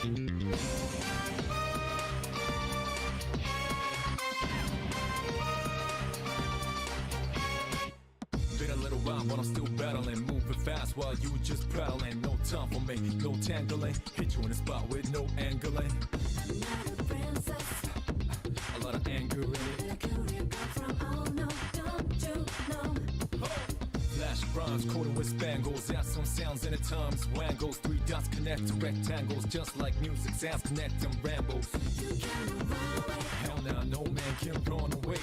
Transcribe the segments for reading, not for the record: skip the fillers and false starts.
Been a little while, but I'm still battling, moving fast while you just prowling. No time for me, no tangling. Hit you in the spot with no angling. A lot of anger in it. Flash rhymes, coated with spangles. Add some sounds in the terms. Wangles, 3 dots connect to rectangles. Just like music, sounds connect them rambles. Hell nah, no man can run away.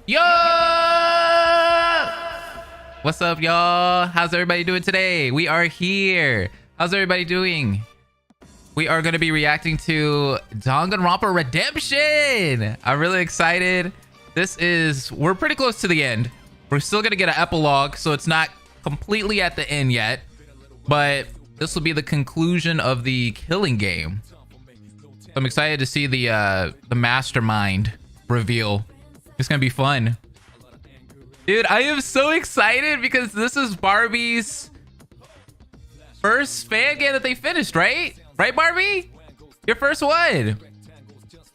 Yo! What's up, y'all? How's everybody doing today? We are here. How's everybody doing? We are going to be reacting to Danganronpa Redemption. I'm really excited. We're pretty close to the end. We're still going to get an epilogue, so it's not completely at the end yet. But this will be the conclusion of the killing game. So I'm excited to see the Mastermind reveal. It's gonna be fun. Dude, I am so excited because this is Barbie's first fan game that they finished, right? Right, Barbie? Your first one.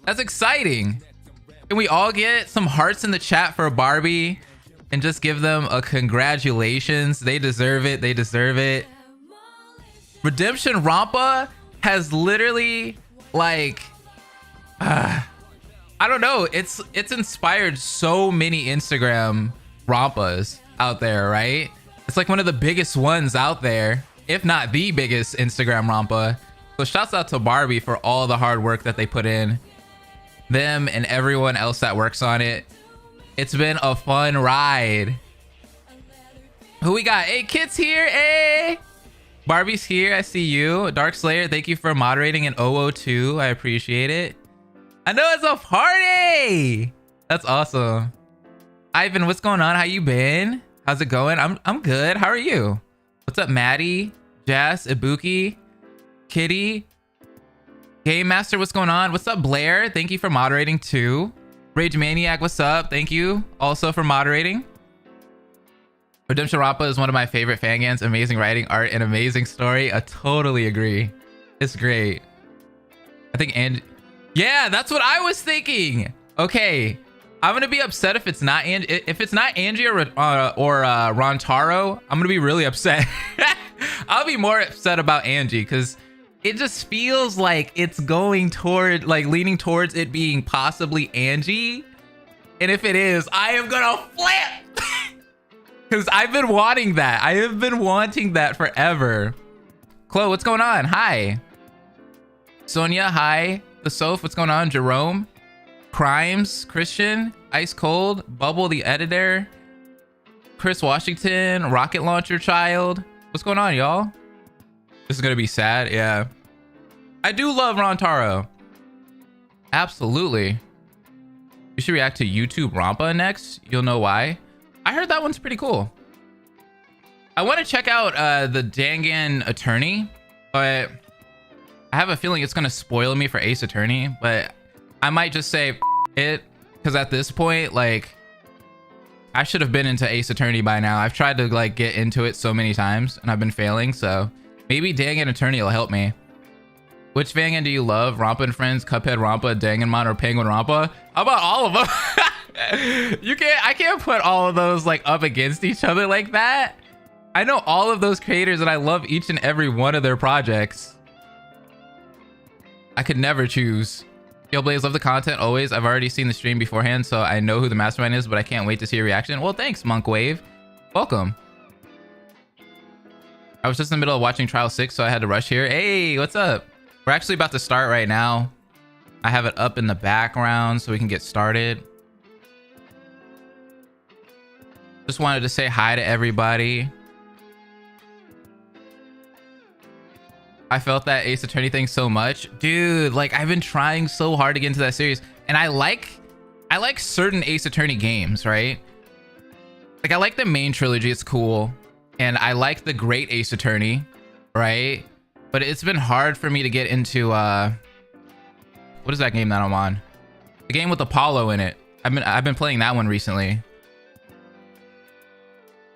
That's exciting. Can we all get some hearts in the chat for Barbie and just give them a congratulations? They deserve it. They deserve it. Redemption Rampa has literally like I don't know, it's inspired so many Instagram Rampas out there, right? It's like one of the biggest ones out there, if not the biggest Instagram Rampa. So shouts out to Barbie for all the hard work that they put in, them and everyone else that works on it. It's been a fun ride. Who we got? Hey, Kit's here. Hey, Barbie's here. I see you. Dark Slayer, thank you for moderating in 002. I appreciate it. I know it's a party. That's awesome. Ivan, what's going on? How you been? How's it going? I'm good. How are you? What's up, Maddie, Jazz, Ibuki, Kitty, Game Master? What's going on? What's up, Blair? Thank you for moderating too. Rage Maniac, what's up? Thank you also for moderating. Redemption Rampa is one of my favorite fan games. Amazing writing, art, and amazing story. I totally agree. It's great. I think yeah, that's what I was thinking. Okay, I'm gonna be upset if it's not Angie or Rontaro. I'm gonna be really upset. I'll be more upset about Angie because it just feels like it's going toward, like, leaning towards it being possibly Angie. And if it is, I am gonna flip because I've been wanting that. I have been wanting that forever. Chloe, what's going on? Hi. Sonia, hi. The Soph, what's going on? Jerome, Crimes, Christian, Ice Cold, Bubble the Editor, Chris Washington, Rocket Launcher Child. What's going on, y'all? This is gonna be sad. Yeah, I do love Rontaro. Absolutely. You should react to YouTube Rampa next. You'll know why. I heard that one's pretty cool. I want to check out the Dangan Attorney, but I have a feeling it's gonna spoil me for Ace Attorney, but I might just say it because at this point, like, I should have been into Ace Attorney by now. I've tried to like get into it so many times and I've been failing, so maybe Dangan Attorney will help me. Which Vangan do you love? Rampa and Friends, Cuphead Rampa, Danganronpa, or Penguin Rampa? How about all of them? I can't put all of those like up against each other like that. I know all of those creators and I love each and every one of their projects. I could never choose. Yo, Blaze, love the content always. I've already seen the stream beforehand, so I know who the Mastermind is, but I can't wait to see your reaction. Well, thanks, Monk Wave. Welcome. I was just in the middle of watching Trial 6, so I had to rush here. Hey, what's up? We're actually about to start right now. I have it up in the background so we can get started. Just wanted to say hi to everybody. I felt that Ace Attorney thing so much. Dude, like I've been trying so hard to get into that series. And I like certain Ace Attorney games, right? Like I like the main trilogy, it's cool. And I like the Great Ace Attorney, right? But it's been hard for me to get into what is that game that I'm on? The game with Apollo in it. I've been playing that one recently. And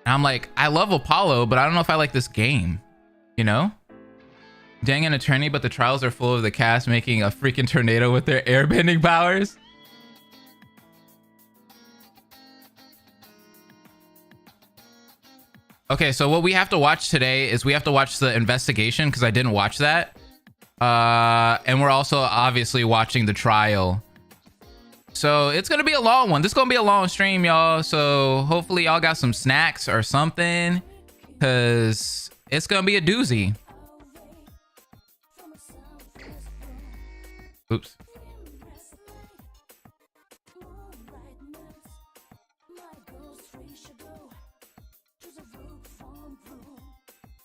I'm like, I love Apollo, but I don't know if I like this game, you know? Dang an attorney, but the trials are full of the cast making a freaking tornado with their airbending powers. Okay, so what we have to watch today is we have to watch the investigation because I didn't watch that. And we're also obviously watching the trial. So it's going to be a long one. This is going to be a long stream, y'all. So hopefully y'all got some snacks or something because it's going to be a doozy. Oops.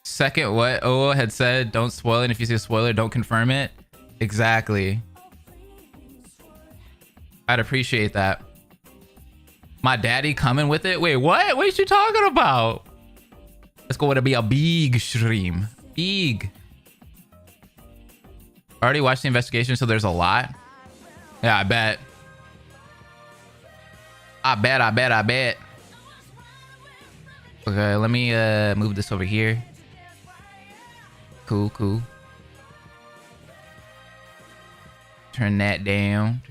Second, what Oo had said, don't spoil it. If you see a spoiler, don't confirm it. Exactly. I'd appreciate that. My daddy coming with it? Wait, what? What are you talking about? It's going to be a big stream. Big. Already watched the investigation, so there's a lot. Yeah, I bet. I bet. Okay, let me move this over here. Cool. Turn that down.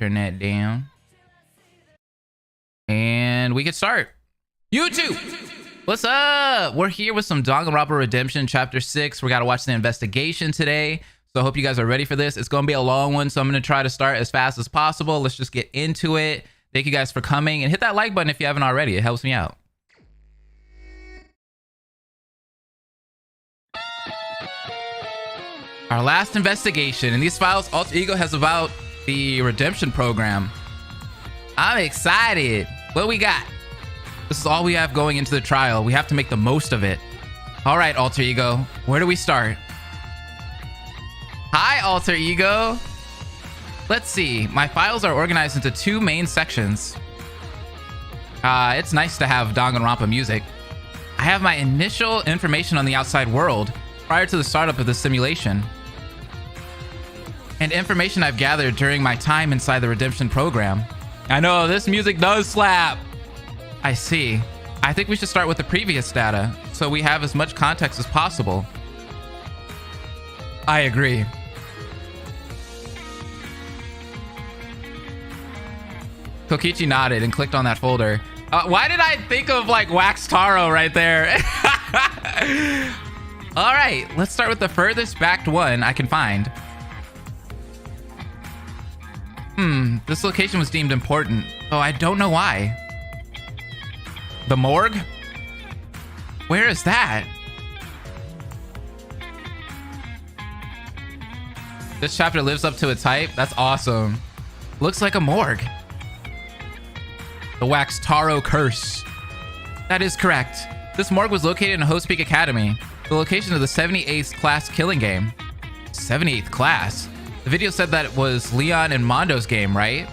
And we can start. YouTube! What's up? We're here with some Danganronpa Redemption Chapter 6. We gotta watch the investigation today. So I hope you guys are ready for this. It's gonna be a long one, so I'm gonna try to start as fast as possible. Let's just get into it. Thank you guys for coming, and hit that like button if you haven't already. It helps me out. Our last investigation. In these files, Alter Ego has about the redemption program. I'm excited. What we got? This is all we have going into the trial. We have to make the most of it. All right, Alter Ego. Where do we start? Hi, Alter Ego. Let's see. My files are organized into two main sections. It's nice to have Danganronpa music. I have my initial information on the outside world prior to the startup of the simulation, and information I've gathered during my time inside the redemption program. I know, this music does slap. I see. I think we should start with the previous data, so we have as much context as possible. I agree. Kokichi nodded and clicked on that folder. Why did I think of like Wax Taro right there? All right, let's start with the furthest backed one I can find. This location was deemed important, though I don't know why. The morgue? Where is that? This chapter lives up to its hype. That's awesome. Looks like a morgue. The Wax Taro curse. That is correct. This morgue was located in Host Peak Academy, the location of the 78th class killing game. 78th class? The video said that it was Leon and Mondo's game, right?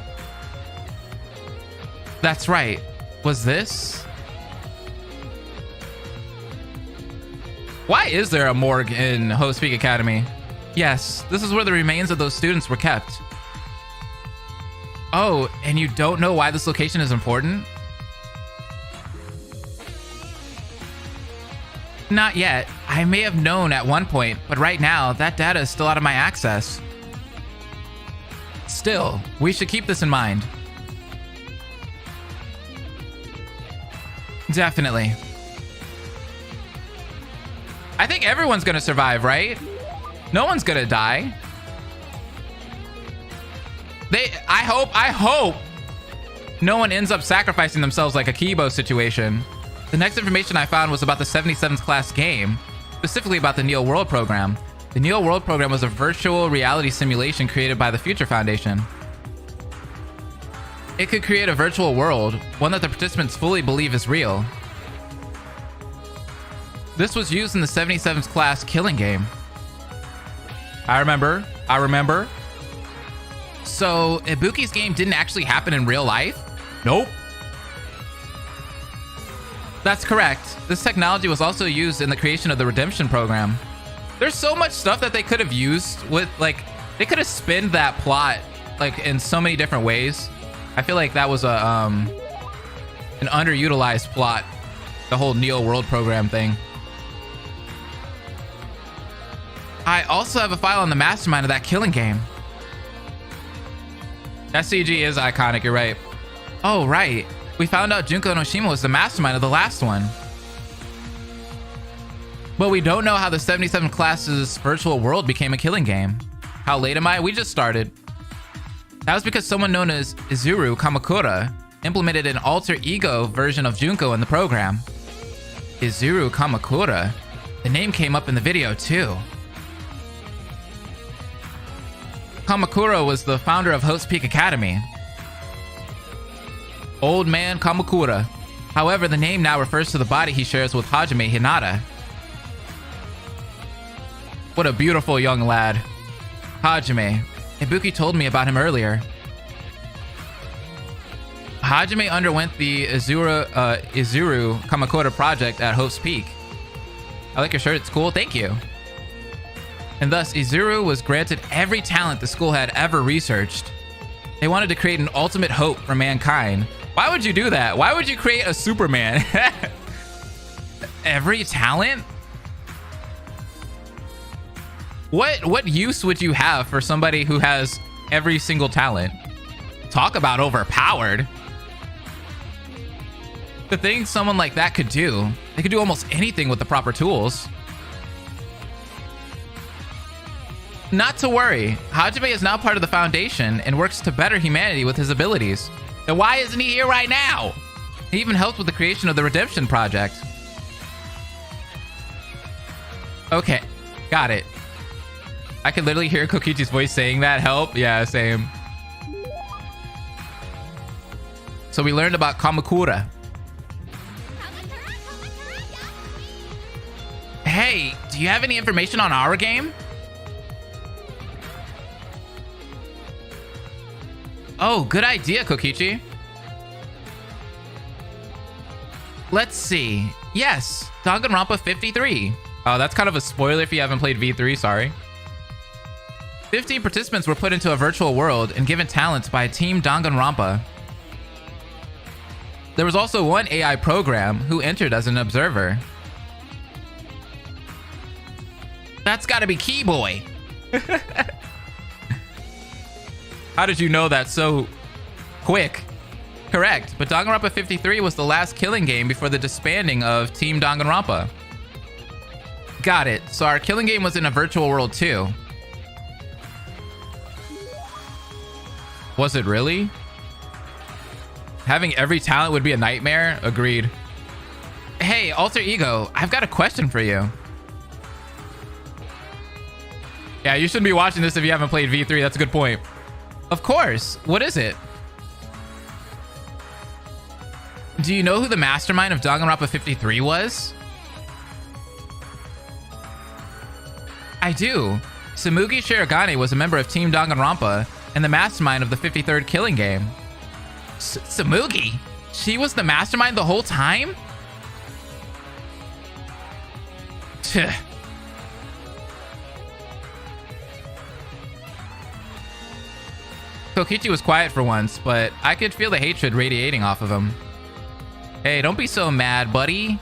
That's right. Was this? Why is there a morgue in Host Peak Academy? Yes, this is where the remains of those students were kept. Oh, and you don't know why this location is important? Not yet. I may have known at one point, but right now, that data is still out of my access. Still, we should keep this in mind. Definitely. I think everyone's gonna survive, right? No one's gonna die. I hope no one ends up sacrificing themselves like a Kibo situation. The next information I found was about the 77th class game, specifically about the Neo World program. The Neo World program was a virtual reality simulation created by the Future Foundation. It could create a virtual world, one that the participants fully believe is real. This was used in the 77th class killing game. I remember. So Ibuki's game didn't actually happen in real life? Nope. That's correct. This technology was also used in the creation of the Redemption program. There's so much stuff that they could have used with, like, they could have spinned that plot like in so many different ways. I feel like that was a an underutilized plot, the whole Neo World program thing. I also have a file on the Mastermind of that killing game. That CG is iconic, you're right. Oh, right. We found out Junko Enoshima was the mastermind of the last one. But we don't know how the 77 classes virtual world became a killing game. How late am I? We just started. That was because someone known as Izuru Kamakura implemented an alter ego version of Junko in the program. Izuru Kamakura? The name came up in the video too. Kamakura was the founder of Hope's Peak Academy. Old Man Kamakura. However, the name now refers to the body he shares with Hajime Hinata. What a beautiful young lad. Hajime. Ibuki told me about him earlier. Hajime underwent the Izuru Kamakura project at Hope's Peak. I like your shirt, it's cool, thank you. And thus, Izuru was granted every talent the school had ever researched. They wanted to create an ultimate hope for mankind. Why would you do that? Why would you create a Superman? Every talent? What use would you have for somebody who has every single talent? Talk about overpowered. The things someone like that could do, they could do almost anything with the proper tools. Not to worry, Hajime is now part of the Foundation and works to better humanity with his abilities. Then why isn't he here right now? He even helped with the creation of the Redemption Project. Okay, got it. I can literally hear Kokichi's voice saying that. Help? Yeah, same. So we learned about Kamakura. Hey, do you have any information on our game? Oh, good idea, Kokichi. Let's see. Yes, Danganronpa 53. Oh, that's kind of a spoiler if you haven't played V3, sorry. 15 participants were put into a virtual world and given talents by Team Danganronpa. There was also one AI program who entered as an observer. That's gotta be Keyboy. How did you know that so quick? Correct, but Danganronpa 53 was the last killing game before the disbanding of Team Danganronpa. Got it, so our killing game was in a virtual world too. Was it really? Having every talent would be a nightmare? Agreed. Hey, Alter Ego, I've got a question for you. Yeah, you shouldn't be watching this if you haven't played V3, that's a good point. Of course. What is it? Do you know who the mastermind of Danganronpa 53 was? I do. Tsumugi Shirogane was a member of Team Danganronpa and the mastermind of the 53rd killing game. Tsumugi? She was the mastermind the whole time? Tch. Kokichi was quiet for once, but I could feel the hatred radiating off of him. Hey, don't be so mad, buddy.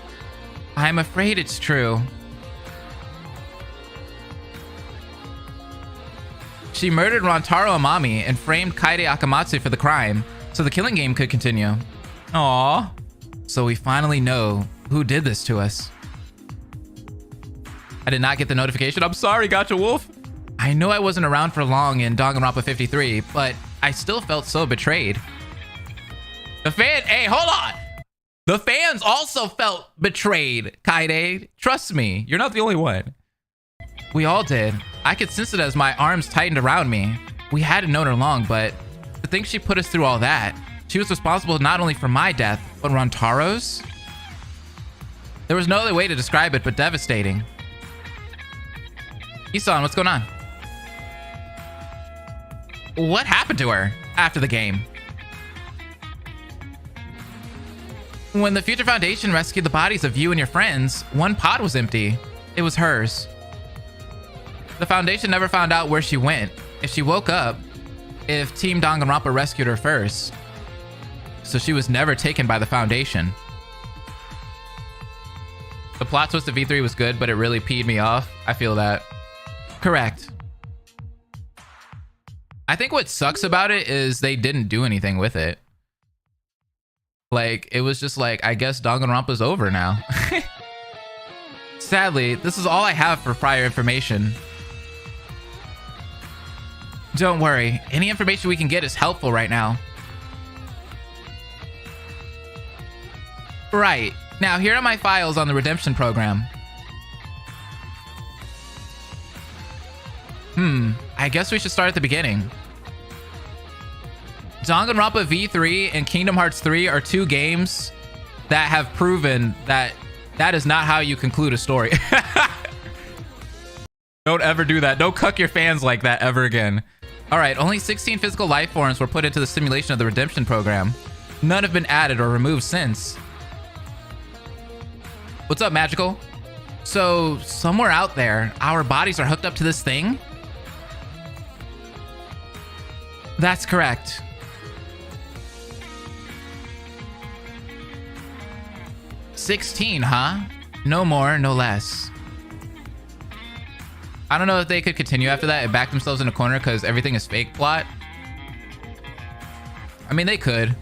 I'm afraid it's true. She murdered Rantaro Amami and framed Kaede Akamatsu for the crime, so the killing game could continue. Aww. So we finally know who did this to us. I did not get the notification. I'm sorry, Gotcha Wolf. I know I wasn't around for long in Danganronpa 53, but I still felt so betrayed. Hey, hold on! The fans also felt betrayed, Kaede. Trust me, you're not the only one. We all did. I could sense it as my arms tightened around me. We hadn't known her long, but to think she put us through all that, she was responsible not only for my death, but Rantaro's? There was no other way to describe it but devastating. Isan, what's going on? What happened to her after the game? When the Future Foundation rescued the bodies of you and your friends, one pod was empty. It was hers. The Foundation never found out where she went, if she woke up, if Team Danganronpa rescued her first. So she was never taken by the Foundation. The plot twist of V3 was good, but it really peed me off. I feel that. Correct. I think what sucks about it is they didn't do anything with it. Like, it was just like, I guess Danganronpa's over now. Sadly, this is all I have for prior information. Don't worry, any information we can get is helpful right now. Right, now here are my files on the Redemption program. I guess we should start at the beginning. Danganronpa V3 and Kingdom Hearts 3 are two games that have proven that that is not how you conclude a story. Don't ever do that. Don't cuck your fans like that ever again. All right, only 16 physical life forms were put into the simulation of the Redemption program. None have been added or removed since. What's up, Magical? So, somewhere out there, our bodies are hooked up to this thing? That's correct. $16, huh? No more, no less. I don't know if they could continue after that and back themselves in a corner because everything is fake plot. I mean, they could.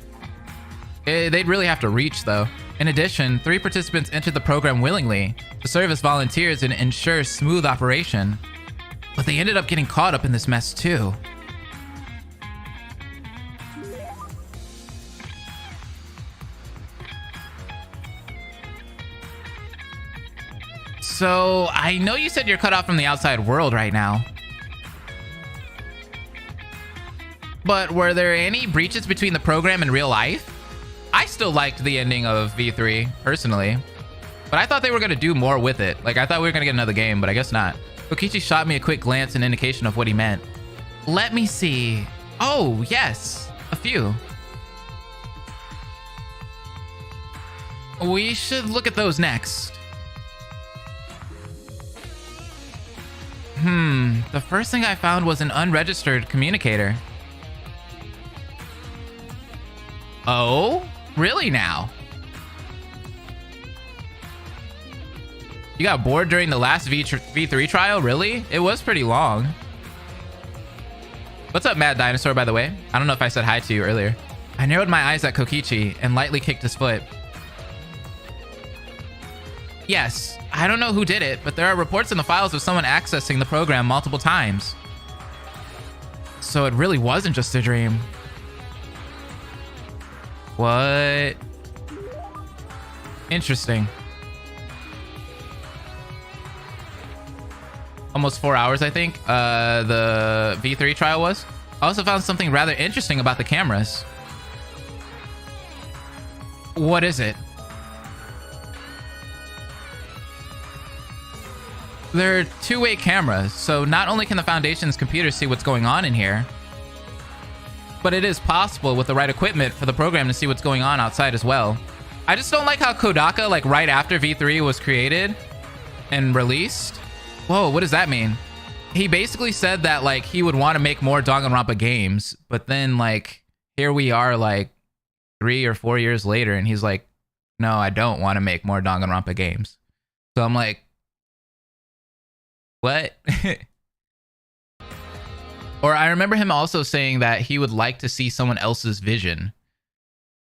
They'd really have to reach, though. In addition, 3 participants entered the program willingly to serve as volunteers and ensure smooth operation. But they ended up getting caught up in this mess, too. So, I know you said you're cut off from the outside world right now. But were there any breaches between the program and real life? I still liked the ending of V3, personally. But I thought they were going to do more with it. Like, I thought we were going to get another game, but I guess not. Kokichi shot me a quick glance, an indication of what he meant. Let me see. Oh, yes. A few. We should look at those next. The first thing I found was an unregistered communicator. Oh? Really now? You got bored during the last V3 trial? Really? It was pretty long. What's up, Mad Dinosaur, by the way? I don't know if I said hi to you earlier. I narrowed my eyes at Kokichi and lightly kicked his foot. Yes, I don't know who did it, but there are reports in the files of someone accessing the program multiple times. So it really wasn't just a dream. What? Interesting. Almost 4 hours, I think, the V3 trial was. I also found something rather interesting about the cameras. What is it? They're two-way cameras, so not only can the Foundation's computers see what's going on in here, but it is possible with the right equipment for the program to see what's going on outside as well. I just don't like how Kodaka, like right after V3 was created and released. Whoa, what does that mean? He basically said that like he would want to make more Danganronpa games, but then like here we are like 3 or 4 years later and he's like, no, I don't want to make more Danganronpa games. So I'm like, what? Or I remember him also saying that he would like to see someone else's vision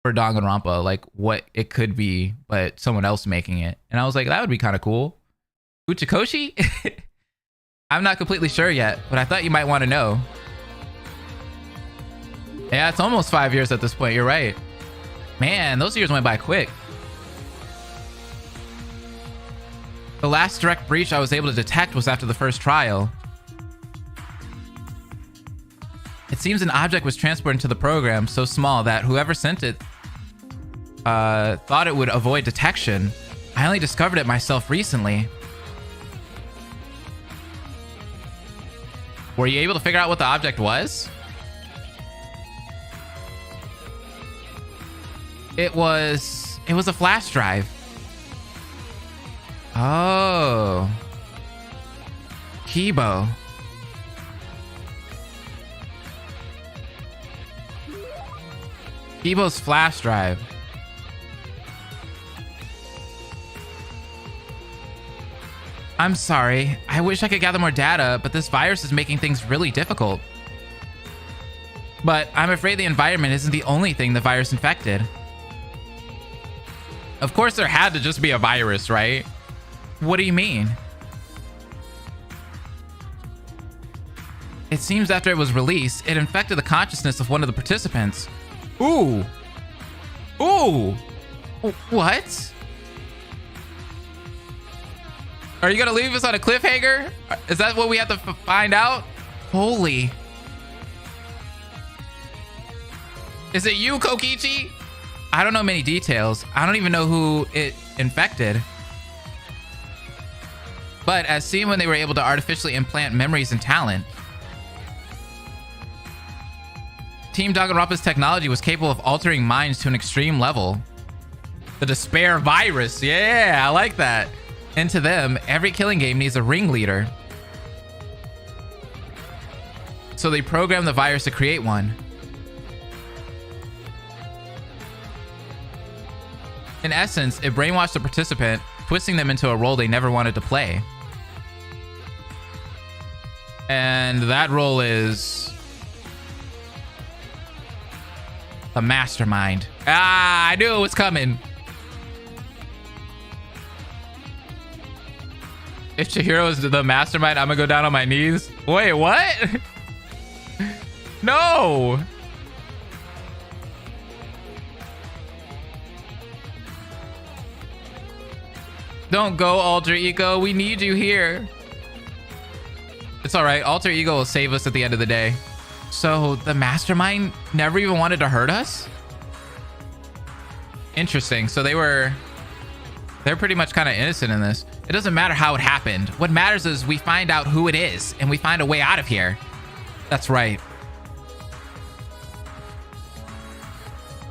for Danganronpa, like what it could be, but someone else making it. And I was like, that would be kind of cool. Uchikoshi? I'm not completely sure yet, but I thought you might want to know. Yeah, it's almost 5 years at this point. You're right. Man, those years went by quick. The last direct breach I was able to detect was after the first trial. It seems an object was transported into the program so small that whoever sent it thought it would avoid detection. I only discovered it myself recently. Were you able to figure out what the object was? It was a flash drive. Oh. Kibo. Kibo's flash drive. I'm sorry. I wish I could gather more data, but this virus is making things really difficult. But I'm afraid the environment isn't the only thing the virus infected. Of course there had to just be a virus, right? What do you mean? It seems after it was released, it infected the consciousness of one of the participants. Ooh. Ooh. What? Are you gonna leave us on a cliffhanger? Is that what we have to find out? Holy. Is it you, Kokichi? I don't know many details. I don't even know who it infected. But as seen when they were able to artificially implant memories and talent, Team Danganronpa's technology was capable of altering minds to an extreme level. The despair virus. Yeah, I like that. And to them, every killing game needs a ringleader. So they programmed the virus to create one. In essence, it brainwashed the participant, twisting them into a role they never wanted to play. And that role is the Mastermind. Ah, I knew it was coming. If Chihiro is the Mastermind, I'm gonna go down on my knees. Wait, what? No. Don't go, Alter Ego. We need you here. It's all right. Alter Ego will save us at the end of the day. So the Mastermind never even wanted to hurt us? Interesting. So they're pretty much kind of innocent in this. It doesn't matter how it happened. What matters is we find out who it is and we find a way out of here. That's right.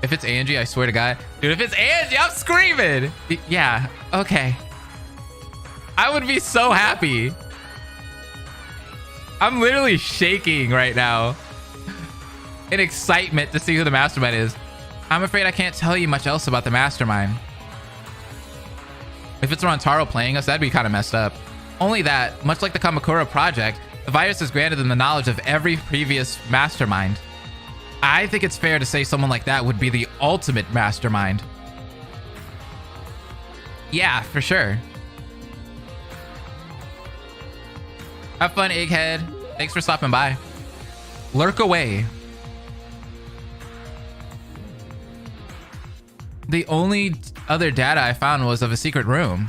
If it's Angie, I swear to God. Dude, if it's Angie, I'm screaming. Yeah, okay. I would be so happy. I'm literally shaking right now in excitement to see who the Mastermind is. I'm afraid I can't tell you much else about the Mastermind. If it's Rontaro playing us, that'd be kind of messed up. Only that, much like the Kamakura project, the virus has granted them the knowledge of every previous Mastermind. I think it's fair to say someone like that would be the ultimate Mastermind. Yeah, for sure. Have fun, Egghead. Thanks for stopping by. Lurk away. The only other data I found was of a secret room.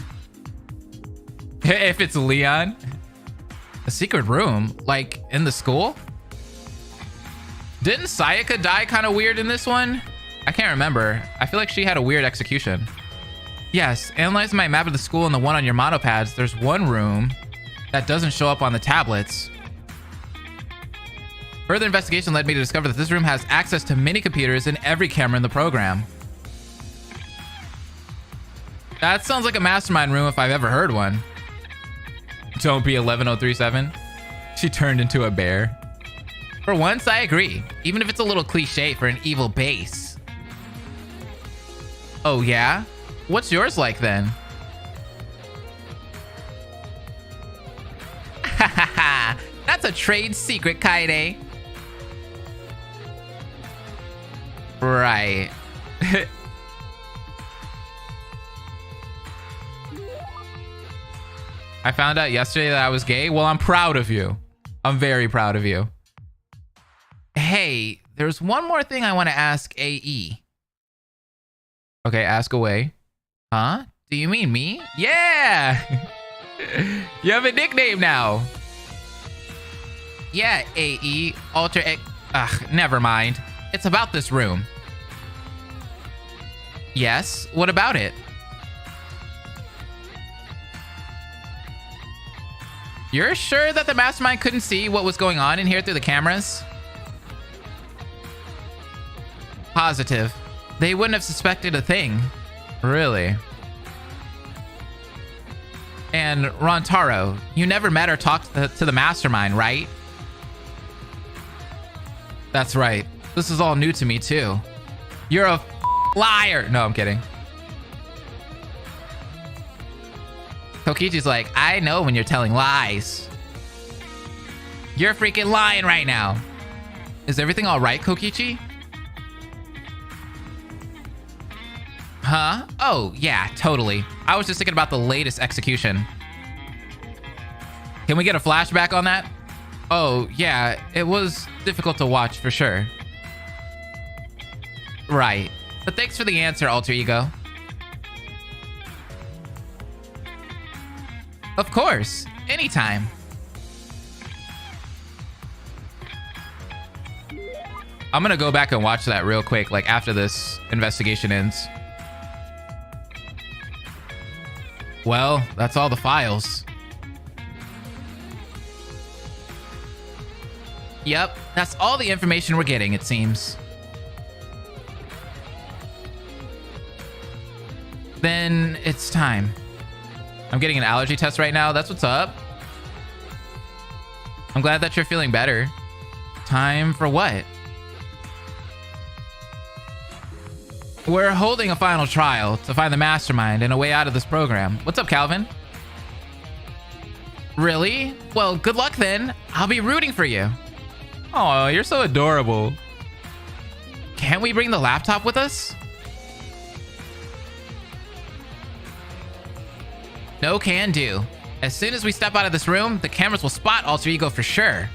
If it's Leon. A secret room? Like in the school? Didn't Sayaka die kind of weird in this one? I can't remember. I feel like she had a weird execution. Yes, analyze my map of the school and the one on your monopads. There's one room that doesn't show up on the tablets. Further investigation led me to discover that this room has access to mini computers and every camera in the program. That sounds like a Mastermind room if I've ever heard one. Don't be 11037. She turned into a bear. For once, I agree. Even if it's a little cliche for an evil base. Oh yeah? What's yours like then? Hahaha. That's a trade secret, Kaede. Right. I found out yesterday that I was gay. Well, I'm proud of you. I'm very proud of you. Hey, there's one more thing I want to ask AE. Okay, ask away. Huh? Do you mean me? Yeah! You have a nickname now. Yeah, AE. Alter X. Ugh, never mind. It's about this room. Yes? What about it? You're sure that the Mastermind couldn't see what was going on in here through the cameras? Positive. They wouldn't have suspected a thing. Really? And Rontaro, you never met or talked to the Mastermind, right? That's right. This is all new to me, too. You're a liar. No, I'm kidding. Kokichi's like, I know when you're telling lies. You're freaking lying right now. Is everything all right, Kokichi? Huh? Oh, yeah, totally. I was just thinking about the latest execution. Can we get a flashback on that? Oh, yeah, it was difficult to watch for sure. Right. But thanks for the answer, Alter Ego. Of course. Anytime. I'm gonna go back and watch that real quick, like after this investigation ends. Well, that's all the files. Yep, that's all the information we're getting, it seems. Then it's time. I'm getting an allergy test right now. That's what's up. I'm glad that you're feeling better. Time for what? We're holding a final trial to find the Mastermind and a way out of this program. What's up, Calvin? Really? Well, good luck then. I'll be rooting for you. Oh, you're so adorable. Can't we bring the laptop with us? No can do. As soon as we step out of this room, the cameras will spot Alter Ego for sure.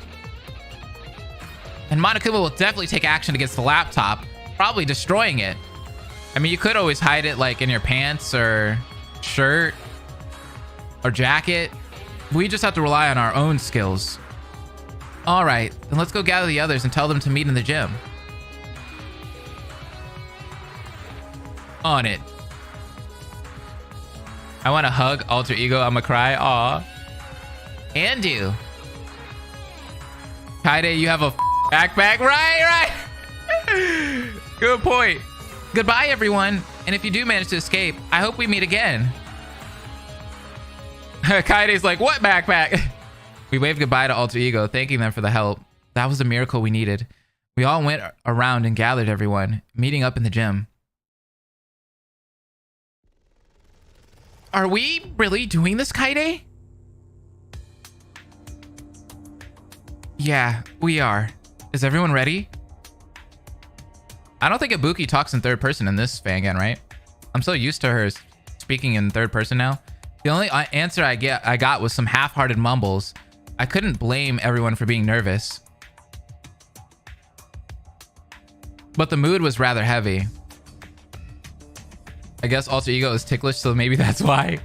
And Monokuma will definitely take action against the laptop, probably destroying it. I mean, you could always hide it like in your pants or shirt or jacket. We just have to rely on our own skills. All right, then let's go gather the others and tell them to meet in the gym. On it. I want to hug Alter Ego. I'm gonna cry. Aw. And you. Kaide, you have a backpack. Right. Good point. Goodbye, everyone. And if you do manage to escape, I hope we meet again. Kaide's like, what backpack? We waved goodbye to Alter Ego, thanking them for the help. That was the miracle we needed. We all went around and gathered everyone, meeting up in the gym. Are we really doing this, Kaide? Yeah, we are. Is everyone ready? I don't think Ibuki talks in third person in this fangan, right? I'm so used to her speaking in third person now. The only answer I got was some half-hearted mumbles. I couldn't blame everyone for being nervous. But the mood was rather heavy. I guess Alter Ego is ticklish, so maybe that's why.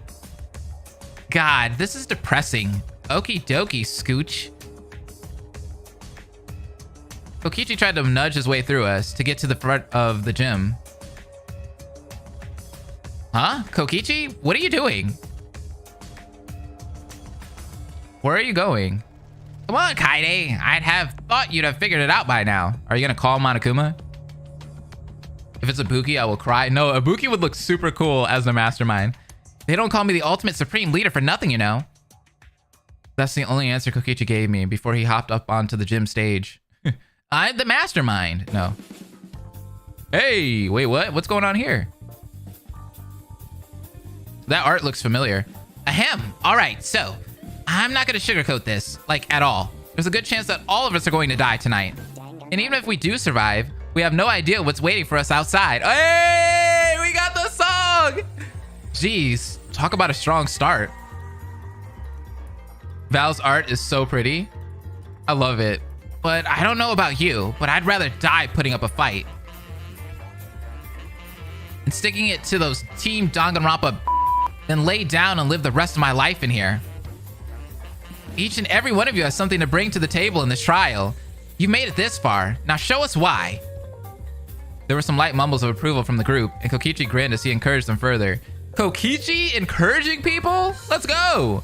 God, this is depressing. Okie dokie, Scooch. Kokichi tried to nudge his way through us to get to the front of the gym. Huh? Kokichi? What are you doing? Where are you going? Come on, Kaide. I'd have thought you'd have figured it out by now. Are you gonna call Monokuma? If it's Ibuki, I will cry. No, Ibuki would look super cool as the Mastermind. They don't call me the ultimate supreme leader for nothing, you know. That's the only answer Kokichi gave me before he hopped up onto the gym stage. I'm the Mastermind. No. Hey, wait, what? What's going on here? That art looks familiar. Ahem. All right, so I'm not going to sugarcoat this, like, at all. There's a good chance that all of us are going to die tonight. And even if we do survive, we have no idea what's waiting for us outside. Hey, we got the song. Jeez, talk about a strong start. Val's art is so pretty. I love it. But I don't know about you, but I'd rather die putting up a fight. And sticking it to those Team Danganronpa than lay down and live the rest of my life in here. Each and every one of you has something to bring to the table in this trial. You made it this far. Now show us why. There were some light mumbles of approval from the group, and Kokichi grinned as he encouraged them further. Kokichi encouraging people? Let's go.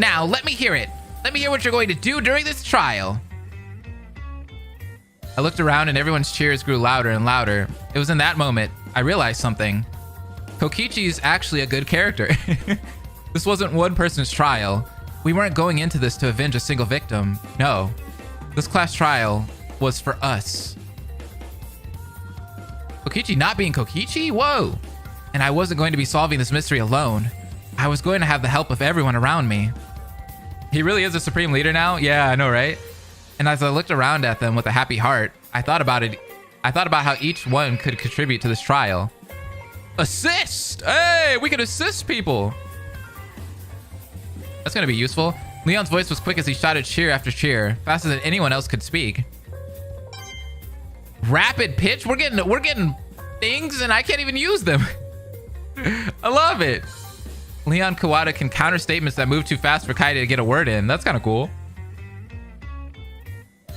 Now, let me hear it. Let me hear what you're going to do during this trial. I looked around and everyone's cheers grew louder and louder. It was in that moment I realized something. Kokichi's actually a good character. This wasn't one person's trial. We weren't going into this to avenge a single victim. No. This class trial was for us. Kokichi not being Kokichi? Whoa! And I wasn't going to be solving this mystery alone. I was going to have the help of everyone around me. He really is a supreme leader now? Yeah, I know, right? And as I looked around at them with a happy heart, I thought about it. I thought about how each one could contribute to this trial. Assist! Hey, we can assist people. That's gonna be useful. Leon's voice was quick as he shouted cheer after cheer, faster than anyone else could speak. Rapid pitch? We're getting things and I can't even use them. I love it. Leon Kawada can counter statements that move too fast for Kaede to get a word in. That's kind of cool.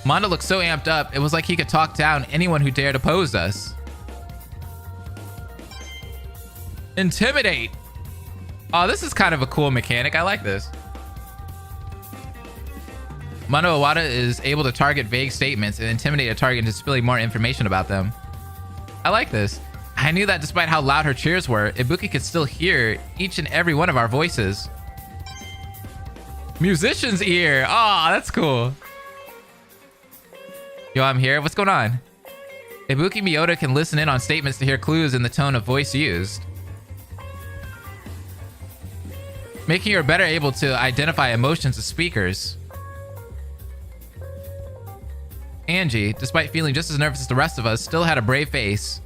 Mondo looked so amped up, it was like he could talk down anyone who dared oppose us. Intimidate. Oh, this is kind of a cool mechanic. I like this. Mondo Owada is able to target vague statements and intimidate a target into spilling more information about them. I like this. I knew that despite how loud her cheers were, Ibuki could still hear each and every one of our voices. Musician's ear. Oh, that's cool. Yo, I'm here. What's going on? Ibuki Miyota can listen in on statements to hear clues in the tone of voice used, making her better able to identify emotions of speakers. Angie, despite feeling just as nervous as the rest of us, still had a brave face.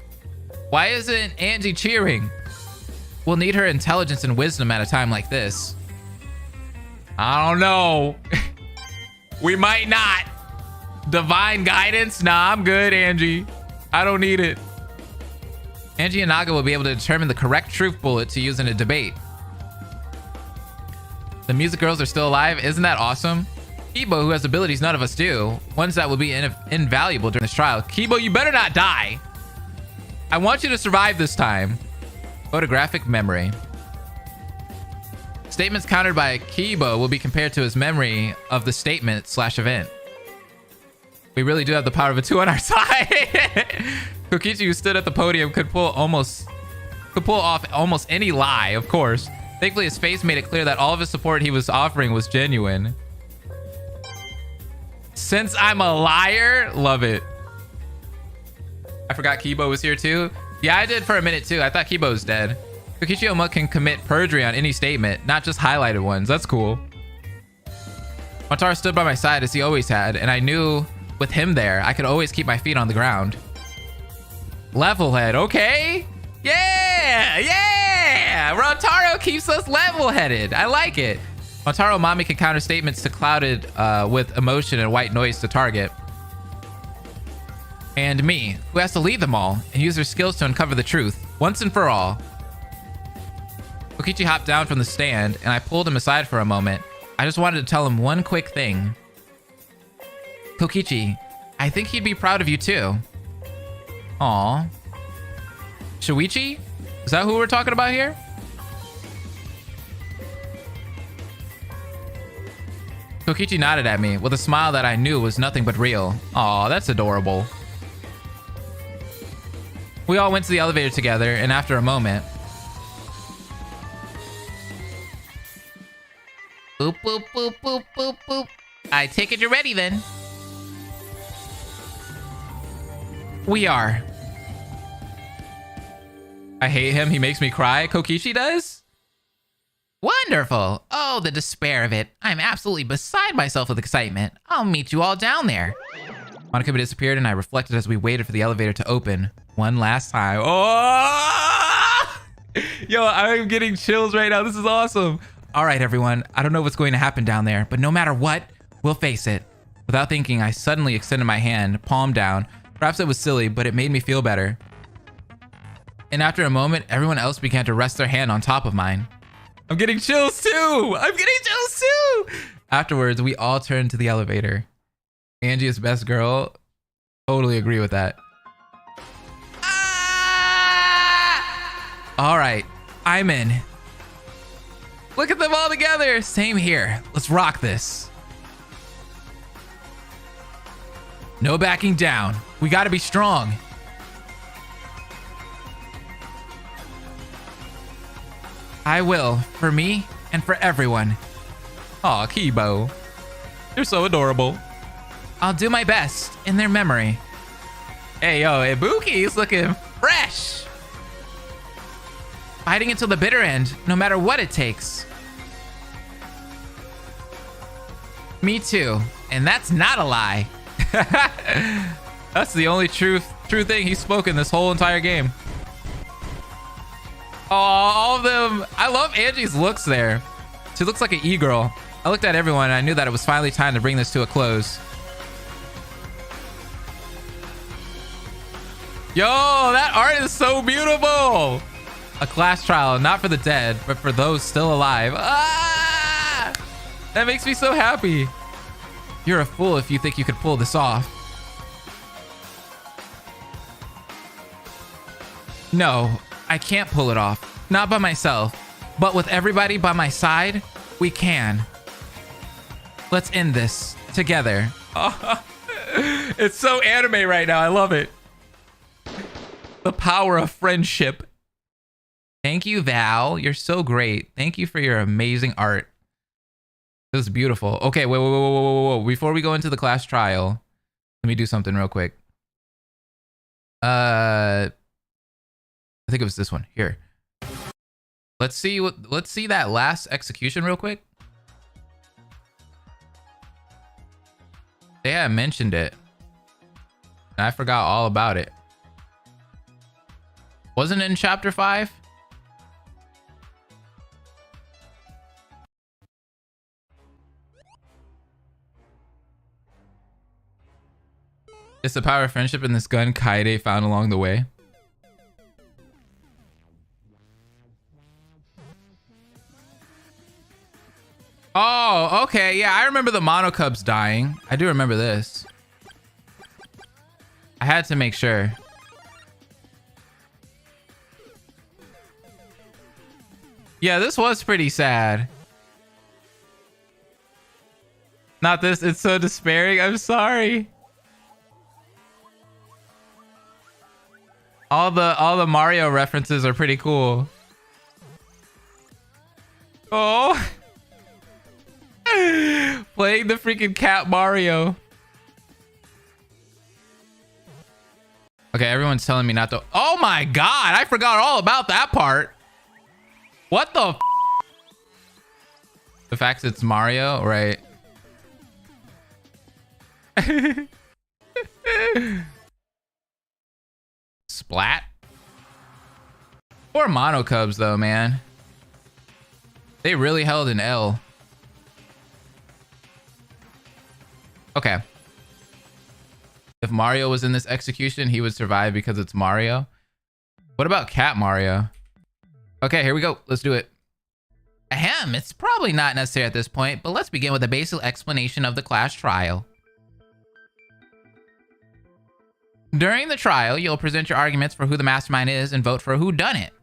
Why isn't Angie cheering? We'll need her intelligence and wisdom at a time like this. I don't know. We might not. Divine guidance? Nah, I'm good, Angie. I don't need it. Angie and Naga will be able to determine the correct truth bullet to use in a debate. The music girls are still alive. Isn't that awesome? Kibo, who has abilities none of us do, ones that will be invaluable during this trial. Kibo, you better not die. I want you to survive this time. Photographic memory. Statements countered by Kibo will be compared to his memory of the statement/event. We really do have the power of a 2 on our side. Kokichi, who stood at the podium, could pull off almost any lie, of course. Thankfully, his face made it clear that all of his support he was offering was genuine. Since I'm a liar, love it. I forgot Kibo was here too. Yeah, I did for a minute too. I thought Kibo was dead. Kokichi Oma can commit perjury on any statement, not just highlighted ones. That's cool. Montaro stood by my side as he always had, and I knew with him there, I could always keep my feet on the ground. Level head, okay? Yeah, yeah! Montaro keeps us level-headed. I like it. Montaro Mami can counter statements to clouded with emotion and white noise to target. And me, who has to lead them all and use their skills to uncover the truth, once and for all. Kokichi hopped down from the stand, and I pulled him aside for a moment. I just wanted to tell him one quick thing. Kokichi, I think he'd be proud of you too. Aw. Shuichi? Is that who we're talking about here? Kokichi nodded at me with a smile that I knew was nothing but real. Aw, that's adorable. We all went to the elevator together, and after a moment... Boop, boop, boop, boop, boop, boop. I take it you're ready then. We are. I hate him. He makes me cry. Kokichi does? Wonderful. Oh, the despair of it. I'm absolutely beside myself with excitement. I'll meet you all down there. Monokuma disappeared, and I reflected as we waited for the elevator to open one last time. Oh! Yo, I'm getting chills right now. This is awesome. All right, everyone. I don't know what's going to happen down there, but no matter what, we'll face it. Without thinking, I suddenly extended my hand, palm down. Perhaps it was silly, but it made me feel better. And after a moment, everyone else began to rest their hand on top of mine. I'm getting chills too! I'm getting chills too! Afterwards, we all turned to the elevator. Angie is best girl. Totally agree with that. Ah! All right, I'm in. Look at them all together. Same here. Let's rock this. No backing down. We gotta be strong. I will, for me and for everyone. Aw, Kibo. You're so adorable. I'll do my best in their memory. Hey, yo, Ibuki's looking fresh. Fighting until the bitter end, no matter what it takes. Me too, and that's not a lie. That's the only true thing he's spoken this whole entire game. Oh, all of them. I love Angie's looks there. She looks like an e-girl. I looked at everyone and I knew that it was finally time to bring this to a close. Yo, that art is so beautiful. A class trial, not for the dead, but for those still alive. Ah! That makes me so happy. You're a fool if you think you could pull this off. No, I can't pull it off. Not by myself, but with everybody by my side, we can. Let's end this together. It's so anime right now. I love it. The power of friendship. Thank you, Val. You're so great. Thank you for your amazing art. This is beautiful. Okay, whoa. Before we go into the class trial, let me do something real quick. I think it was this one. Here. Let's see that last execution real quick. They hadn't mentioned it. And I forgot all about it. Wasn't it in chapter 5? It's the power of friendship in this gun Kaede found along the way. Oh, okay. Yeah, I remember the Monocubs dying. I do remember this. I had to make sure. Yeah, this was pretty sad. Not this. It's so despairing. I'm sorry. All the Mario references are pretty cool. Oh. Playing the freaking cat Mario. Okay, everyone's telling me not to. Oh my god, I forgot all about that part. What the The fact it's Mario, right? Splat. Poor Monocubs though, man. They really held an L. Okay. If Mario was in this execution, he would survive because it's Mario. What about Cat Mario? Okay, here we go. Let's do it. Ahem, it's probably not necessary at this point, but let's begin with a basic explanation of the class trial. During the trial, you'll present your arguments for who the mastermind is and vote for who done it.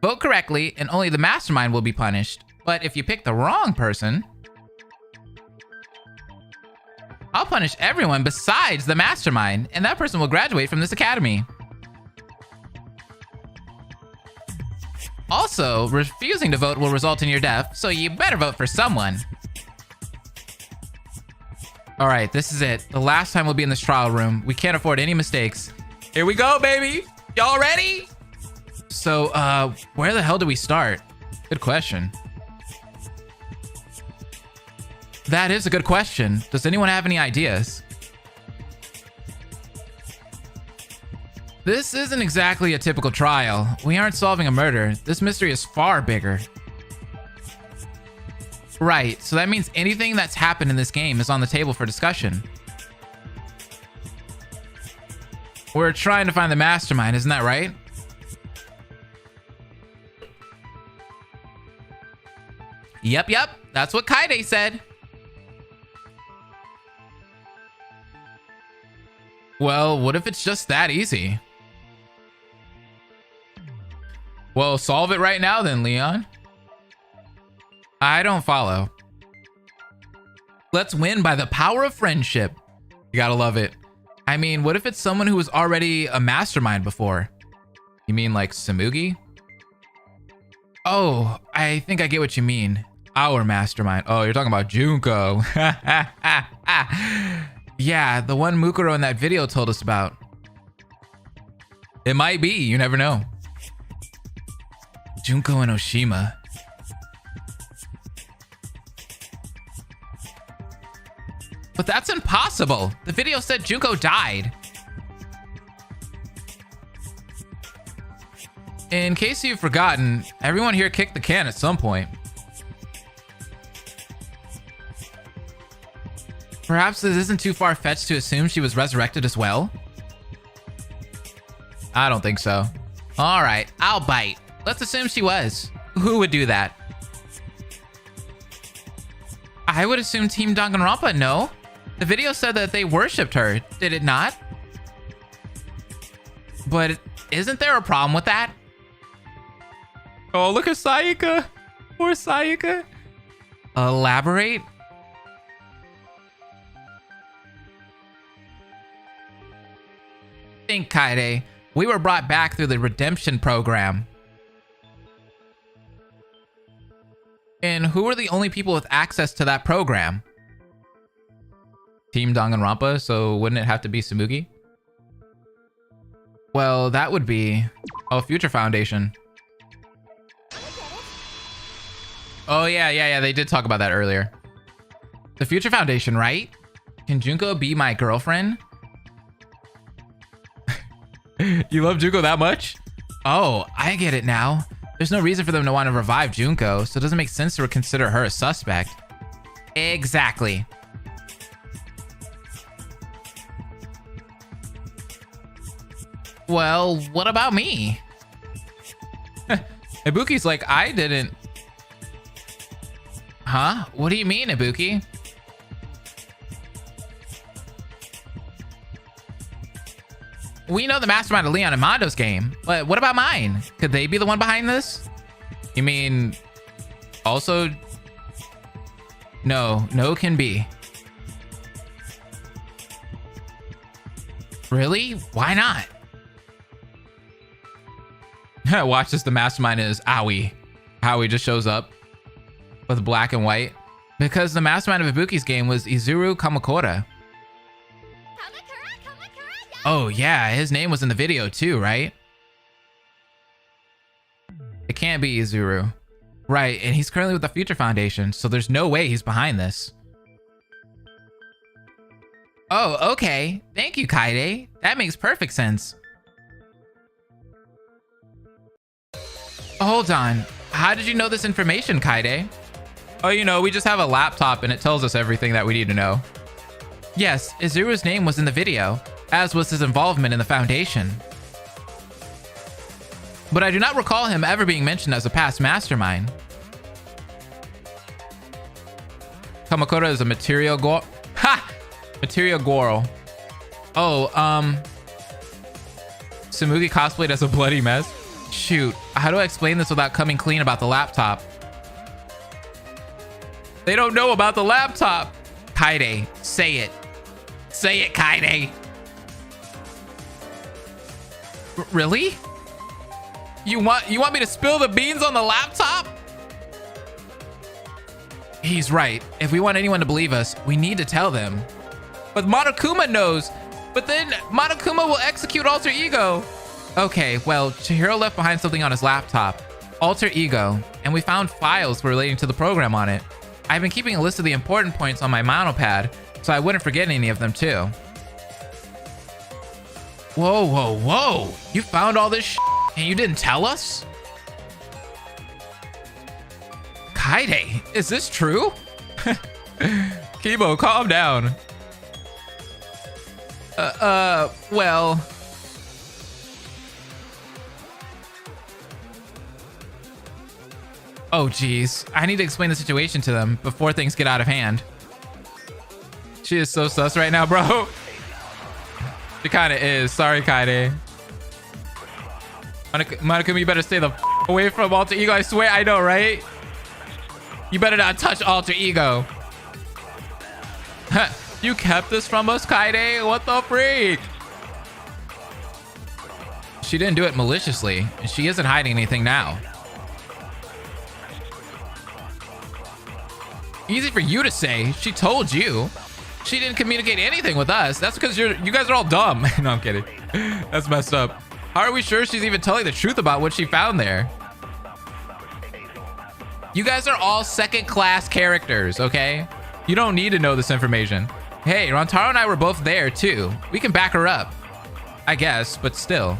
Vote correctly, and only the mastermind will be punished. But if you pick the wrong person, I'll punish everyone besides the mastermind, and that person will graduate from this academy. Also, refusing to vote will result in your death, so you better vote for someone. All right, this is it. The last time we'll be in this trial room. We can't afford any mistakes. Here we go, baby. Y'all ready? So, where the hell do we start? Good question. That is a good question. Does anyone have any ideas? This isn't exactly a typical trial. We aren't solving a murder. This mystery is far bigger. Right, so that means anything that's happened in this game is on the table for discussion. We're trying to find the mastermind, isn't that right? Yep, that's what Kaede said. Well, what if it's just that easy? Well, solve it right now then, Leon. I don't follow. Let's win by the power of friendship. You gotta love it. I mean, what if it's someone who was already a mastermind before? You mean like Samugi? Oh, I think I get what you mean. Our mastermind. Oh, you're talking about Junko. Yeah, the one Mukuro in that video told us about. It might be, you never know. Junko and Oshima. But that's impossible. The video said Junko died. In case you've forgotten, everyone here kicked the can at some point. Perhaps this isn't too far-fetched to assume she was resurrected as well? I don't think so. All right, I'll bite. Let's assume she was. Who would do that? I would assume Team Danganronpa, no? The video said that they worshipped her, did it not? But isn't there a problem with that? Oh, look at Sayaka. Poor Sayaka. Elaborate? Think, Kaede. We were brought back through the redemption program. And who were the only people with access to that program? Team Danganronpa, so wouldn't it have to be Samugi? Well, that would be... Oh, Future Foundation. Oh, yeah, they did talk about that earlier. The Future Foundation, right? Can Junko be my girlfriend? You love Junko that much? Oh, I get it now. There's no reason for them to want to revive Junko, so it doesn't make sense to consider her a suspect. Exactly. Well, what about me? Ibuki's like, I didn't... Huh? What do you mean, Ibuki? We know the mastermind of Leon and Mondo's game, but what about mine? Could they be the one behind this? You mean... Also... No can be. Really? Why not? Watch this, the mastermind is Aoi. Aoi just shows up with black and white. Because the mastermind of Ibuki's game was Izuru Kamakura. Oh yeah, his name was in the video too, right? It can't be Izuru. Right, and he's currently with the Future Foundation, so there's no way he's behind this. Oh, okay. Thank you, Kaede. That makes perfect sense. Hold on. How did you know this information, Kaede? Oh, you know, we just have a laptop and it tells us everything that we need to know. Yes, Izuru's name was in the video, as was his involvement in the Foundation. But I do not recall him ever being mentioned as a past mastermind. Kamakura is a material girl. Ha! Material girl. Oh, Samugi cosplayed as a bloody mess. Shoot, how do I explain this without coming clean about the laptop? They don't know about the laptop. Kaede, say it. Say it, Kaede. Really? You want me to spill the beans on the laptop? He's right. If we want anyone to believe us, we need to tell them. But Monokuma knows. But then Monokuma will execute Alter Ego. Okay, well, Chihiro left behind something on his laptop. Alter Ego. And we found files relating to the program on it. I've been keeping a list of the important points on my monopad, so I wouldn't forget any of them too. Whoa. You found all this and you didn't tell us? Kaede, is this true? Kibo, calm down. Well... Oh, geez. I need to explain the situation to them before things get out of hand. She is so sus right now, bro. She kind of is. Sorry, Kaede. Monokuma, you better stay the away from Alter Ego. I swear, I know, right? You better not touch Alter Ego. You kept this from us, Kaide? What the freak? She didn't do it maliciously. She isn't hiding anything now. Easy for you to say. She told you. She didn't communicate anything with us. That's because you guys are all dumb. No, I'm kidding. That's messed up. How are we sure she's even telling the truth about what she found there? You guys are all second-class characters, okay? You don't need to know this information. Hey, Rantaro and I were both there, too. We can back her up. I guess, but still.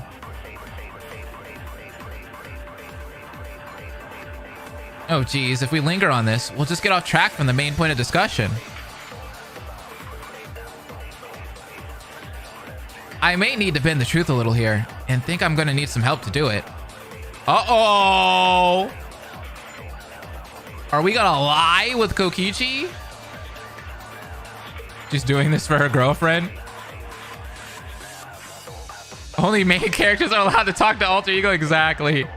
Oh, geez. If we linger on this, we'll just get off track from the main point of discussion. I may need to bend the truth a little here, and think I'm gonna need some help to do it. Uh-oh! Are we gonna lie with Kokichi? She's doing this for her girlfriend? Only main characters are allowed to talk to alter ego, exactly.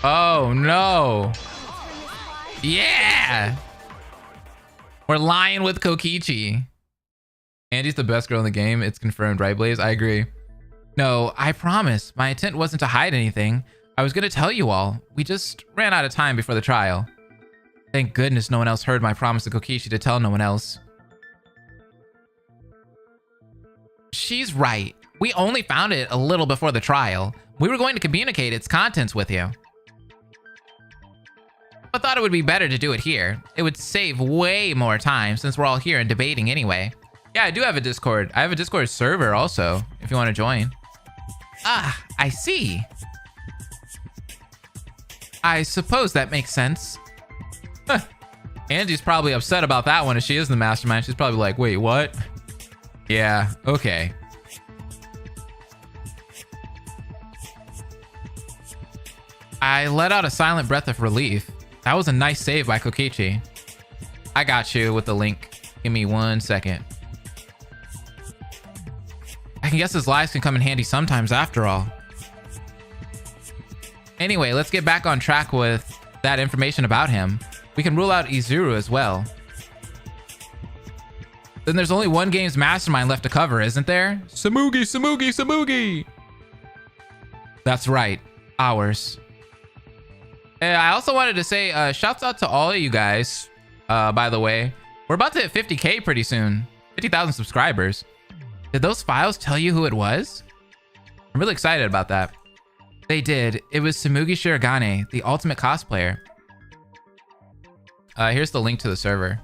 Oh no. Yeah! We're lying with Kokichi. Andy's the best girl in the game. It's confirmed, right, Blaze? I agree. No, I promise. My intent wasn't to hide anything. I was gonna tell you all. We just ran out of time before the trial. Thank goodness no one else heard my promise to Kokichi to tell no one else. She's right. We only found it a little before the trial. We were going to communicate its contents with you. I thought it would be better to do it here. It would save way more time since we're all here and debating anyway. Yeah, I do have a Discord. I have a Discord server also, if you want to join. Ah, I see. I suppose that makes sense. Huh. Angie's probably upset about that one if she is the mastermind. She's probably like, wait, what? Yeah, okay. I let out a silent breath of relief. That was a nice save by Kokichi. I got you with the link. Give me 1 second. I can guess his lies can come in handy sometimes after all. Anyway, let's get back on track with that information about him. We can rule out Izuru as well. Then there's only one game's mastermind left to cover, isn't there? Samugi, Samugi, Samugi! That's right. Ours. I also wanted to say shouts out to all of you guys, by the way. We're about to hit 50K pretty soon. 50,000 subscribers. Did those files tell you who it was? I'm really excited about that. They did. It was Samugi Shirogane, the ultimate cosplayer. Here's the link to the server.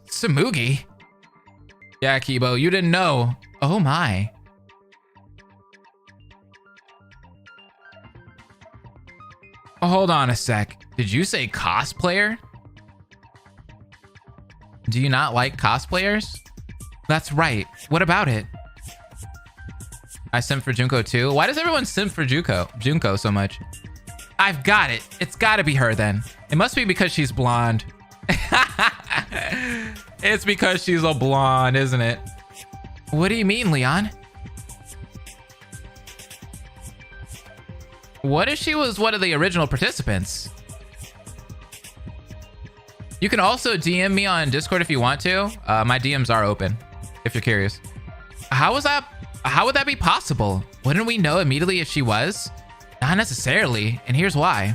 Samugi? Yeah, Kibo, you didn't know. Oh my. Oh, hold on a sec. Did you say cosplayer? Do you not like cosplayers? That's right. What about it? I simp for Junko too. Why does everyone simp for Junko so much? I've got it. It's got to be her then. It must be because she's blonde. It's because she's a blonde, isn't it? What do you mean, Leon? What if she was one of the original participants? You can also DM me on Discord if you want to. My DMs are open, if you're curious. How would that be possible? Wouldn't we know immediately if she was? Not necessarily, and here's why.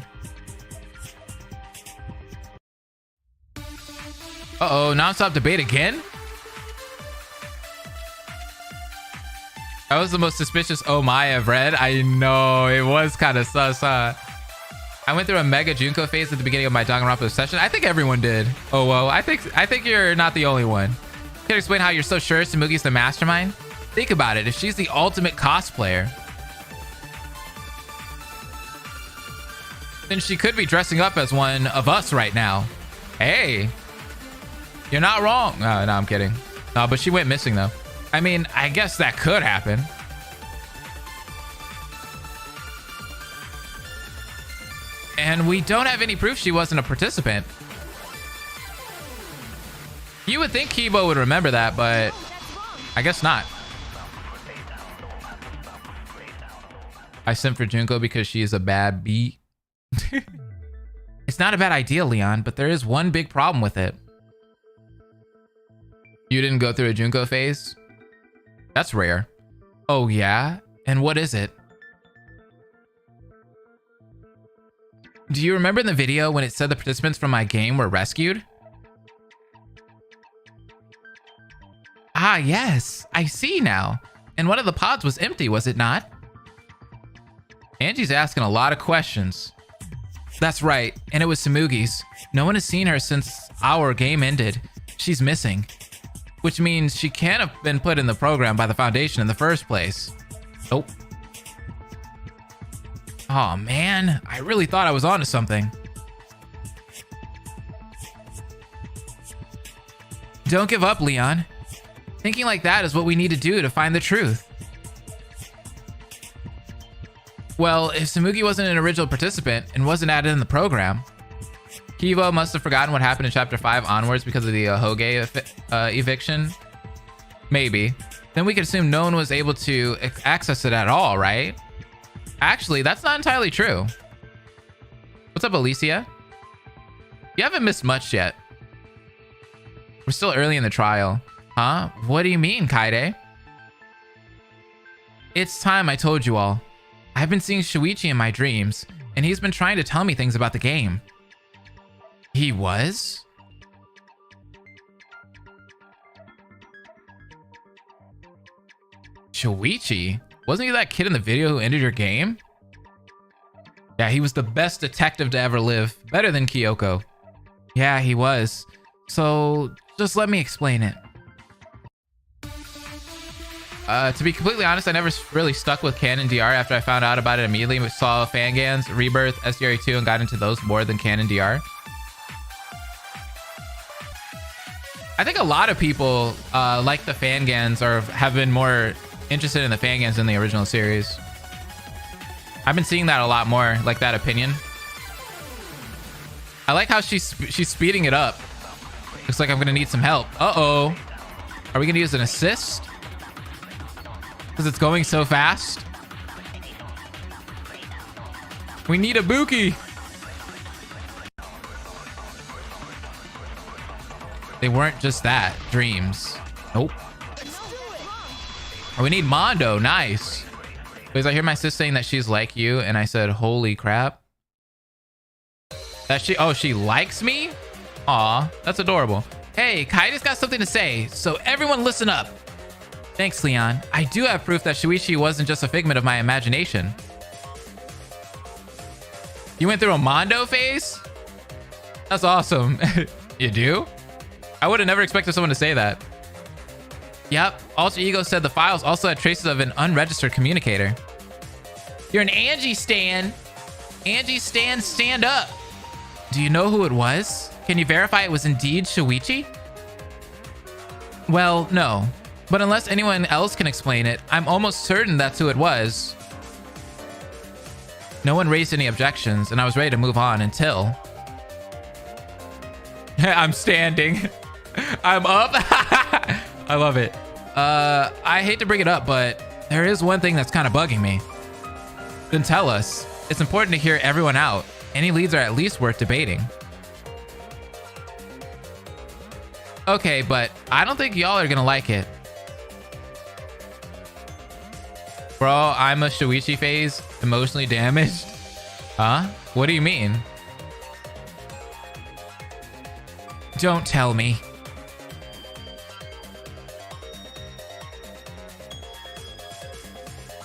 Uh-oh, nonstop debate again? That was the most suspicious oh my I've read. I know, it was kind of sus, huh? I went through a mega Junko phase at the beginning of my Danganronpa session. I think everyone did. Oh, whoa, I think you're not the only one. Can you explain how you're so sure Samugi's the mastermind? Think about it, if she's the ultimate cosplayer, then she could be dressing up as one of us right now. Hey, you're not wrong. No, I'm kidding. No, but she went missing though. I mean, I guess that could happen. And we don't have any proof she wasn't a participant. You would think Kibo would remember that, but I guess not. I simp for Junko because she is a bad bee. It's not a bad idea, Leon, but there is one big problem with it. You didn't go through a Junko phase? That's rare. Oh yeah? And what is it? Do you remember in the video when it said the participants from my game were rescued? Ah, yes. I see now. And one of the pods was empty, was it not? Angie's asking a lot of questions. That's right. And it was Samugi's. No one has seen her since our game ended. She's missing. Which means she can't have been put in the program by the Foundation in the first place. Nope. Oh man, I really thought I was onto something. Don't give up, Leon. Thinking like that is what we need to do to find the truth. Well, if Samugi wasn't an original participant and wasn't added in the program, Kivo must have forgotten what happened in Chapter 5 onwards because of the Hoge eviction. Maybe. Then we could assume no one was able to access it at all, right? Actually, that's not entirely true. What's up, Alicia? You haven't missed much yet. We're still early in the trial. Huh? What do you mean, Kaide? It's time I told you all. I've been seeing Shuichi in my dreams, and he's been trying to tell me things about the game. He was? Shuichi? Wasn't he that kid in the video who ended your game? Yeah, he was the best detective to ever live. Better than Kyoko. Yeah, he was. So, just let me explain it. To be completely honest, I never really stuck with Canon DR after I found out about it immediately. We saw Fangans, Rebirth, SDRE 2, and got into those more than Canon DR. I think a lot of people like the Fangans or have been more interested in the Fangans than the original series. I've been seeing that a lot more, like that opinion. I like how she's speeding it up. Looks like I'm gonna need some help. Uh-oh. Are we gonna use an assist? Because it's going so fast. We need a Buki. They weren't just that. Dreams. Nope. Oh, we need Mondo. Nice. Because I hear my sis saying that she's like you, and I said, holy crap. That she... Oh, she likes me? Aw, that's adorable. Hey, Kaida's got something to say, so everyone listen up. Thanks, Leon. I do have proof that Shuichi wasn't just a figment of my imagination. You went through a Mondo phase? That's awesome. You do? I would have never expected someone to say that. Yep. Alter Ego said the files also had traces of an unregistered communicator. You're an Angie stan. Angie stan, stand up. Do you know who it was? Can you verify it was indeed Shuichi? Well, no. But unless anyone else can explain it, I'm almost certain that's who it was. No one raised any objections, and I was ready to move on until... I'm standing. I'm up. I love it. I hate to bring it up, but there is one thing that's kind of bugging me. Then tell us. It's important to hear everyone out. Any leads are at least worth debating. Okay, but I don't think y'all are gonna like it. Bro, I'm a Shuichi phase, emotionally damaged. Huh? What do you mean? Don't tell me.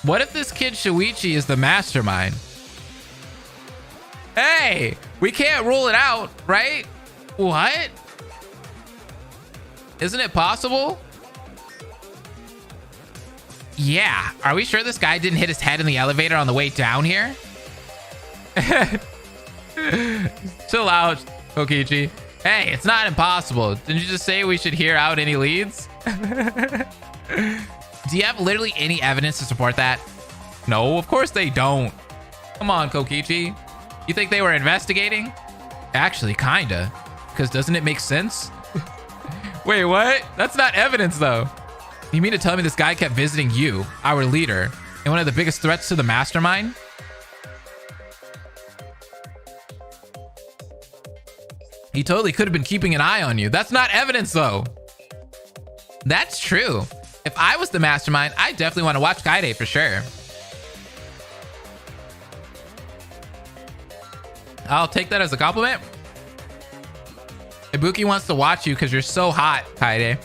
What if this kid Shuichi is the mastermind? Hey, we can't rule it out, right? What? Isn't it possible? Yeah. Are we sure this guy didn't hit his head in the elevator on the way down here? Chill out, Kokichi. Hey, it's not impossible. Didn't you just say we should hear out any leads? Do you have literally any evidence to support that? No, of course they don't. Come on, Kokichi. You think they were investigating? Actually, kinda. Because doesn't it make sense? Wait, what? That's not evidence, though. You mean to tell me this guy kept visiting you, our leader, And one of the biggest threats to the Mastermind? He totally could have been keeping an eye on you. That's not evidence, though. That's true. If I was the Mastermind, I definitely want to watch Kaide for sure. I'll take that as a compliment. Ibuki wants to watch you because you're so hot, Kaide.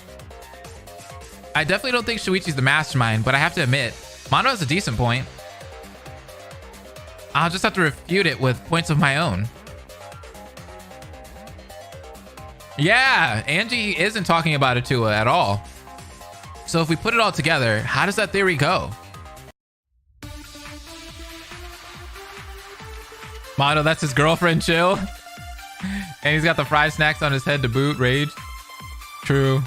I definitely don't think Shuichi's the Mastermind, but I have to admit, Mondo has a decent point. I'll just have to refute it with points of my own. Yeah, Angie isn't talking about Atua at all. So if we put it all together, how does that theory go? Mondo, that's his girlfriend, chill. And he's got the fried snacks on his head to boot, rage. True.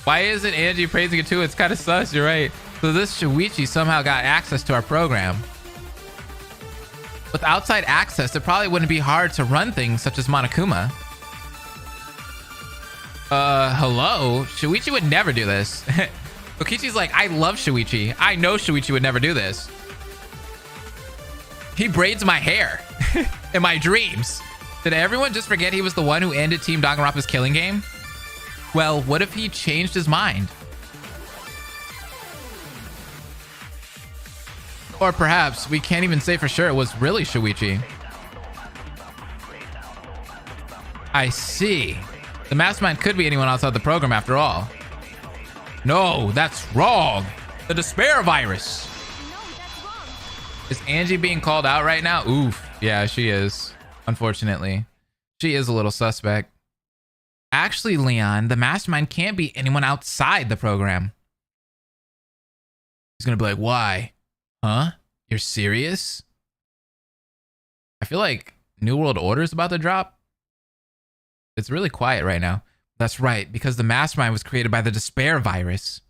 Why isn't Angie praising Atua? It's kind of sus, you're right. So this Shuichi somehow got access to our program. With outside access, it probably wouldn't be hard to run things such as Monokuma. Hello? Shuichi would never do this. Kokichi's like, I love Shuichi. I know Shuichi would never do this. He braids my hair in my dreams. Did everyone just forget he was the one who ended Team Danganronpa's killing game? Well, what if he changed his mind? Or perhaps we can't even say for sure it was really Shuichi. I see. The Mastermind could be anyone outside the program after all. No, that's wrong. The despair virus. Is Angie being called out right now? Oof. Yeah, she is. Unfortunately. She is a little suspect. Actually, Leon, the Mastermind can't be anyone outside the program. He's gonna be like, why? Huh? You're serious? I feel like New World Order is about to drop. It's really quiet right now. That's right, because the Mastermind was created by the despair virus.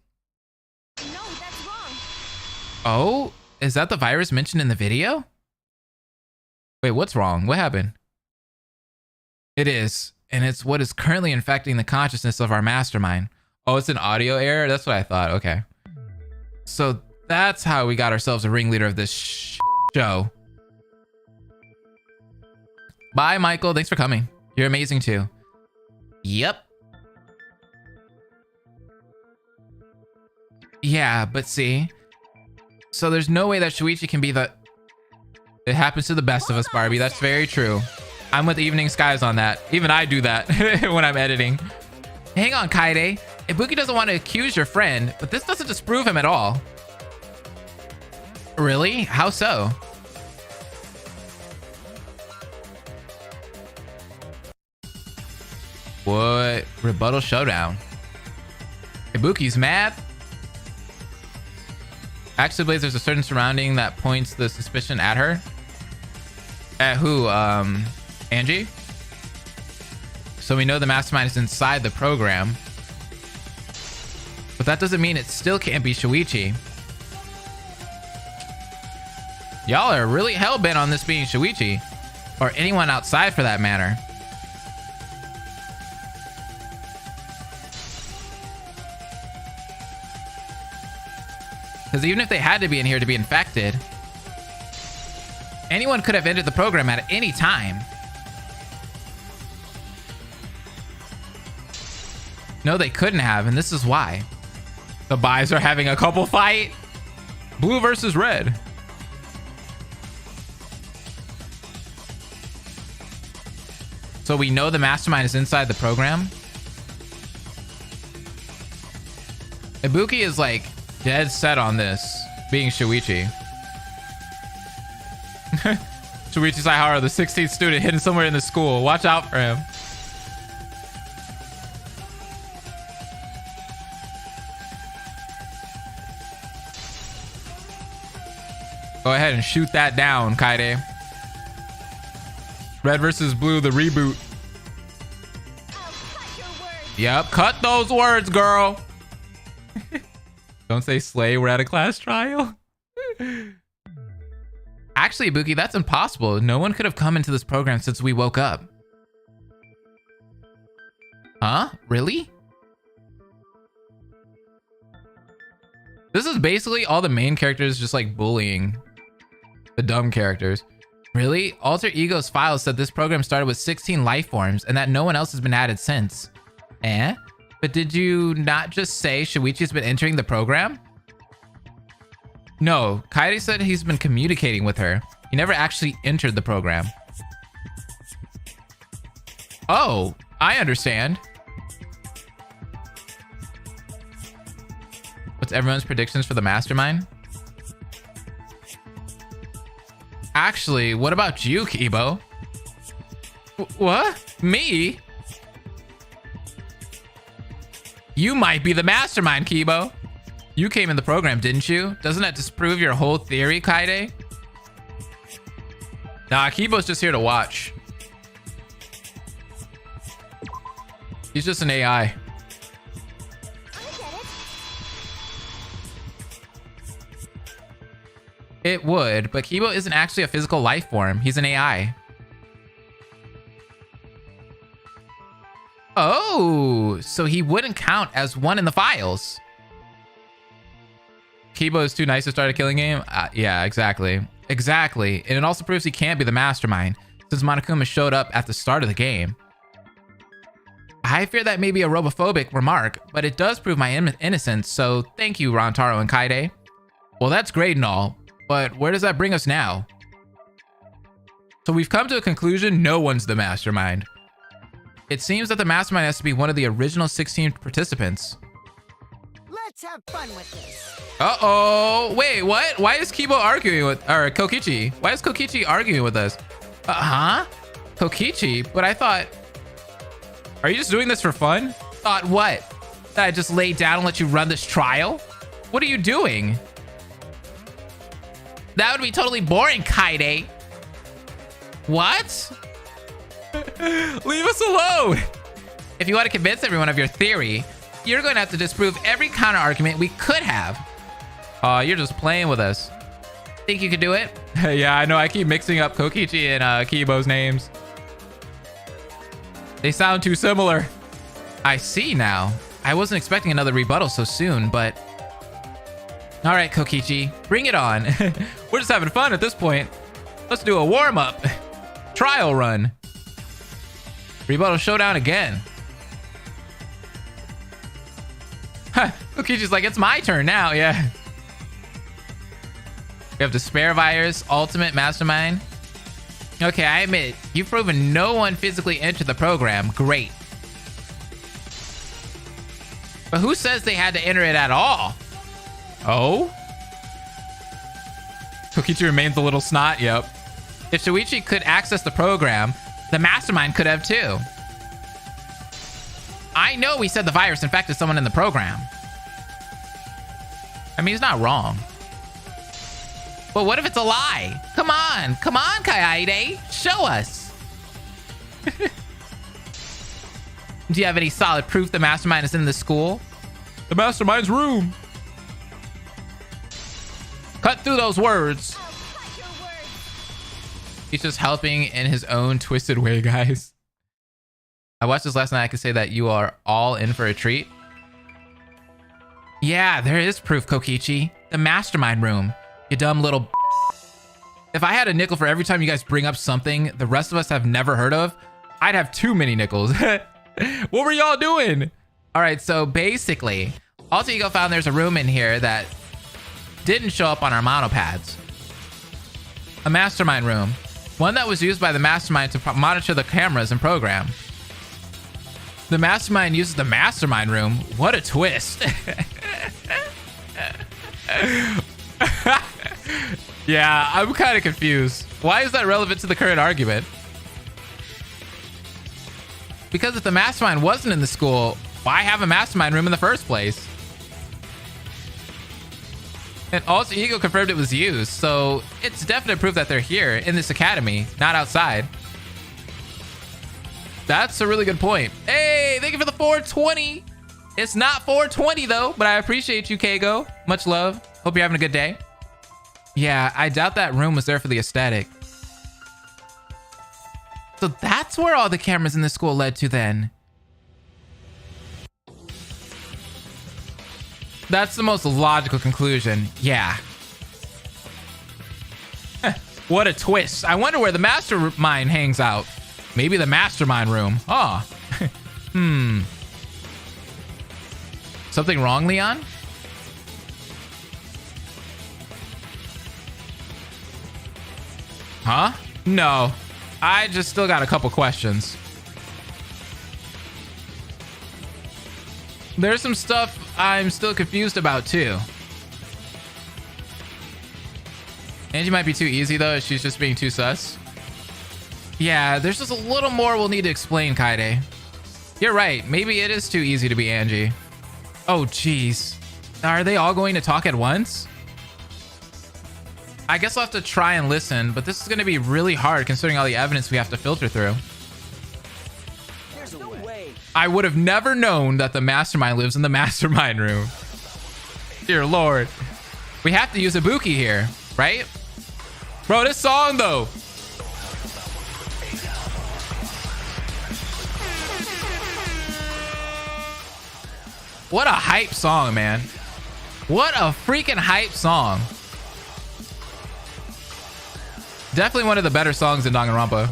No, that's wrong. Oh? Is that the virus mentioned in the video? Wait, what's wrong? What happened? It is, and it's what is currently infecting the consciousness of our Mastermind. Oh, it's an audio error? That's what I thought. Okay. So that's how we got ourselves a ringleader of this show. Bye, Michael. Thanks for coming. You're amazing too. Yep. Yeah, but see... So there's no way that Shuichi can be the... It happens to the best of us, Barbie. That's very true. I'm with Evening Skies on that. Even I do that when I'm editing. Hang on, Kaide. Ibuki doesn't want to accuse your friend, but this doesn't disprove him at all. Really? How so? What? Rebuttal showdown. Ibuki's mad? Actually, Blaze, there's a certain surrounding that points the suspicion at her. At who? Angie? So we know the Mastermind is inside the program. But that doesn't mean it still can't be Shuichi. Y'all are really hell-bent on this being Shuichi. Or anyone outside for that matter. Because even if they had to be in here to be infected, anyone could have ended the program at any time. No, they couldn't have, and this is why. The Buys are having a couple fight. Blue versus red. So we know the Mastermind is inside the program. Ibuki is like dead set on this being Shuichi. Shuichi Saihara, the 16th student hidden somewhere in the school. Watch out for him. Go ahead and shoot that down, Kaide. Red versus blue, the reboot. Yep, cut those words, girl. Don't say slay, we're at a class trial. Actually, Ibuki, that's impossible. No one could have come into this program since we woke up. Huh? Really? This is basically all the main characters just like bullying the dumb characters. Really? Alter Ego's files said this program started with 16 life forms and that no one else has been added since. Eh? But did you not just say Shuichi's been entering the program? No, Kaede said he's been communicating with her. He never actually entered the program. Oh, I understand. What's everyone's predictions for the Mastermind? Actually, what about you, Kibo? What? Me? You might be the Mastermind, Kibo. You came in the program, didn't you? Doesn't that disprove your whole theory, Kaede? Nah, Kibo's just here to watch. He's just an AI. I get it. It would, but Kibo isn't actually a physical life form. He's an AI. Oh, so he wouldn't count as one in the files. Kibo is too nice to start a killing game? Yeah, exactly. Exactly. And it also proves he can't be the Mastermind, since Monokuma showed up at the start of the game. I fear that may be a robophobic remark, but it does prove my innocence, so thank you, Rantaro and Kaede. Well, that's great and all, but where does that bring us now? So we've come to a conclusion, no one's the Mastermind. It seems that the Mastermind has to be one of the original 16 participants. Let's have fun with this. Uh-oh. Wait, what? Why is Kibo arguing with... Or Kokichi? Why is Kokichi arguing with us? Huh? Kokichi? But I thought... Are you just doing this for fun? Thought what? That I just lay down and let you run this trial? What are you doing? That would be totally boring, Kaede. What? Leave us alone. If you want to convince everyone of your theory, you're going to have to disprove every counter argument we could have. Oh, you're just playing with us. Think you could do it? Yeah, I know. I keep mixing up Kokichi and Kibo's names. They sound too similar. I see now. I wasn't expecting another rebuttal so soon, but... All right, Kokichi, bring it on. We're just having fun at this point. Let's do a warm-up. Trial run. Rebuttal showdown again. Huh, Kokichi's like, it's my turn now, yeah. We have Despair Virus, Ultimate Mastermind. Okay, I admit, you've proven no one physically entered the program. Great. But who says they had to enter it at all? Oh? Kokichi remains a little snot, yep. If Shuichi could access the program, the Mastermind could have too. I know we said the virus infected someone in the program. I mean, he's not wrong. But what if it's a lie? Come on, Kaede, show us. Do you have any solid proof the Mastermind is in the school? The Mastermind's room. Cut through those words. I'll cut your words. He's just helping in his own twisted way, guys. I watched this last night. I could say that you are all in for a treat. Yeah, there is proof, Kokichi. The Mastermind room. You dumb little... If I had a nickel for every time you guys bring up something the rest of us have never heard of, I'd have too many nickels. What were y'all doing? All right, so basically, Alter Ego found there's a room in here that didn't show up on our monopads. A Mastermind room. One that was used by the Mastermind to monitor the cameras and program. The Mastermind uses the Mastermind room. What a twist. Yeah, I'm kind of confused. Why is that relevant to the current argument? Because if the Mastermind wasn't in the school, why have a Mastermind room in the first place? And Alter Ego confirmed it was used, so it's definite proof that they're here in this academy, not outside. That's a really good point. Hey, thank you for the 420. It's not 420 though, but I appreciate you, Keigo. Much love. Hope you're having a good day. Yeah, I doubt that room was there for the aesthetic. So that's where all the cameras in the school led to then. That's the most logical conclusion. Yeah. What a twist. I wonder where the Mastermind hangs out. Maybe the Mastermind room. Oh. Something wrong, Leon? Huh? No. I just still got a couple questions. There's some stuff I'm still confused about too. Angie might be too easy though. She's just being too sus. Yeah, there's just a little more we'll need to explain, Kaide. You're right. Maybe it is too easy to be Angie. Oh, jeez. Are they all going to talk at once? I guess I'll have to try and listen, but this is going to be really hard considering all the evidence we have to filter through. There's no way. I would have never known that the Mastermind lives in the Mastermind room. Dear Lord. We have to use Ibuki here, right? Bro, this song though. What a hype song, man. What a freaking hype song. Definitely one of the better songs in Danganronpa.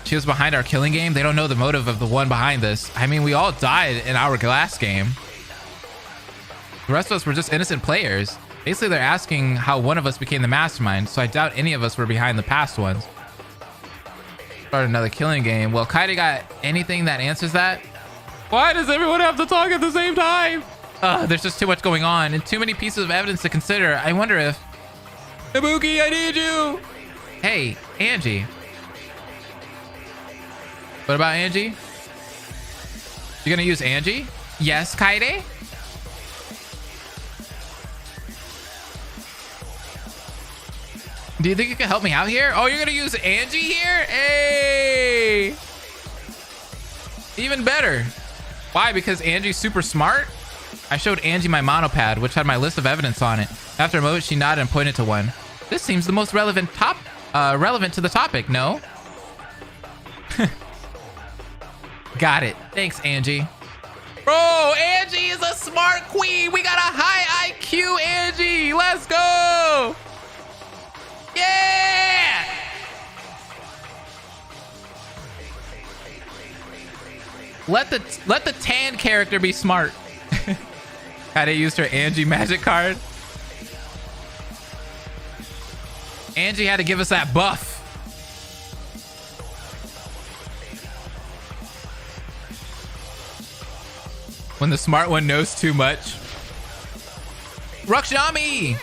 She was behind our killing game. They don't know the motive of the one behind this. I mean, we all died in our glass game. The rest of us were just innocent players. Basically, they're asking how one of us became the Mastermind, so I doubt any of us were behind the past ones. Start another killing game. Well, Kaide got anything that answers that? Why does everyone have to talk at the same time? There's just too much going on and too many pieces of evidence to consider. I wonder if... Ibuki, I need you! Hey, Angie. What about Angie? You gonna use Angie? Yes, Kaide? Do you think you can help me out here? Oh, you're gonna use Angie here? Hey! Even better. Why? Because Angie's super smart? I showed Angie my monopad, which had my list of evidence on it. After a moment, she nodded and pointed to one. This seems the most relevant to the topic, no? Got it. Thanks, Angie. Bro, Angie is a smart queen. We got a high IQ, Angie. Let's go. Yeah. Let the tan character be smart. Kaide used her Angie magic card. Angie had to give us that buff. When the smart one knows too much. Rakshami!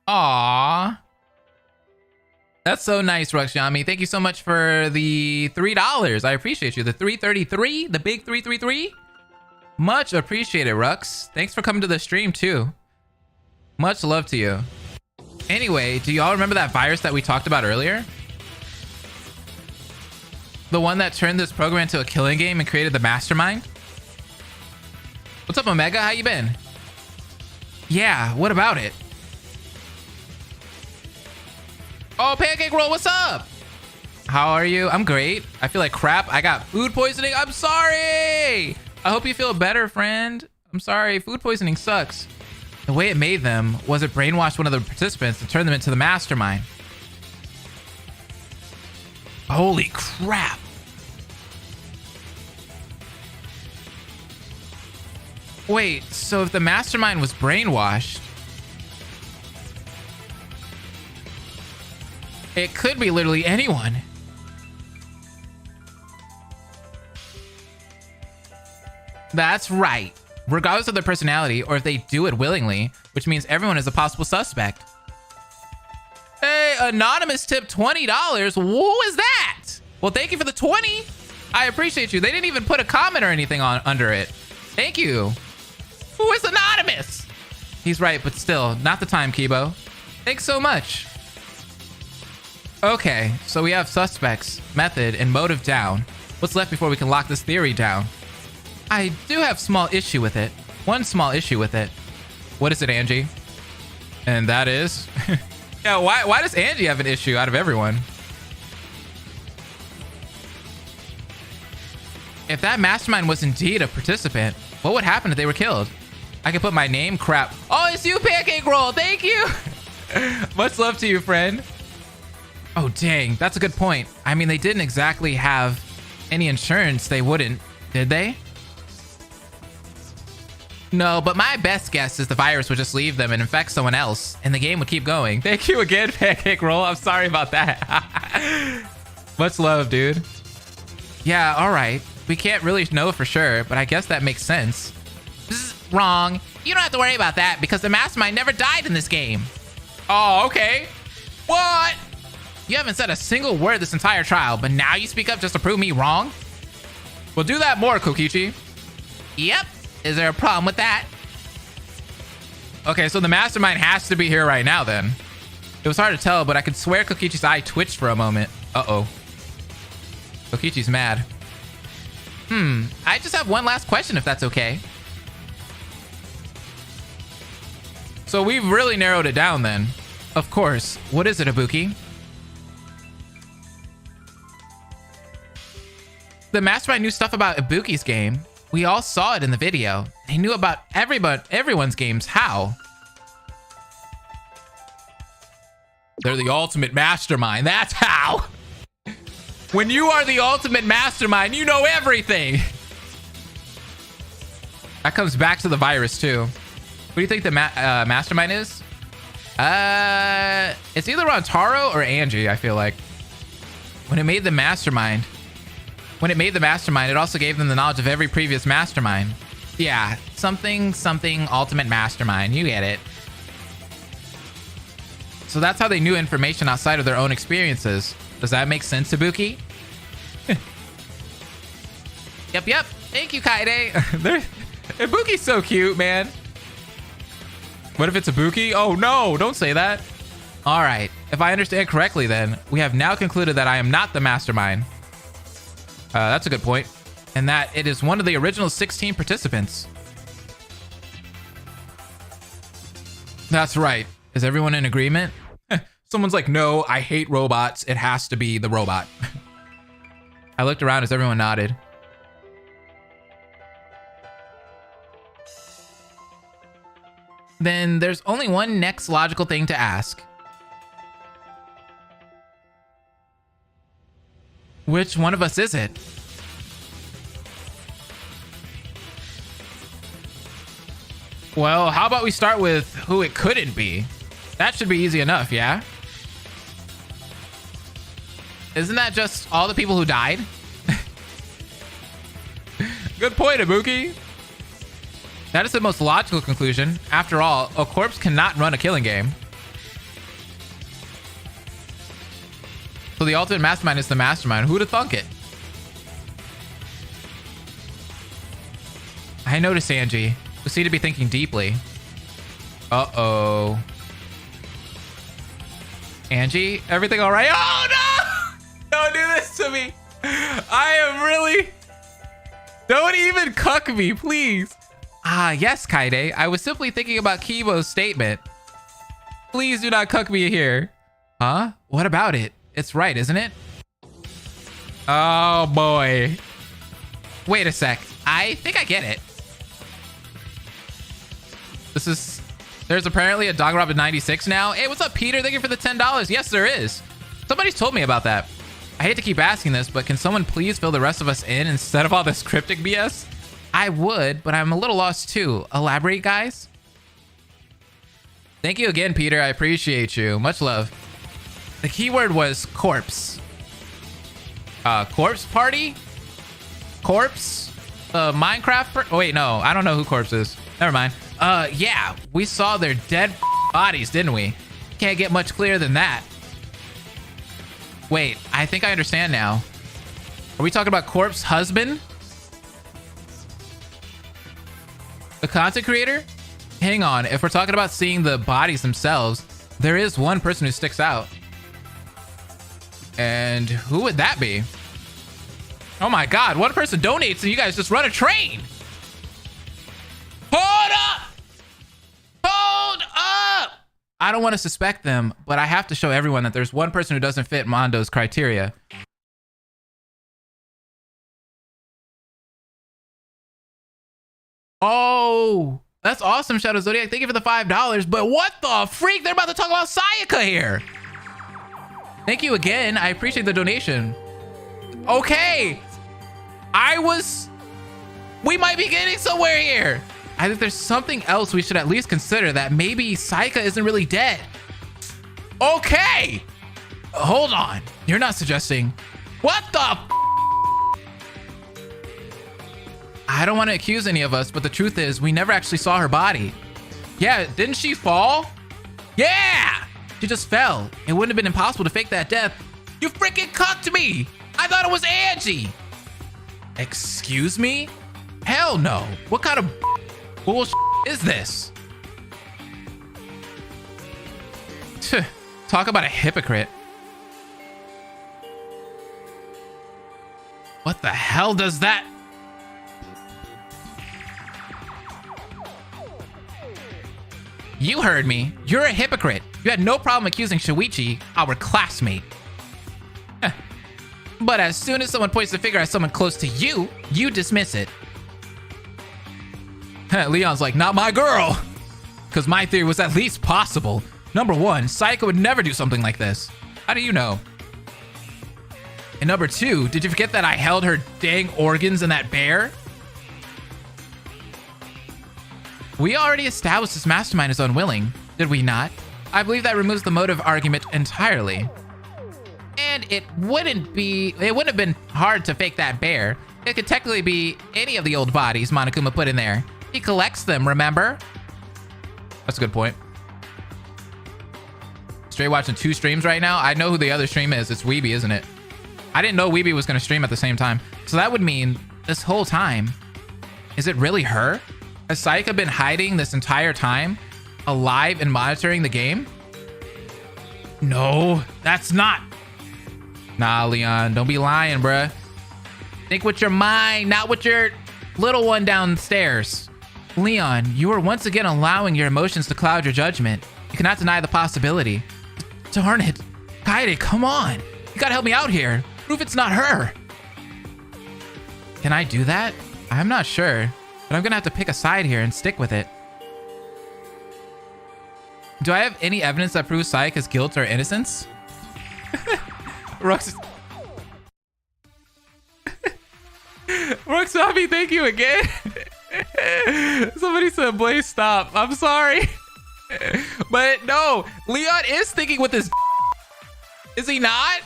Aww. That's so nice, Rakshami. Thank you so much for the $3. I appreciate you. The 333, the big 333. Much appreciated, Rux. Thanks for coming to the stream too. Much love to you. Anyway, do y'all remember that virus that we talked about earlier? The one that turned this program into a killing game and created the Mastermind? What's up, Omega? How you been? Yeah, what about it? Oh, Pancake Roll, what's up? How are you? I'm great. I feel like crap. I got food poisoning. I'm sorry. I hope you feel better, friend. I'm sorry. Food poisoning sucks. The way it made them was it brainwashed one of the participants and turned them into the Mastermind. Holy crap. Wait, so if the Mastermind was brainwashed, it could be literally anyone. That's right. Regardless of their personality or if they do it willingly, which means everyone is a possible suspect. Hey, Anonymous tip $20. Who is that? Well, thank you for the 20. I appreciate you. They didn't even put a comment or anything on under it. Thank you. Who is Anonymous? He's right, but still, not the time, Kibo. Thanks so much. Okay, so we have suspects, method, and motive down. What's left before we can lock this theory down? I do have small issue with it. One small issue with it. What is it, Angie? And that is... Yeah, why does Angie have an issue out of everyone? If that mastermind was indeed a participant, what would happen if they were killed? I could put my name. Crap. Oh, it's you, Pancake Roll. Thank you. Much love to you, friend. Oh, dang. That's a good point. I mean, they didn't exactly have any insurance. They wouldn't, did they? No, but my best guess is the virus would just leave them and infect someone else, and the game would keep going. Thank you again, Pancake Roll. I'm sorry about that. Much love, dude. Yeah, all right. We can't really know for sure, but I guess that makes sense. Bzz, wrong. You don't have to worry about that because the mastermind never died in this game. Oh, okay. What? You haven't said a single word this entire trial, but now you speak up just to prove me wrong? We'll do that more, Kokichi. Yep. Is there a problem with that? Okay, so the mastermind has to be here right now then. It was hard to tell, but I could swear Kokichi's eye twitched for a moment. Uh-oh. Kokichi's mad. I just have one last question if that's okay. So we've really narrowed it down then. Of course. What is it, Ibuki? The mastermind knew stuff about Ibuki's game. We all saw it in the video. They knew about everyone's games. How? They're the ultimate mastermind. That's how. When you are the ultimate mastermind, you know everything. That comes back to the virus too. What do you think the mastermind is? It's either Rontaro or Angie, I feel like. When it made the mastermind, it also gave them the knowledge of every previous mastermind. Yeah, something ultimate mastermind. You get it. So that's how they knew information outside of their own experiences. Does that make sense, Ibuki? Yep. Thank you, Kaide. Ibuki's so cute, man. What if it's Ibuki? Oh, no. Don't say that. All right. If I understand correctly, then, we have now concluded that I am not the mastermind. That's a good point. And that it is one of the original 16 participants. That's right. Is everyone in agreement? Someone's like, no, I hate robots. It has to be the robot. I looked around as everyone nodded. Then there's only one next logical thing to ask. Which one of us is it? Well, how about we start with who it couldn't be? That should be easy enough, yeah? Isn't that just all the people who died? Good point, Ibuki. That is the most logical conclusion. After all, a corpse cannot run a killing game. So the ultimate mastermind is the mastermind. Who'd have thunk it? I noticed Angie. We seem to be thinking deeply. Uh-oh. Angie, everything all right? Oh, no! Don't do this to me. I am really... Don't even cuck me, please. Ah, yes, Kaide. I was simply thinking about Kibo's statement. Please do not cuck me here. Huh? What about it? It's right, isn't it? Oh, boy. Wait a sec. I think I get it. There's apparently a Danganronpa 96 now. Hey, what's up, Peter? Thank you for the $10. Yes, there is. Somebody's told me about that. I hate to keep asking this, but can someone please fill the rest of us in instead of all this cryptic BS? I would, but I'm a little lost too. Elaborate, guys. Thank you again, Peter. I appreciate you. Much love. The keyword was corpse. Corpse party? Corpse? Minecraft? Oh, wait, no. I don't know who corpse is. Never mind. Yeah. We saw their dead bodies, didn't we? Can't get much clearer than that. Wait, I think I understand now. Are we talking about corpse husband? The content creator? Hang on. If we're talking about seeing the bodies themselves, there is one person who sticks out. And who would that be? Oh my god, one person donates and you guys just run a train. Hold up! Hold up! I don't want to suspect them, but I have to show everyone that there's one person who doesn't fit Mondo's criteria. Oh, that's awesome, Shadow Zodiac. Thank you for the $5. But what the freak? They're about to talk about Sayaka here. Thank you again. I appreciate the donation. Okay. We might be getting somewhere here. I think there's something else we should at least consider, that maybe Sayaka isn't really dead. Okay. Hold on. You're not suggesting. What the I don't want to accuse any of us, but the truth is we never actually saw her body. Yeah, didn't she fall? Yeah! She just fell. It wouldn't have been impossible to fake that death. You freaking cucked me! I thought it was Angie! Excuse me? Hell no. What kind of bullshit is this? Talk about a hypocrite. What the hell does that... You heard me. You're a hypocrite. You had no problem accusing Shuichi, our classmate. But as soon as someone points the finger at someone close to you, you dismiss it. Leon's like, not my girl. Because my theory was at least possible. Number one, Sayaka would never do something like this. How do you know? And number two, did you forget that I held her dang organs in that bear? We already established this mastermind is unwilling, did we not? I believe that removes the motive argument entirely. And it wouldn't have been hard to fake that bear. It could technically be any of the old bodies Monokuma put in there. He collects them, remember? That's a good point. Straight watching 2 streams right now. I know who the other stream is. It's Weeby, isn't it? I didn't know Weeby was going to stream at the same time. So that would mean this whole time, is it really her? Has Sayaka been hiding this entire time, alive and monitoring the game? No, that's not. Nah, Leon, don't be lying, bruh. Think with your mind, not with your little one downstairs. Leon, you are once again allowing your emotions to cloud your judgment. You cannot deny the possibility. Darn it. Kaede, come on. You gotta help me out here. Prove it's not her. Can I do that? I'm not sure, but I'm gonna have to pick a side here and stick with it. Do I have any evidence that proves Sayaka's guilt or innocence? Roxabi, thank you again. Somebody said, Blaze, stop. I'm sorry. But no, Leon is thinking with his... Is he not?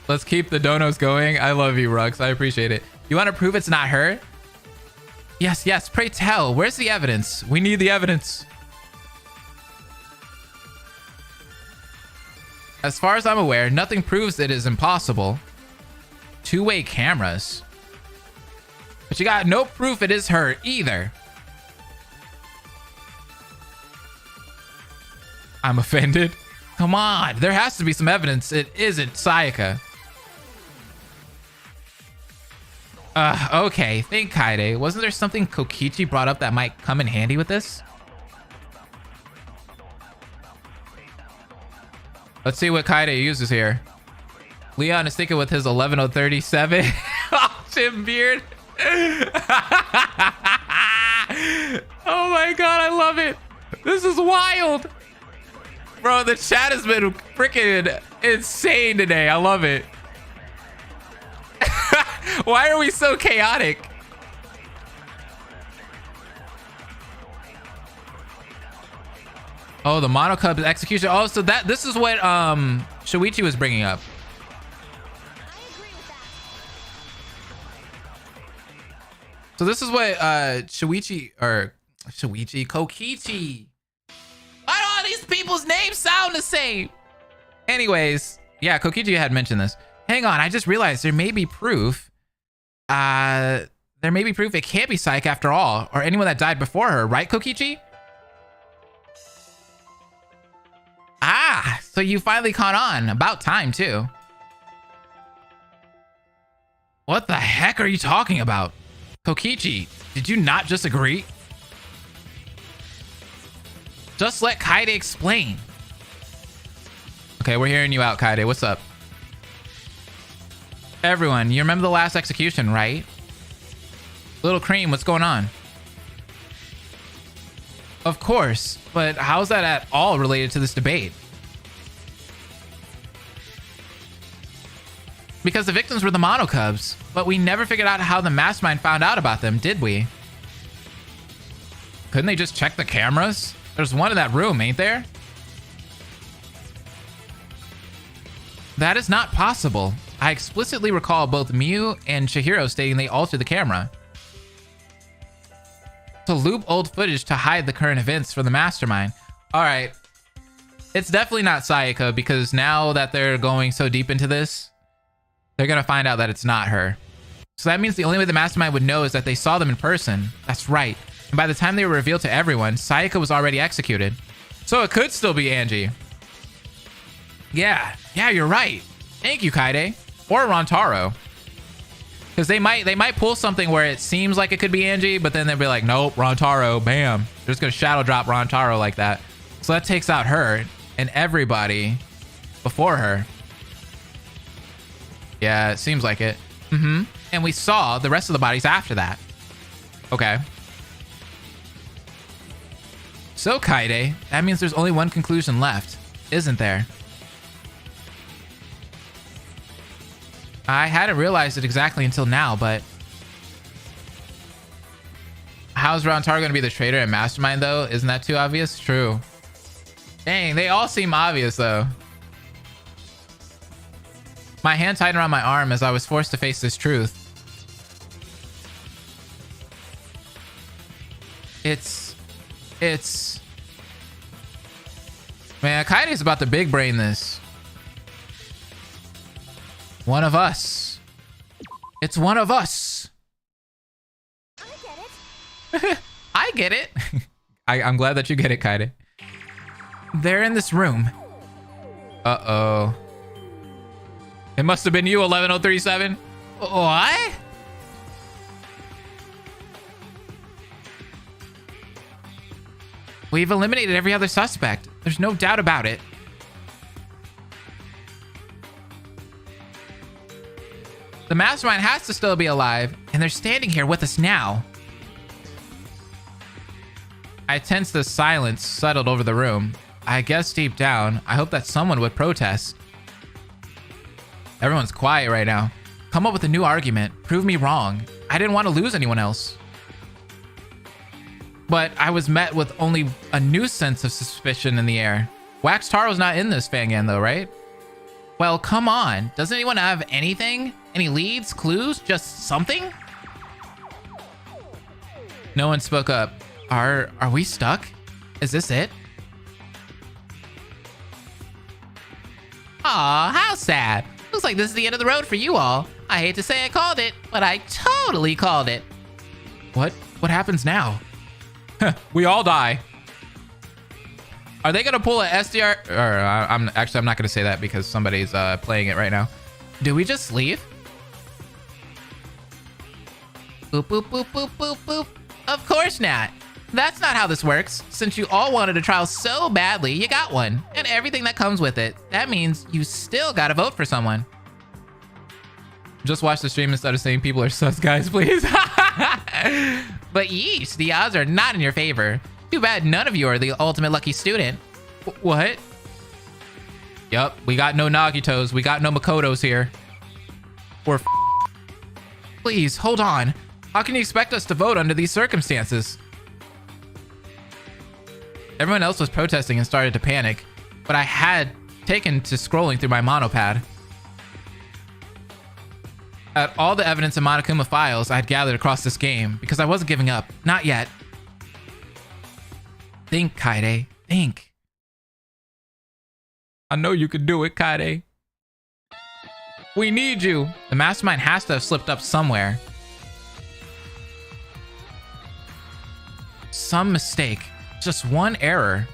Let's keep the donos going. I love you, Rux. I appreciate it. You want to prove it's not her? Yes, yes. Pray tell. Where's the evidence? We need the evidence. As far as I'm aware, nothing proves it is impossible. 2-way cameras. But you got no proof it is her either. I'm offended. Come on, there has to be some evidence it isn't Sayaka. Okay, think Kaede. Wasn't there something Kokichi brought up that might come in handy with this? Let's see what Kaede uses here. Leon is sticking with his 11037. Oh, Jim Beard. Oh my god, I love it. This is wild. Bro, the chat has been freaking insane today. I love it. Why are we so chaotic? Oh, the Monocub's execution. Oh, so this is what Shuichi was bringing up. So this is what Kokichi. Why do all these people's names sound the same? Anyways, yeah, Kokichi had mentioned this. Hang on, I just realized there may be proof. There may be proof it can't be Sayaka after all, or anyone that died before her, right, Kokichi? Ah, so you finally caught on. About time, too. What the heck are you talking about? Kokichi, did you not just agree? Just let Kaede explain. Okay, we're hearing you out, Kaede. What's up? Everyone, you remember the last execution, right? Little Cream, what's going on? Of course, but how's that at all related to this debate? Because the victims were the Mono Cubs, but we never figured out how the Mastermind found out about them, did we? Couldn't they just check the cameras? There's one in that room, ain't there? That is not possible. I explicitly recall both Miu and Chihiro stating they altered the camera to loop old footage to hide the current events for the Mastermind. All right. It's definitely not Sayaka, because now that they're going so deep into this, they're going to find out that it's not her. So that means the only way the Mastermind would know is that they saw them in person. That's right. And by the time they were revealed to everyone, Sayaka was already executed. So it could still be Angie. Yeah, you're right. Thank you, Kaide. Or Rantaro. Because they might pull something where it seems like it could be Angie, but then they'll be like, nope, Rantaro, bam. They're just going to shadow drop Rantaro like that. So that takes out her and everybody before her. Yeah, it seems like it. And we saw the rest of the bodies after that. Okay. So, Kaide, that means there's only one conclusion left, isn't there? I hadn't realized it exactly until now, but... How's Rantaro going to be the traitor and Mastermind, though? Isn't that too obvious? True. Dang, they all seem obvious, though. My hand tightened around my arm as I was forced to face this truth. It's... Man, Kaide's about to big brain this. One of us. It's one of us. I get it. I get it. I'm glad that you get it, Kaide. They're in this room. Uh-oh. It must have been you, 11037. What? We've eliminated every other suspect. There's no doubt about it. The Mastermind has to still be alive, and they're standing here with us now. I sensed the silence settled over the room. I guess deep down, I hope that someone would protest. Everyone's quiet right now. Come up with a new argument. Prove me wrong. I didn't want to lose anyone else. But I was met with only a new sense of suspicion in the air. Wax Taro's not in this Fangan though, right? Well, come on. Doesn't anyone have anything? Any leads? Clues? Just something? No one spoke up. Are we stuck? Is this it? Aw, how sad. Looks like this is the end of the road for you all. I hate to say I called it, but I totally called it. What happens now? We all die. Are they gonna pull a SDR? Or I'm not gonna say that because somebody's playing it right now. Do we just leave? Boop, boop, boop, boop, boop, boop. Of course not. That's not how this works. Since you all wanted a trial so badly, you got one. And everything that comes with it. That means you still gotta vote for someone. Just watch the stream instead of saying people are sus, guys, please. But yeesh, the odds are not in your favor. Too bad none of you are the ultimate lucky student. What? Yup, we got no Nagitos. We got no Makotos here. We're Please, hold on. How can you expect us to vote under these circumstances? Everyone else was protesting and started to panic, but I had taken to scrolling through my monopad. At all the evidence in Monokuma files I had gathered across this game, because I wasn't giving up. Not yet. Think, Kaide. Think. I know you can do it, Kaide. We need you. The Mastermind has to have slipped up somewhere. Some mistake. Just one error.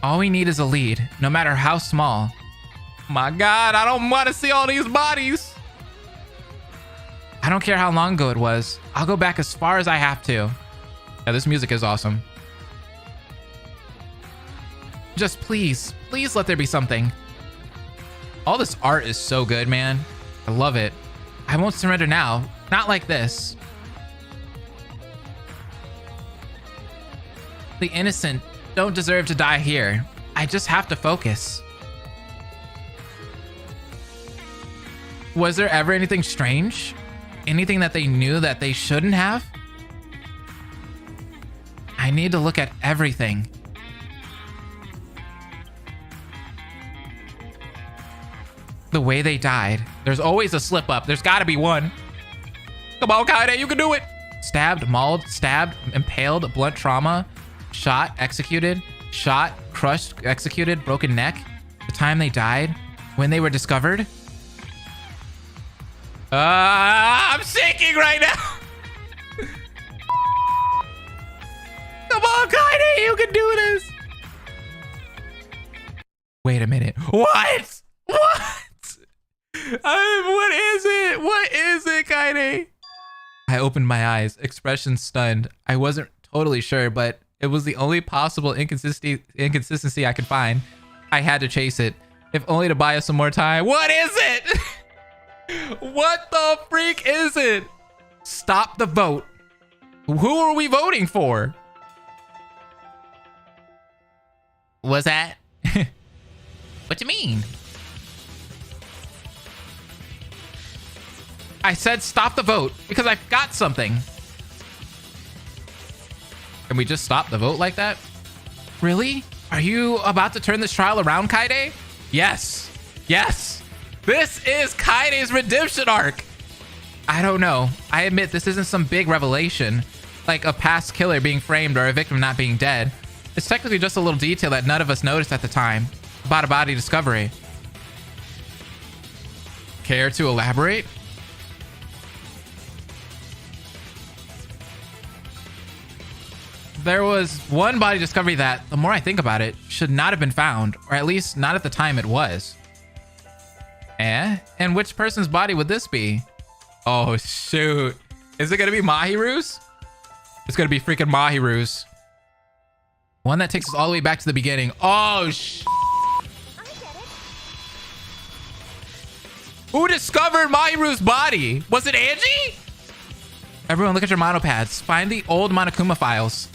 All we need is a lead, no matter how small. My God, I don't want to see all these bodies. I don't care how long ago it was. I'll go back as far as I have to. Yeah, this music is awesome. Just please let there be something. All this art is so good, man. I love it. I won't surrender now. Not like this. The innocent don't deserve to die here. I just have to focus. Was there ever anything strange? Anything that they knew that they shouldn't have? I need to look at everything. The way they died. There's always a slip up. There's gotta be one. Come on, Kaede, you can do it. Stabbed, mauled, stabbed, impaled, blunt trauma, shot, executed, shot, crushed, executed, broken neck. The time they died, when they were discovered. I'm shaking right now. Come on, Kaede, you can do this. Wait a minute. What? What? What is it? What is it, Kaede? I opened my eyes, expression stunned. I wasn't totally sure, but it was the only possible inconsistency I could find. I had to chase it, if only to buy us some more time. What is it? What the freak is it? Stop the vote. Who are we voting for? What's that? What you mean? I said stop the vote because I've got something. Can we just stop the vote like that? Really? Are you about to turn this trial around, Kaede? Yes. Yes. This is Kaide's redemption arc. I don't know. I admit this isn't some big revelation, like a past killer being framed or a victim not being dead. It's technically just a little detail that none of us noticed at the time about a body discovery. Care to elaborate? There was one body discovery that, the more I think about it, should not have been found, or at least not at the time it was. Eh? And which person's body would this be? Oh, shoot. Is it gonna be Mahiru's? It's gonna be freaking Mahiru's. One that takes us all the way back to the beginning. Oh, who discovered Mahiru's body? Was it Angie? Everyone look at your monopads. Find the old Monokuma files.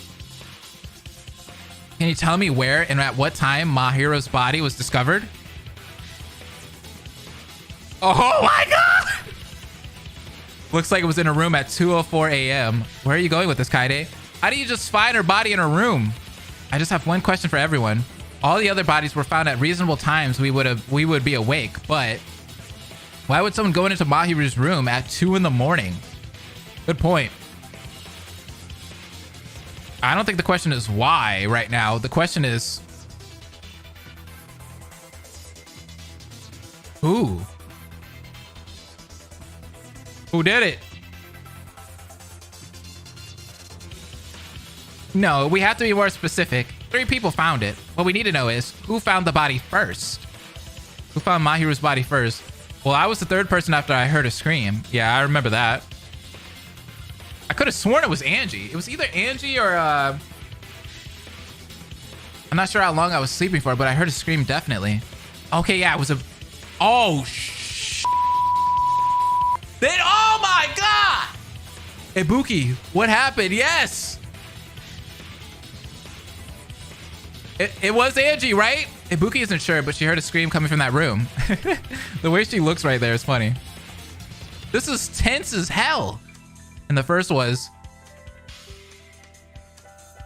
Can you tell me where and at what time Mahiru's body was discovered? Oh my god! Looks like it was in a room at 2:04 a.m. Where are you going with this, Kaede? How do you just find her body in a room? I just have one question for everyone. All the other bodies were found at reasonable times we would be awake, but why would someone go into Mahiru's room at 2 in the morning? Good point. I don't think the question is why right now. The question is who? Who did it? No, we have to be more specific. 3 people found it. What we need to know is who found the body first? Who found Mahiru's body first? Well, I was the 3rd person after I heard a scream. Yeah, I remember that. I could have sworn it was Angie. It was either Angie or I'm not sure how long I was sleeping for, but I heard a scream definitely. Okay, yeah, it was a... Oh, Then, oh my god! Ibuki, what happened? Yes! It was Angie, right? Ibuki isn't sure, but she heard a scream coming from that room. The way she looks right there is funny. This is tense as hell. And the first was...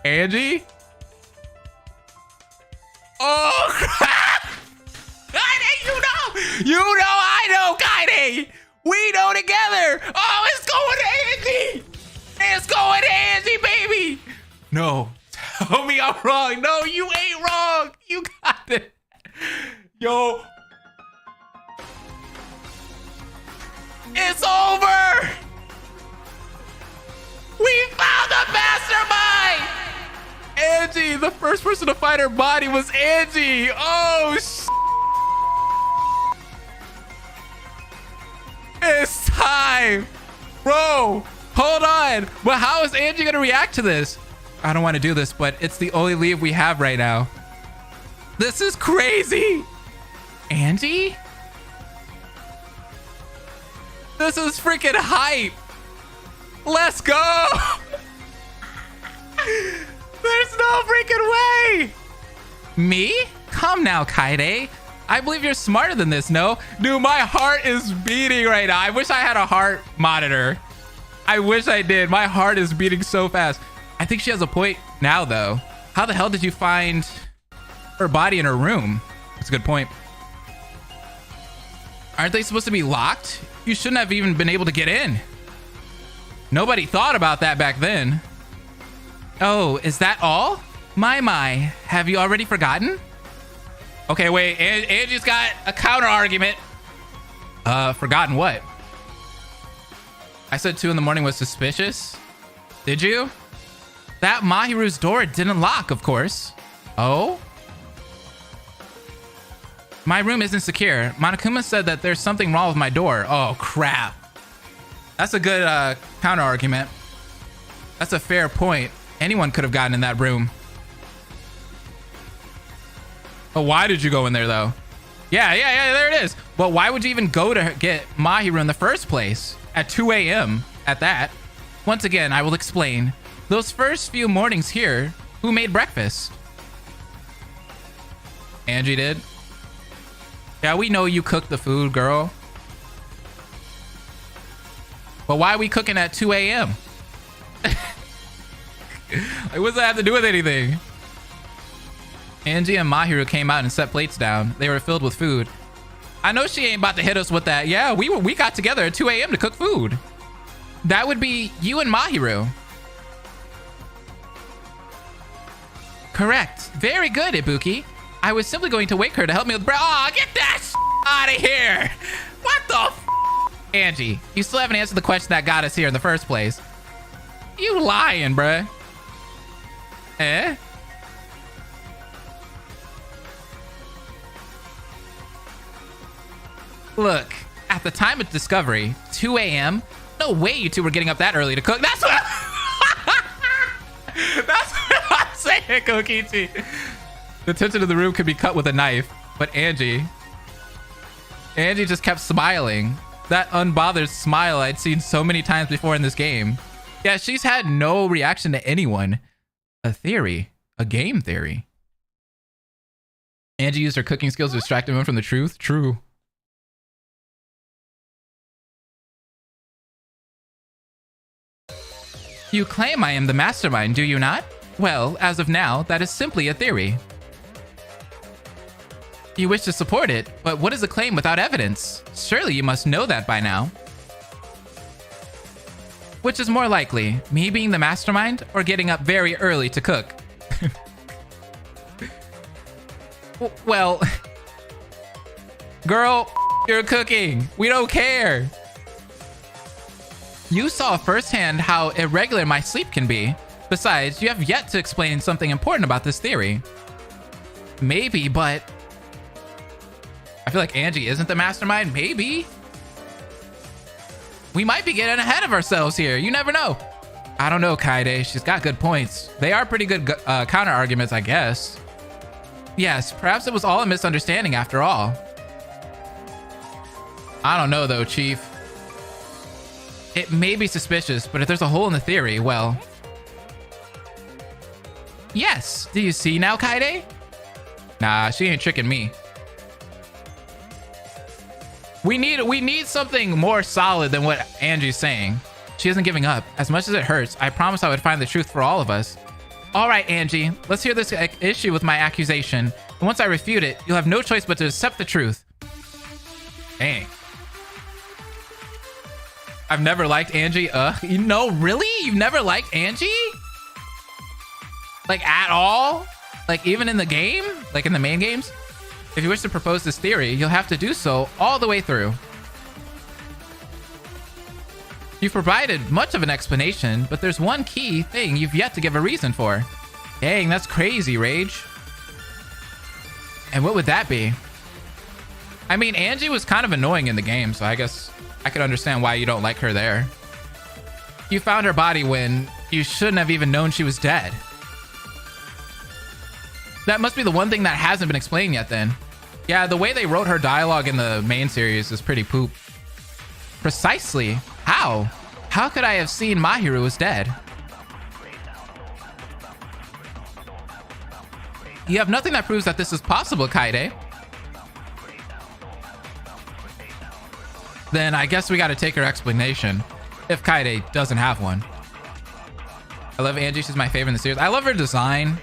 Angie? Oh, crap! Kaede, you know! You know I know, Kaede! We know together! Oh, it's going to Angie! It's going to Angie, baby! No. Tell me I'm wrong. No, you ain't wrong. You got it. Yo. It's over! We found the mastermind! Angie, the first person to find her body was Angie. Oh, it's time. Bro, hold on. But how is Angie going to react to this? I don't want to do this, but it's the only lead we have right now. This is crazy. Angie? This is freaking hype. Let's go. There's no freaking way. Me? Come now, Kaede. I believe you're smarter than this, no? Dude, my heart is beating right now. I wish I had a heart monitor. I wish I did. My heart is beating so fast. I think she has a point now, though. How the hell did you find her body in her room? That's a good point. Aren't they supposed to be locked? You shouldn't have even been able to get in. Nobody thought about that back then. Oh, is that all? My, have you already forgotten? Okay, wait, Angie's got a counter argument. Forgotten what? I said 2 in the morning was suspicious. Did you? That Mahiru's door didn't lock, of course. Oh? My room isn't secure. Monokuma said that there's something wrong with my door. Oh, crap. That's a good counter argument. That's a fair point. Anyone could have gotten in that room. But why did you go in there, though? Yeah, there it is. But why would you even go to get Mahiru in the first place? At 2 a.m. at that? Once again, I will explain. Those first few mornings here, who made breakfast? Angie did. Yeah, we know you cooked the food, girl. But why are we cooking at 2 a.m.? Like, what does that have to do with anything? Angie and Mahiru came out and set plates down. They were filled with food. I know she ain't about to hit us with that. Yeah, we got together at 2 a.m. to cook food. That would be you and Mahiru. Correct. Very good, Ibuki. I was simply going to wake her to help me with bread. Oh, get that out of here. What the Angie, you still haven't answered the question that got us here in the first place. You lying, bruh. Eh? Look, at the time of discovery, 2 a.m., no way you two were getting up that early to cook. That's what that's what I'm saying, Kokichi. The tension of the room could be cut with a knife, but Angie just kept smiling. That unbothered smile I'd seen so many times before in this game. Yeah, she's had no reaction to anyone. A theory. A game theory. Angie used her cooking skills to distract him from the truth. True. You claim I am the mastermind, do you not? Well, as of now, that is simply a theory. You wish to support it, but what is a claim without evidence? Surely you must know that by now. Which is more likely, me being the mastermind or getting up very early to cook? Well, girl, you're cooking. We don't care. You saw firsthand how irregular my sleep can be. Besides, you have yet to explain something important about this theory. Maybe, but I feel like Angie isn't the mastermind. Maybe. We might be getting ahead of ourselves here. You never know. I don't know, Kaede. She's got good points. They are pretty good counter arguments, I guess. Yes, perhaps it was all a misunderstanding after all. I don't know, though, Chief. It may be suspicious, but if there's a hole in the theory, well... Yes. Do you see now, Kaede? Nah, she ain't tricking me. We need something more solid than what Angie's saying. She isn't giving up. As much as it hurts, I promised I would find the truth for all of us. All right, Angie, let's hear this issue with my accusation. And once I refute it, you'll have no choice but to accept the truth. Dang. I've never liked Angie. You know, really? You've never liked Angie? Like, at all? Like, even in the game? Like, in the main games? If you wish to propose this theory, you'll have to do so all the way through. You've provided much of an explanation, but there's one key thing you've yet to give a reason for. Dang, that's crazy, Rage. And what would that be? I mean, Angie was kind of annoying in the game, so I guess I could understand why you don't like her there. You found her body when you shouldn't have even known she was dead. That must be the one thing that hasn't been explained yet then. Yeah, the way they wrote her dialogue in the main series is pretty poop. Precisely. How? How could I have seen Mahiru was dead? You have nothing that proves that this is possible, Kaede. Then I guess we gotta take her explanation. If Kaede doesn't have one. I love Angie. She's my favorite in the series. I love her design.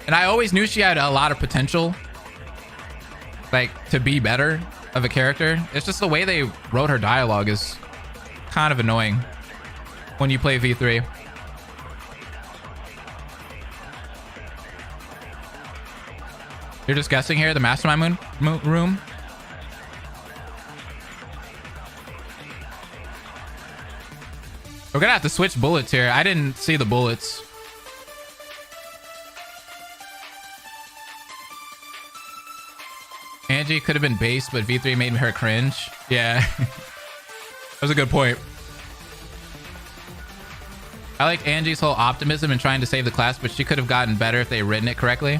And I always knew she had a lot of potential. Like, to be better of a character. It's just the way they wrote her dialogue is kind of annoying when you play V3. You're just guessing here, the Mastermind room? We're gonna have to switch bullets here. I didn't see the bullets. Angie could have been base, but V3 made her cringe. Yeah. That was a good point. I like Angie's whole optimism in trying to save the class, but she could have gotten better if they had written it correctly.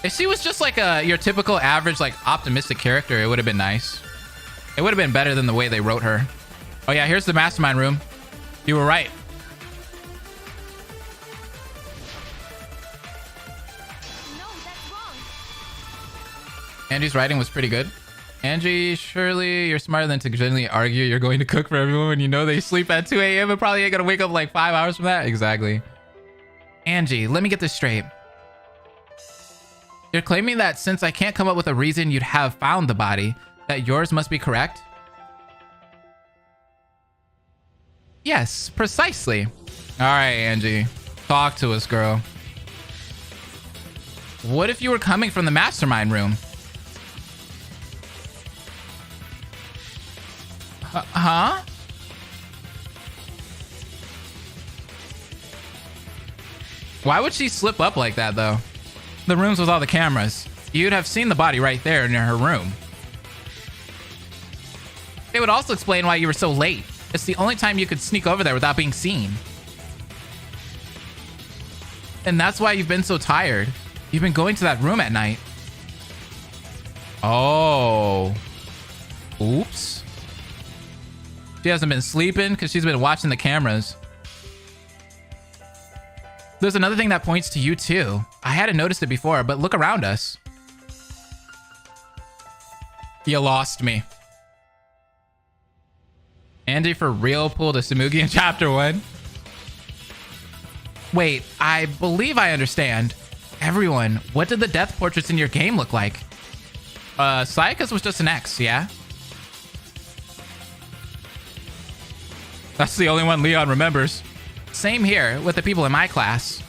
If she was just like your typical average, like optimistic character, it would have been nice. It would have been better than the way they wrote her. Oh yeah, here's the Mastermind room. You were right. No, that's wrong. Angie's writing was pretty good. Angie, surely you're smarter than to genuinely argue you're going to cook for everyone when you know they sleep at 2 a.m. and probably ain't gonna wake up like 5 hours from that. Exactly. Angie, let me get this straight. You're claiming that since I can't come up with a reason you'd have found the body, that yours must be correct? Yes, precisely. All right, Angie. Talk to us, girl. What if you were coming from the Mastermind room? Huh? Why would she slip up like that, though? The rooms with all the cameras. You'd have seen the body right there near her room. It would also explain why you were so late. It's the only time you could sneak over there without being seen. And that's why you've been so tired. You've been going to that room at night. Oh. Oops. She hasn't been sleeping because she's been watching the cameras. There's another thing that points to you too. I hadn't noticed it before, but look around us. You lost me. Andy for real pulled a Samugi in chapter 1. Wait, I believe I understand. Everyone, what did the death portraits in your game look like? Sayaka's was just an X, yeah? That's the only one Leon remembers. Same here with the people in my class.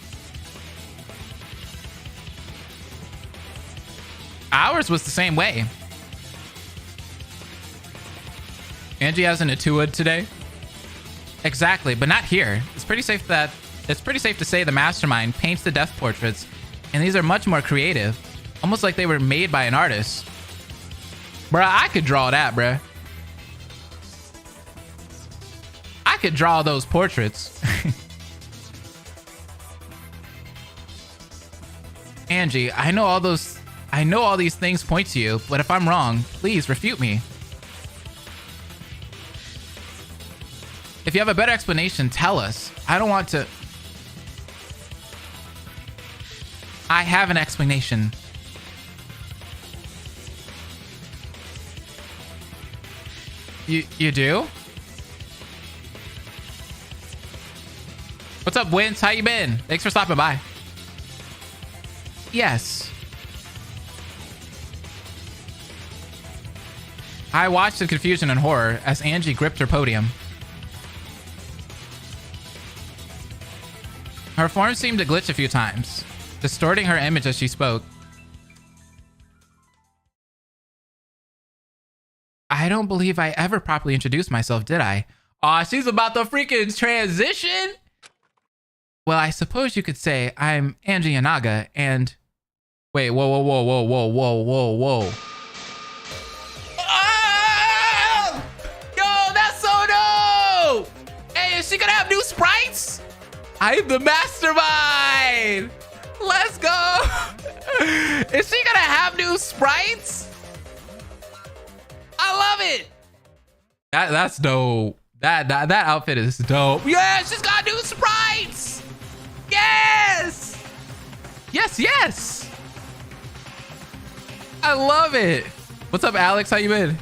Ours was the same way. Angie has an Atuad today. Exactly, but not here. It's pretty safe to say the Mastermind paints the death portraits, and these are much more creative, almost like they were made by an artist. Bruh, I could draw that, bruh. I could draw those portraits. Angie, I know all these things point to you, but if I'm wrong, please refute me. If you have a better explanation, tell us. I don't want to... I have an explanation. You do? What's up, Wins? How you been? Thanks for stopping by. Yes. I watched in confusion and horror as Angie gripped her podium. Her form seemed to glitch a few times, distorting her image as she spoke. I don't believe I ever properly introduced myself, did I? Aw, she's about to freaking transition? Well, I suppose you could say I'm Angie Yanaga and... Wait, whoa. Ah! Yo, that's so dope! Hey, is she gonna have new sprites? I'm the Mastermind! Let's go! Is she gonna have new sprites? I love it. That's dope. That outfit is dope. Yes, she's got new sprites. Yes. Yes. I love it. What's up, Alex? How you been?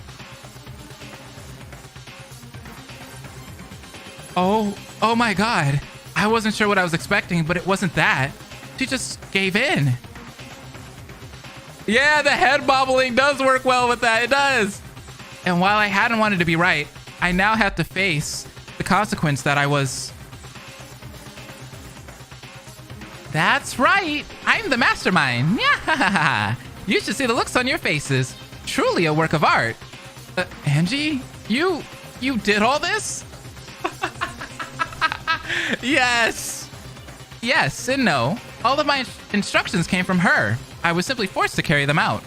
Oh my God. I wasn't sure what I was expecting, but it wasn't that. She just gave in. Yeah, the head bobbling does work well with that. It does. And while I hadn't wanted to be right, I now have to face the consequence that I was. That's right. I'm the mastermind. Yeah. You should see the looks on your faces. Truly a work of art. Angie, you did all this? Yes and no. All of my instructions came from her. I was simply forced to carry them out.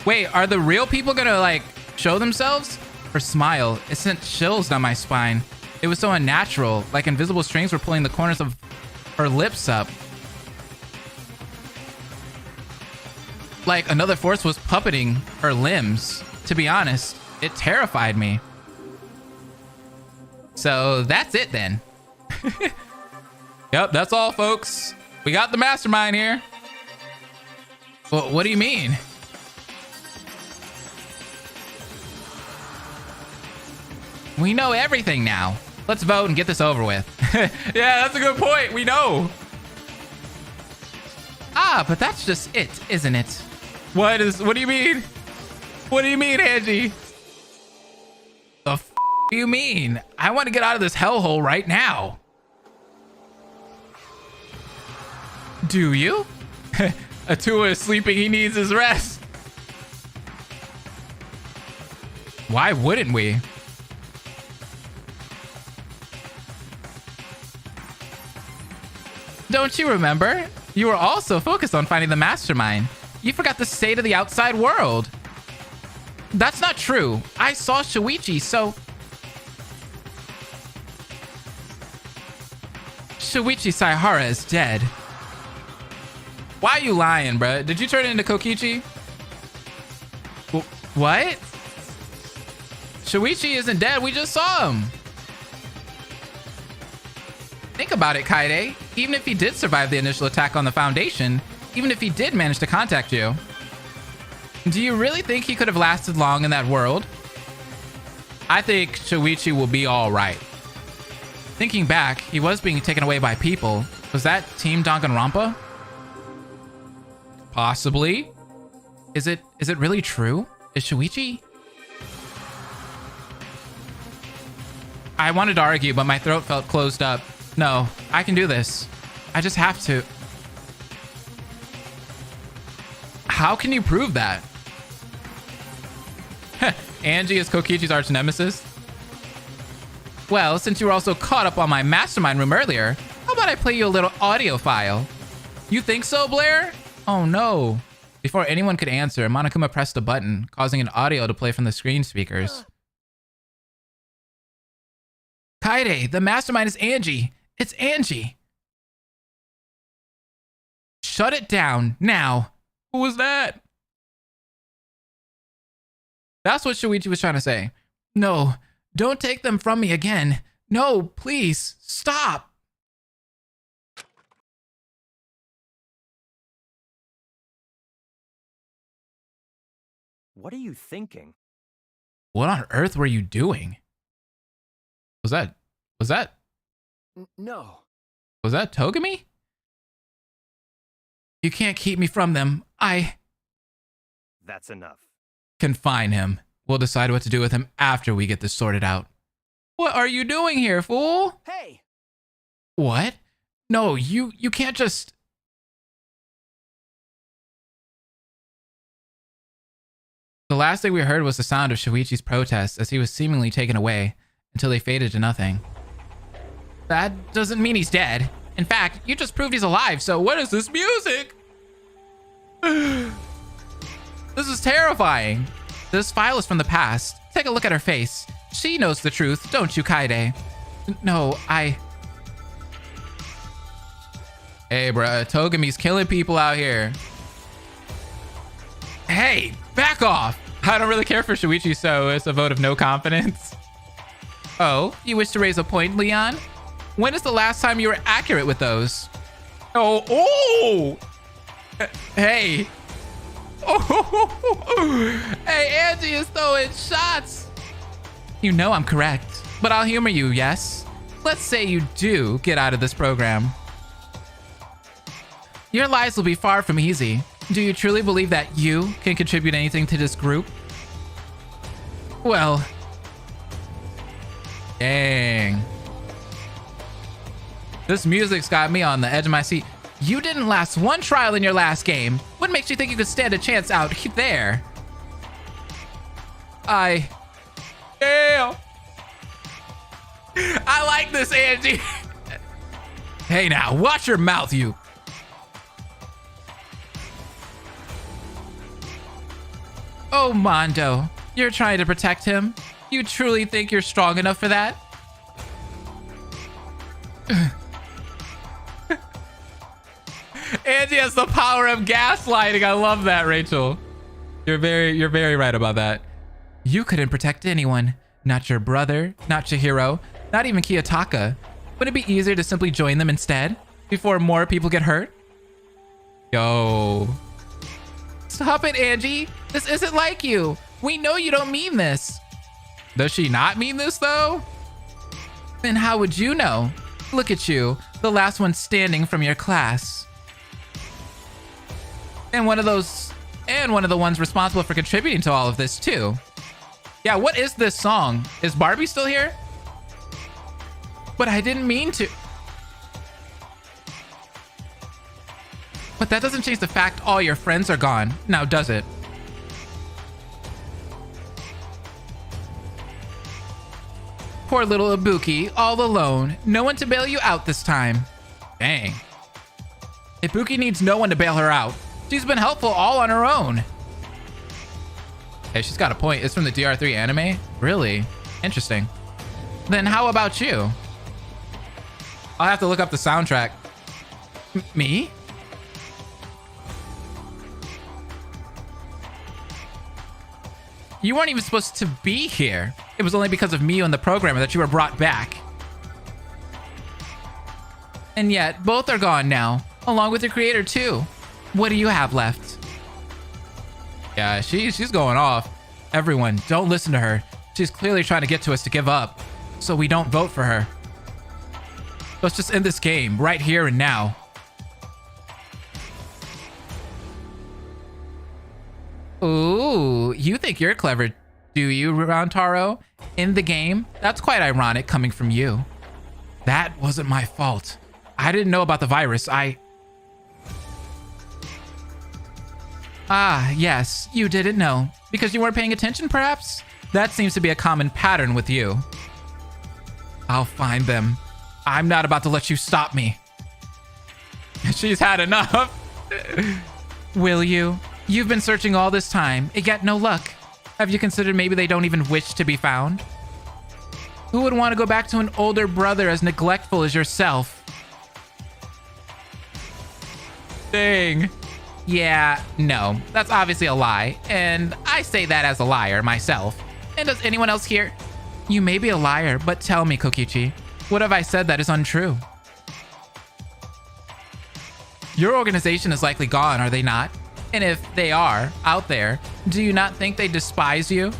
Wait, are the real people gonna like show themselves? Her smile, it sent chills down my spine. It was so unnatural, like invisible strings were pulling the corners of her lips up. Like another force was puppeting her limbs. To be honest, it terrified me. So that's it then. Yep, that's all, folks. We got the mastermind here. Well, what do you mean? We know everything now. Let's vote and get this over with. Yeah, that's a good point. We know. Ah, but that's just it, isn't it? What do you mean? What do you mean, Angie? The f do you mean? I want to get out of this hellhole right now. Do you? Atua is sleeping. He needs his rest. Why wouldn't we? Don't you remember? You were also focused on finding the mastermind. You forgot the state of the outside world. That's not true. I saw Shuichi, so... Shuichi Saihara is dead. Why are you lying, bruh? Did you turn into Kokichi? What? Shuichi isn't dead. We just saw him. Think about it, Kaede. Even if he did survive the initial attack on the Foundation, even if he did manage to contact you, do you really think he could have lasted long in that world? I think Shuichi will be all right. Thinking back, he was being taken away by people. Was that Team Danganronpa? Possibly. Is it really true? Is Shuichi? I wanted to argue, but my throat felt closed up. No, I can do this. I just have to. How can you prove that? Angie is Kokichi's arch nemesis. Well, since you were also caught up on my mastermind room earlier, how about I play you a little audio file? You think so, Blair? Oh no. Before anyone could answer, Monokuma pressed a button, causing an audio to play from the screen speakers. Kaede, the mastermind is Angie. It's Angie. Shut it down, now. Who was that? That's what Shuichi was trying to say. No, don't take them from me again. No, please, stop. What are you thinking? What on earth were you doing? Was that No. Was that Togami? You can't keep me from them. That's enough. Confine him. We'll decide what to do with him after we get this sorted out. What are you doing here, fool? Hey! What? No, you can't just... The last thing we heard was the sound of Shuichi's protests as he was seemingly taken away until they faded to nothing. That doesn't mean he's dead. In fact, you just proved he's alive, so what is this music? This is terrifying. This file is from the past. Take a look at her face. She knows the truth, don't you, Kaede? No, Hey, bruh, Togami's killing people out here. Hey, back off. I don't really care for Shuichi, so it's a vote of no confidence. Oh, you wish to raise a point, Leon? When is the last time you were accurate with those? Oh! Hey. Oh! Hey, Angie is throwing shots. You know I'm correct, but I'll humor you, yes? Let's say you do get out of this program. Your lives will be far from easy. Do you truly believe that you can contribute anything to this group? Well... Dang. This music's got me on the edge of my seat. You didn't last one trial in your last game. What makes you think you could stand a chance out there? Damn. I like this, Angie. Hey now, watch your mouth, you. Oh, Mondo, you're trying to protect him? You truly think you're strong enough for that? Angie has the power of gaslighting. I love that, Rachel. You're very right about that. You couldn't protect anyone. Not your brother, not Chihiro, not even Kiyotaka. Wouldn't it be easier to simply join them instead before more people get hurt? Yo. Stop it, Angie. This isn't like you. We know you don't mean this. Does she not mean this, though? Then how would you know? Look at you, the last one standing from your class. And one of the ones responsible for contributing to all of this, too. Yeah, what is this song? Is Barbie still here? But I didn't mean to. But that doesn't change the fact all your friends are gone, now does it? Poor little Ibuki, all alone. No one to bail you out this time. Dang. Ibuki needs no one to bail her out. She's been helpful all on her own. Hey, she's got a point. It's from the DR3 anime? Really? Interesting. Then how about you? I'll have to look up the soundtrack. Me? You weren't even supposed to be here. It was only because of Miyu and the programmer that you were brought back. And yet, both are gone now, along with your creator too. What do you have left? Yeah, she's going off. Everyone, don't listen to her. She's clearly trying to get to us to give up, so we don't vote for her. Let's just end this game right here and now. Ooh, you think you're clever, do you, Rantaro? In the game? That's quite ironic coming from you. That wasn't my fault. I didn't know about the virus. Ah, yes, you didn't know. Because you weren't paying attention, perhaps? That seems to be a common pattern with you. I'll find them. I'm not about to let you stop me. She's had enough. Will you? You've been searching all this time, and yet no luck. Have you considered maybe they don't even wish to be found? Who would want to go back to an older brother as neglectful as yourself? Dang. Yeah, no, that's obviously a lie, and I say that as a liar myself. And does anyone else here? You may be a liar, but tell me, Kokichi, what have I said that is untrue? Your organization is likely gone, are they not? And if they are out there, do you not think they despise you?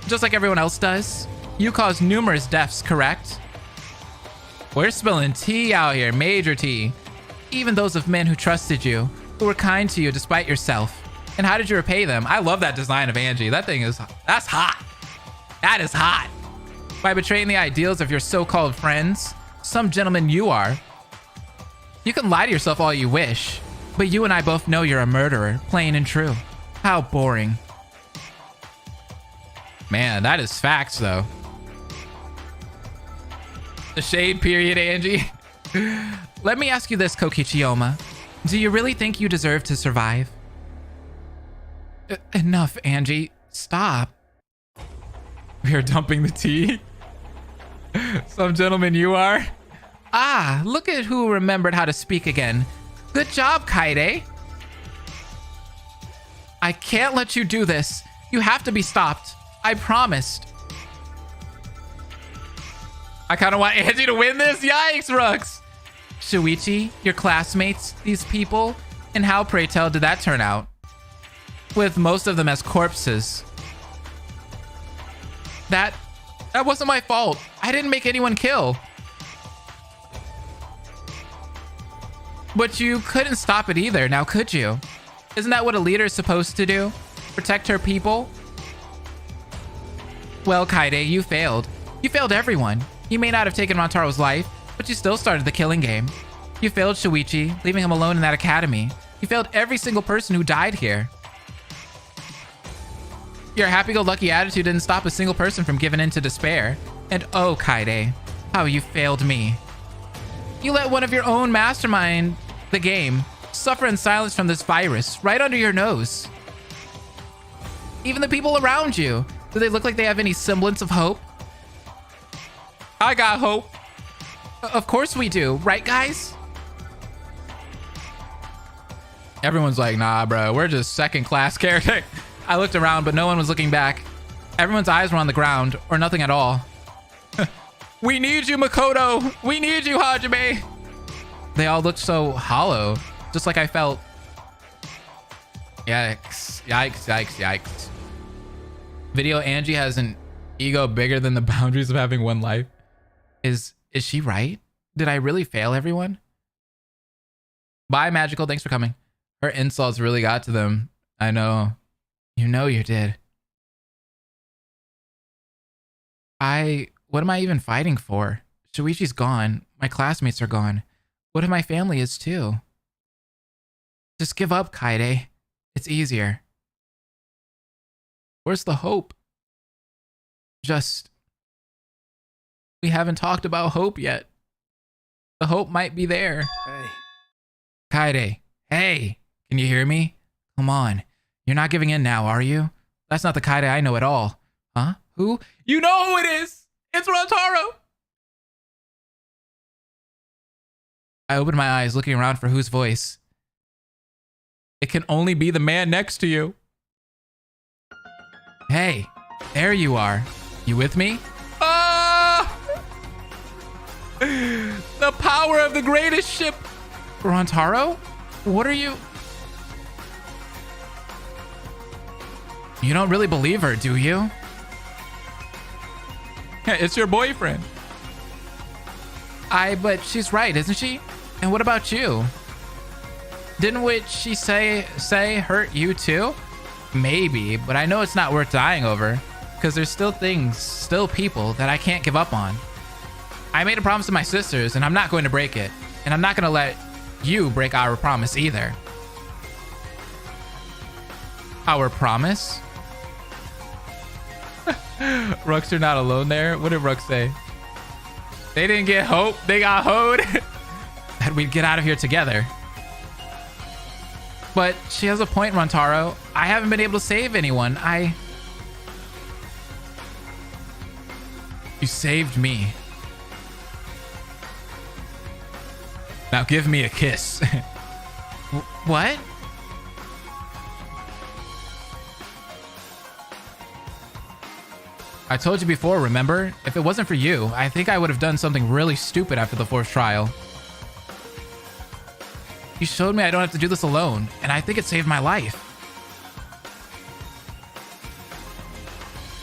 Just like everyone else does? You caused numerous deaths, correct? We're spilling tea out here, major tea. Even those of men who trusted you, who were kind to you despite yourself. And how did you repay them? I love that design of Angie. That's hot. That is hot. By betraying the ideals of your so-called friends, some gentleman you are. You can lie to yourself all you wish, but you and I both know you're a murderer, plain and true. How boring. Man, that is facts, though. The shade period, Angie. Let me ask you this, Kokichiyoma. Do you really think you deserve to survive? Enough, Angie. Stop. We are dumping the tea. Some gentleman you are. Ah, look at who remembered how to speak again. Good job, Kaede. I can't let you do this. You have to be stopped. I promised. I kind of want Angie to win this. Yikes, Rux. Shuichi, your classmates, these people, and how, pray tell, did that turn out? With most of them as corpses. That wasn't my fault. I didn't make anyone kill. But you couldn't stop it either, now could you? Isn't that what a leader is supposed to do? Protect her people? Well, Kaede, you failed. You failed everyone. You may not have taken Rantaro's life, but you still started the killing game. You failed Shuichi, leaving him alone in that academy. You failed every single person who died here. Your happy-go-lucky attitude didn't stop a single person from giving in to despair. And oh, Kaede, how you failed me. You let one of your own mastermind, the game, suffer in silence from this virus right under your nose. Even the people around you, do they look like they have any semblance of hope? I got hope. Of course we do, right guys? Everyone's like, nah, bro, we're just second-class character. I looked around, but no one was looking back. Everyone's eyes were on the ground, or nothing at all. We need you, Makoto. We need you, Hajime. They all looked so hollow, just like I felt. Yikes, yikes, yikes, yikes. Video Angie has an ego bigger than the boundaries of having one life. Is she right? Did I really fail everyone? Bye, Magical. Thanks for coming. Her insults really got to them. I know. You know you did. What am I even fighting for? Shuichi's gone. My classmates are gone. What if my family is too? Just give up, Kaede. It's easier. Where's the hope? We haven't talked about hope yet. The hope might be there. Hey. Kaede, hey, can you hear me? Come on. You're not giving in now, are you? That's not the Kaede I know at all. Huh? Who? You know who it is! It's Rantaro! I opened my eyes, looking around for whose voice. It can only be the man next to you. Hey, there you are. You with me? Ah! The power of the greatest ship. Rantaro? What are you? You don't really believe her, do you? It's your boyfriend. But she's right, isn't she? And what about you? Didn't what she say hurt you too? Maybe, but I know it's not worth dying over, because there's still people that I can't give up on. I made a promise to my sisters, and I'm not going to break it. And I'm not going to let you break our promise either. Our promise? Rux, you're not alone there. What did Rux say? They didn't get hope. They got hoed. That we'd get out of here together. But she has a point, Rantaro. I haven't been able to save anyone. You saved me. Now give me a kiss. What? I told you before, remember? If it wasn't for you, I think I would have done something really stupid after the fourth trial. You showed me I don't have to do this alone, and I think it saved my life.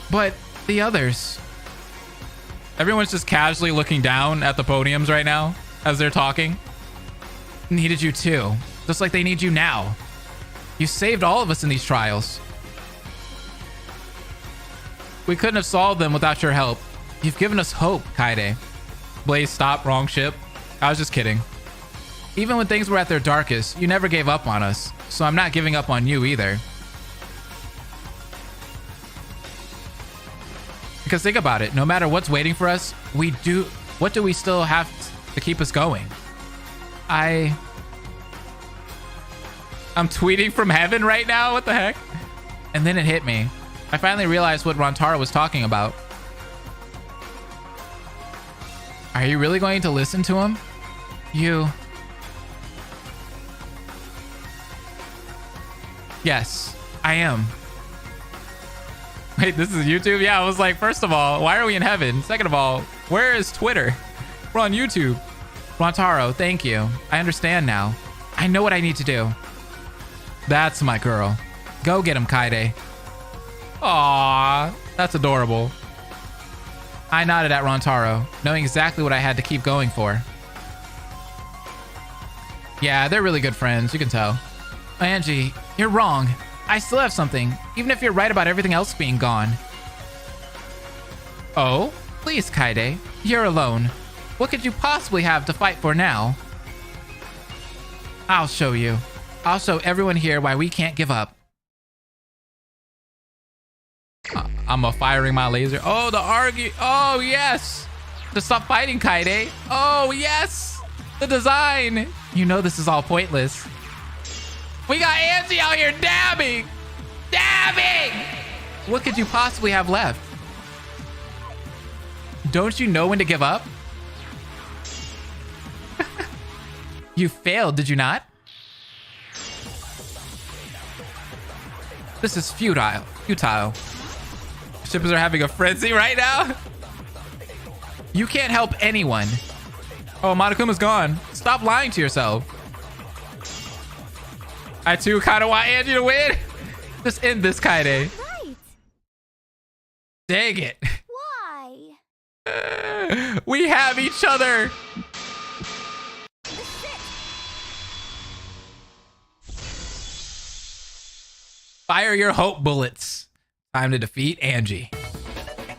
But the others... Everyone's just casually looking down at the podiums right now as they're talking. Needed you too, just like they need you now. You saved all of us in these trials. We couldn't have solved them without your help. You've given us hope, Kaede. Blaze, stop. Wrong ship. I was just kidding. Even when things were at their darkest, you never gave up on us. So I'm not giving up on you either. Because think about it. No matter what's waiting for us, what do we still have to keep us going? I'm tweeting from heaven right now. What the heck? And then it hit me. I finally realized what Rantaro was talking about. Are you really going to listen to him? Yes, I am. Wait, this is YouTube? Yeah, I was like, first of all, why are we in heaven? Second of all, where is Twitter? We're on YouTube. Rontaro, thank you. I understand now. I know what I need to do. That's my girl. Go get him, Kaide. Aww, that's adorable. I nodded at Rontaro, knowing exactly what I had to keep going for. Yeah, they're really good friends, you can tell. Angie, you're wrong. I still have something, even if you're right about everything else being gone. Oh? Please, Kaide. You're alone. What could you possibly have to fight for now? I'll show you. I'll show everyone here why we can't give up. I'm firing my laser. Oh, the argue. Oh, yes. To stop fighting, Kaide. Oh, yes. The design. You know this is all pointless. We got Angie out here dabbing. Dabbing. What could you possibly have left? Don't you know when to give up? You failed, did you not? This is futile. Futile. Shippers are having a frenzy right now. You can't help anyone. Oh, Monokuma's gone. Stop lying to yourself. I too kind of want Angie to win. Just end this, Kaide. Right. Dang it. Why? We have each other. Fire your hope bullets. Time to defeat Angie.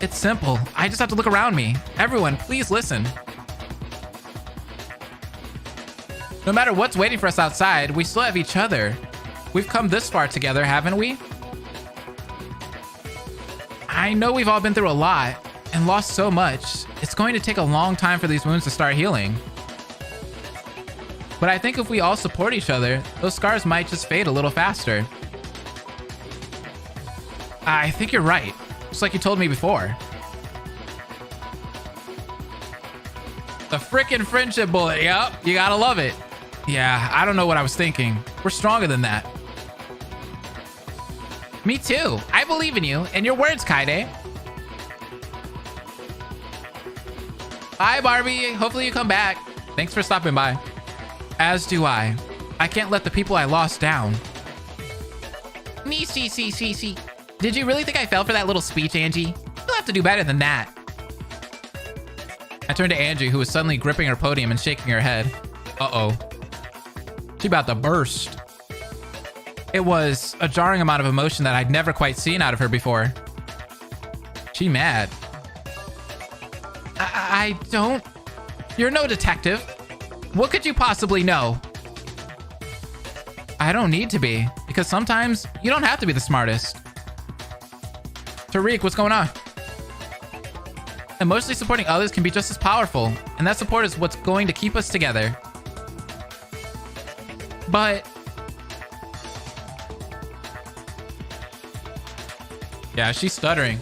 It's simple. I just have to look around me. Everyone, please listen. No matter what's waiting for us outside, we still have each other. We've come this far together, haven't we? I know we've all been through a lot and lost so much. It's going to take a long time for these wounds to start healing. But I think if we all support each other, those scars might just fade a little faster. I think you're right. Just like you told me before. The frickin' friendship bullet. Yep, you gotta love it. Yeah, I don't know what I was thinking. We're stronger than that. Me too. I believe in you and your words, Kaide. Bye, Barbie. Hopefully you come back. Thanks for stopping by. As do I. I can't let the people I lost down. See. Did you really think I fell for that little speech, Angie? You'll have to do better than that. I turned to Angie, who was suddenly gripping her podium and shaking her head. Uh-oh. She about to burst. It was a jarring amount of emotion that I'd never quite seen out of her before. She mad. I don't... You're no detective. What could you possibly know? I don't need to be, because sometimes you don't have to be the smartest. Tariq, what's going on? Emotionally supporting others can be just as powerful, and that support is what's going to keep us together. But... yeah, she's stuttering.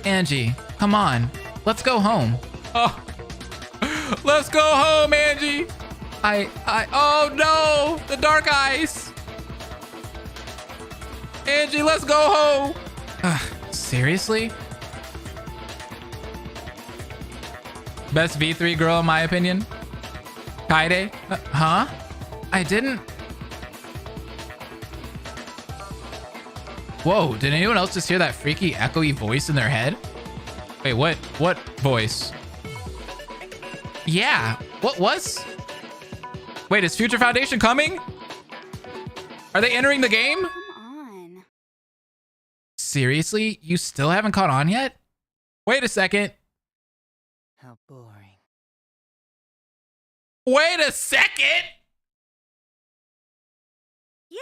Angie, come on. Let's go home. Oh. Let's go home, Angie. Oh no, the dark eyes. Angie, let's go home. Seriously? Best V3 girl in my opinion. Kaide? Huh? I didn't... Whoa, did anyone else just hear that freaky echoey voice in their head? Wait, what voice? Yeah, what was? Wait, is Future Foundation coming? Are they entering the game? Come on. Seriously? You still haven't caught on yet? Wait a second. How boring. Wait a second! Yeah.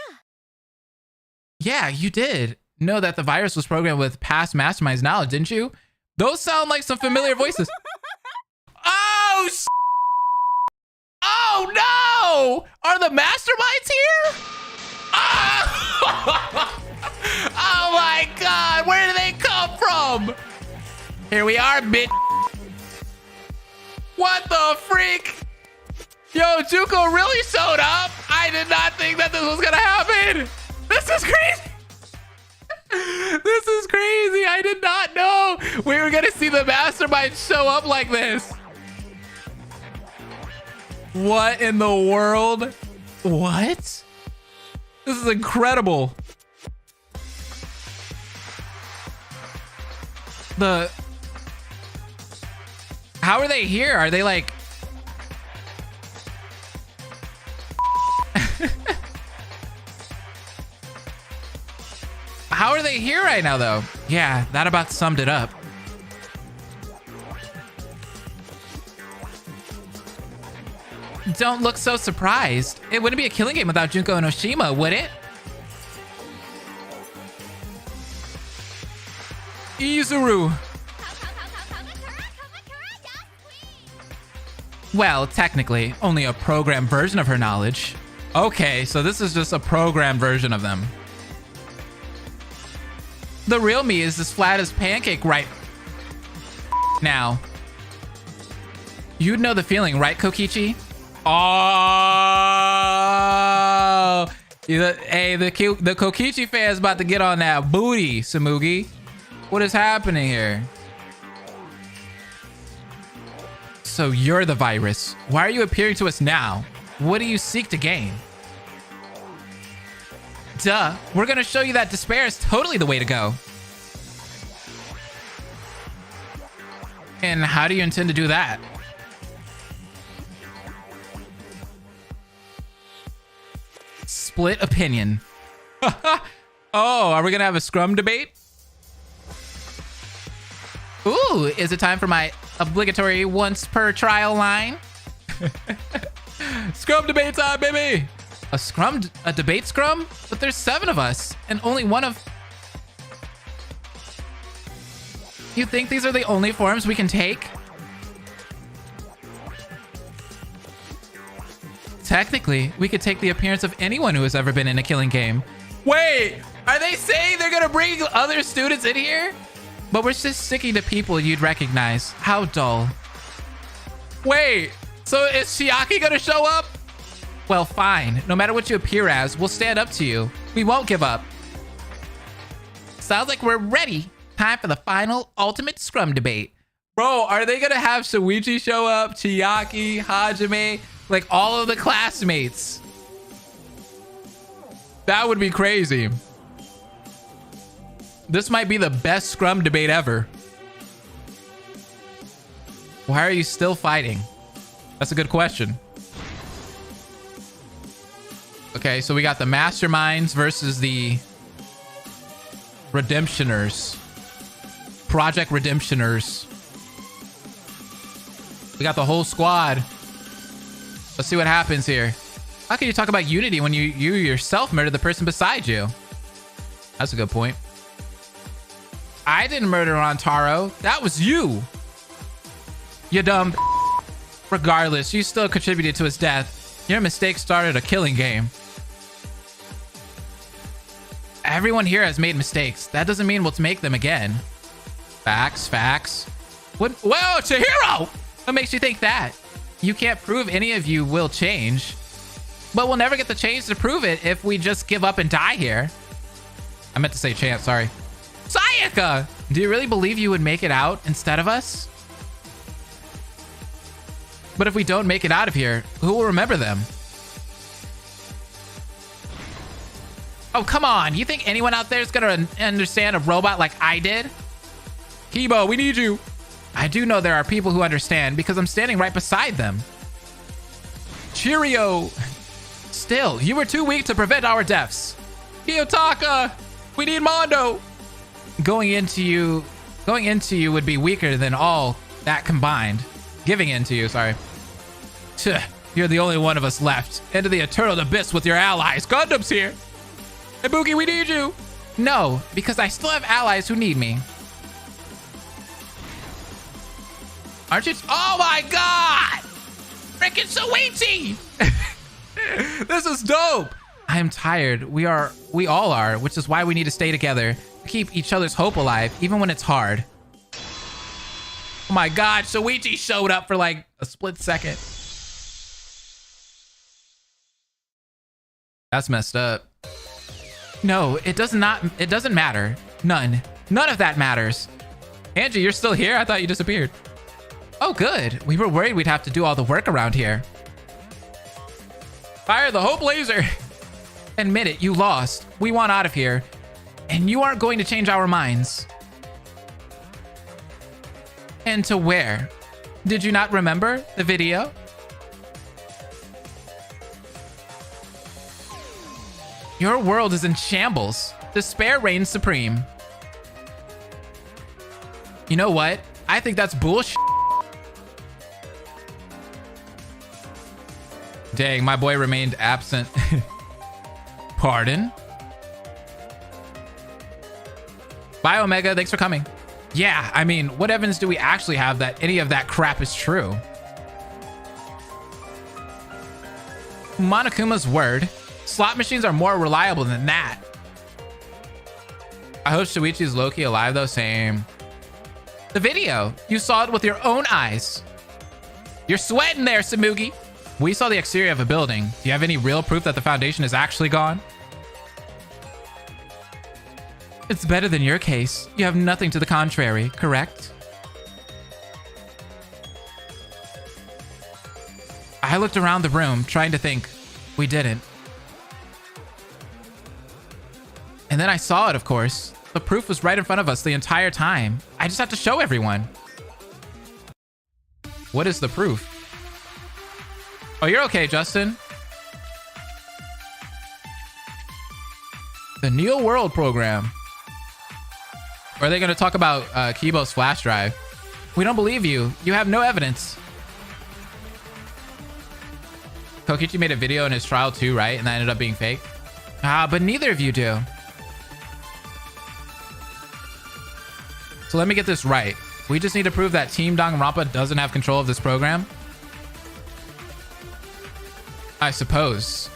Yeah, you did know that the virus was programmed with past Mastermind's knowledge, didn't you? Those sound like some familiar voices. Oh, oh no! Are the Masterminds here? Oh! Oh my god, where did they come from? Here we are, bitch. What the freak? Yo, Juko really showed up. I did not think that this was gonna happen. This is crazy. This is crazy. I did not know we were going to see the Mastermind show up like this. What in the world? What? This is incredible. How are they here? Are they like... How are they here right now, though? Yeah, that about summed it up. Don't look so surprised. It wouldn't be a killing game without Junko and Oshima, would it? Izuru. Well, technically, only a programmed version of her knowledge. Okay, so this is just a programmed version of them. The real me is as flat as pancake right now. You'd know the feeling, right, Kokichi? Oh, hey, the Kokichi fan's about to get on that booty, Samugi. What is happening here? So you're the virus. Why are you appearing to us now? What do you seek to gain? Duh, we're gonna show you that despair is totally the way to go. And how do you intend to do that? Split opinion. Oh, are we gonna have a scrum debate? Ooh, is it time for my obligatory once per trial line? Scrum debate time, baby! A debate scrum? But there's 7 of us, and only one of... You think these are the only forms we can take? Technically, we could take the appearance of anyone who has ever been in a killing game. Wait, are they saying they're gonna bring other students in here? But we're just sticking to people you'd recognize. How dull. Wait, so is Chiaki gonna show up? Well, fine. No matter what you appear as, we'll stand up to you. We won't give up. Sounds like we're ready. Time for the final ultimate scrum debate. Bro, are they gonna have Shuichi show up? Chiaki, Hajime, like all of the classmates? That would be crazy. This might be the best scrum debate ever. Why are you still fighting? That's a good question. Okay, so we got the Masterminds versus the Redemptioners. Project Redemptioners. We got the whole squad. Let's see what happens here. How can you talk about unity when you yourself murdered the person beside you? That's a good point. I didn't murder Rantaro. That was you. You dumb. Regardless, you still contributed to his death. Your mistake started a killing game. Everyone here has made mistakes. That doesn't mean we'll make them again. Facts, facts. What? Whoa, Chihiro! What makes you think that? You can't prove any of you will change. But we'll never get the chance to prove it if we just give up and die here. I meant to say chance, sorry. Sayaka! Do you really believe you would make it out instead of us? But if we don't make it out of here, who will remember them? Oh, come on. You think anyone out there is going to understand a robot like I did? Kibo, we need you. I do know there are people who understand because I'm standing right beside them. Cheerio. Still, you were too weak to prevent our deaths. Kiyotaka, we need Mondo. Going into you would be weaker than all that combined. Giving in to you, sorry. You're the only one of us left. Into the eternal abyss with your allies. Gundam's here. Ibuki, we need you. No, because I still have allies who need me. Aren't you? Oh my god! Frickin' Shuichi! This is dope. I am tired. We all are, which is why we need to stay together. Keep each other's hope alive, even when it's hard. Oh my god, Shuichi showed up for like a split second. That's messed up. No, it doesn't matter. None. None of that matters. Angie, you're still here? I thought you disappeared. Oh, good. We were worried we'd have to do all the work around here. Fire the Hope Laser. Admit it, you lost. We want out of here. And you aren't going to change our minds. And to where? Did you not remember the video? Your world is in shambles. Despair reigns supreme. You know what? I think that's bullshit. Dang, my boy remained absent. Pardon? Bye, Omega. Thanks for coming. Yeah, I mean, what evidence do we actually have that any of that crap is true? Monokuma's word. Slot machines are more reliable than that. I hope Shuichi's low-key alive though. Same. The video. You saw it with your own eyes. You're sweating there, Samugi. We saw the exterior of a building. Do you have any real proof that the foundation is actually gone? It's better than your case. You have nothing to the contrary, correct? I looked around the room, trying to think. We didn't. And then I saw it, of course. The proof was right in front of us the entire time. I just have to show everyone. What is the proof? Oh, you're okay, Justin. The Neo World program. Or are they going to talk about Kibo's flash drive? We don't believe you. You have no evidence. Kokichi made a video in his trial too, right? And that ended up being fake. But neither of you do. So let me get this right. We just need to prove that Team Danganronpa doesn't have control of this program? I suppose.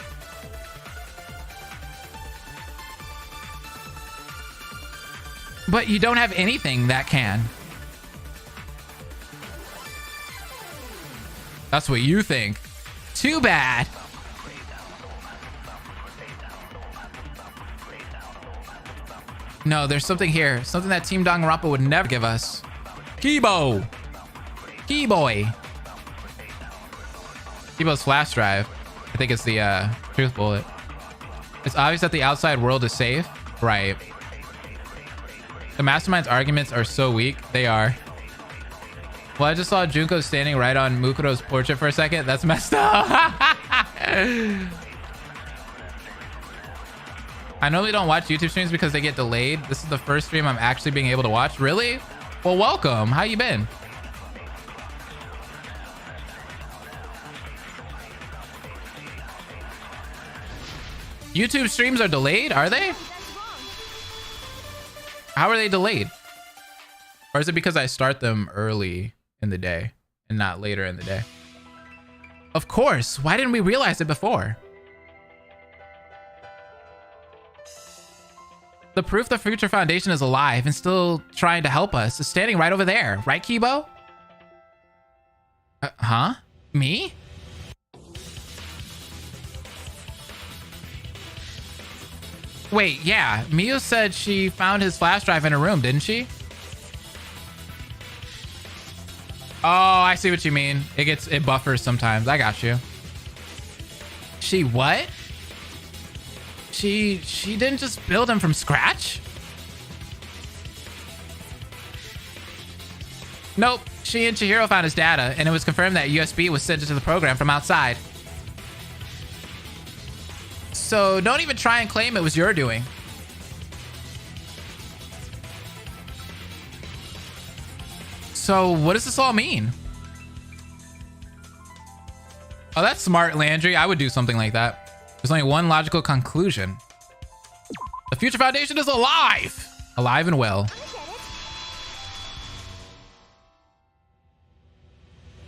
But you don't have anything that can. That's what you think. Too bad. No, there's something here. Something that Team Danganronpa would never give us. Kibo! Keyboy! Kibo's flash drive. I think it's the truth bullet. It's obvious that the outside world is safe. Right. The Mastermind's arguments are so weak. They are. Well, I just saw Junko standing right on Mukuro's portrait for a second. That's messed up. I normally don't watch YouTube streams because they get delayed. This is the first stream I'm actually being able to watch. Really? Well, welcome. How you been? YouTube streams are delayed, are they? How are they delayed? Or is it because I start them early in the day and not later in the day? Of course. Why didn't we realize it before? The proof the Future Foundation is alive and still trying to help us is standing right over there. Right, Kibo? Huh? Me? Wait, yeah. Miyu said she found his flash drive in her room, didn't she? Oh, I see what you mean. It buffers sometimes. I got you. She what? She didn't just build him from scratch? Nope. She and Chihiro found his data, and it was confirmed that USB was sent into the program from outside. So don't even try and claim it was your doing. So what does this all mean? Oh, that's smart, Landry. I would do something like that. There's only one logical conclusion. The Future Foundation is alive! Alive and well.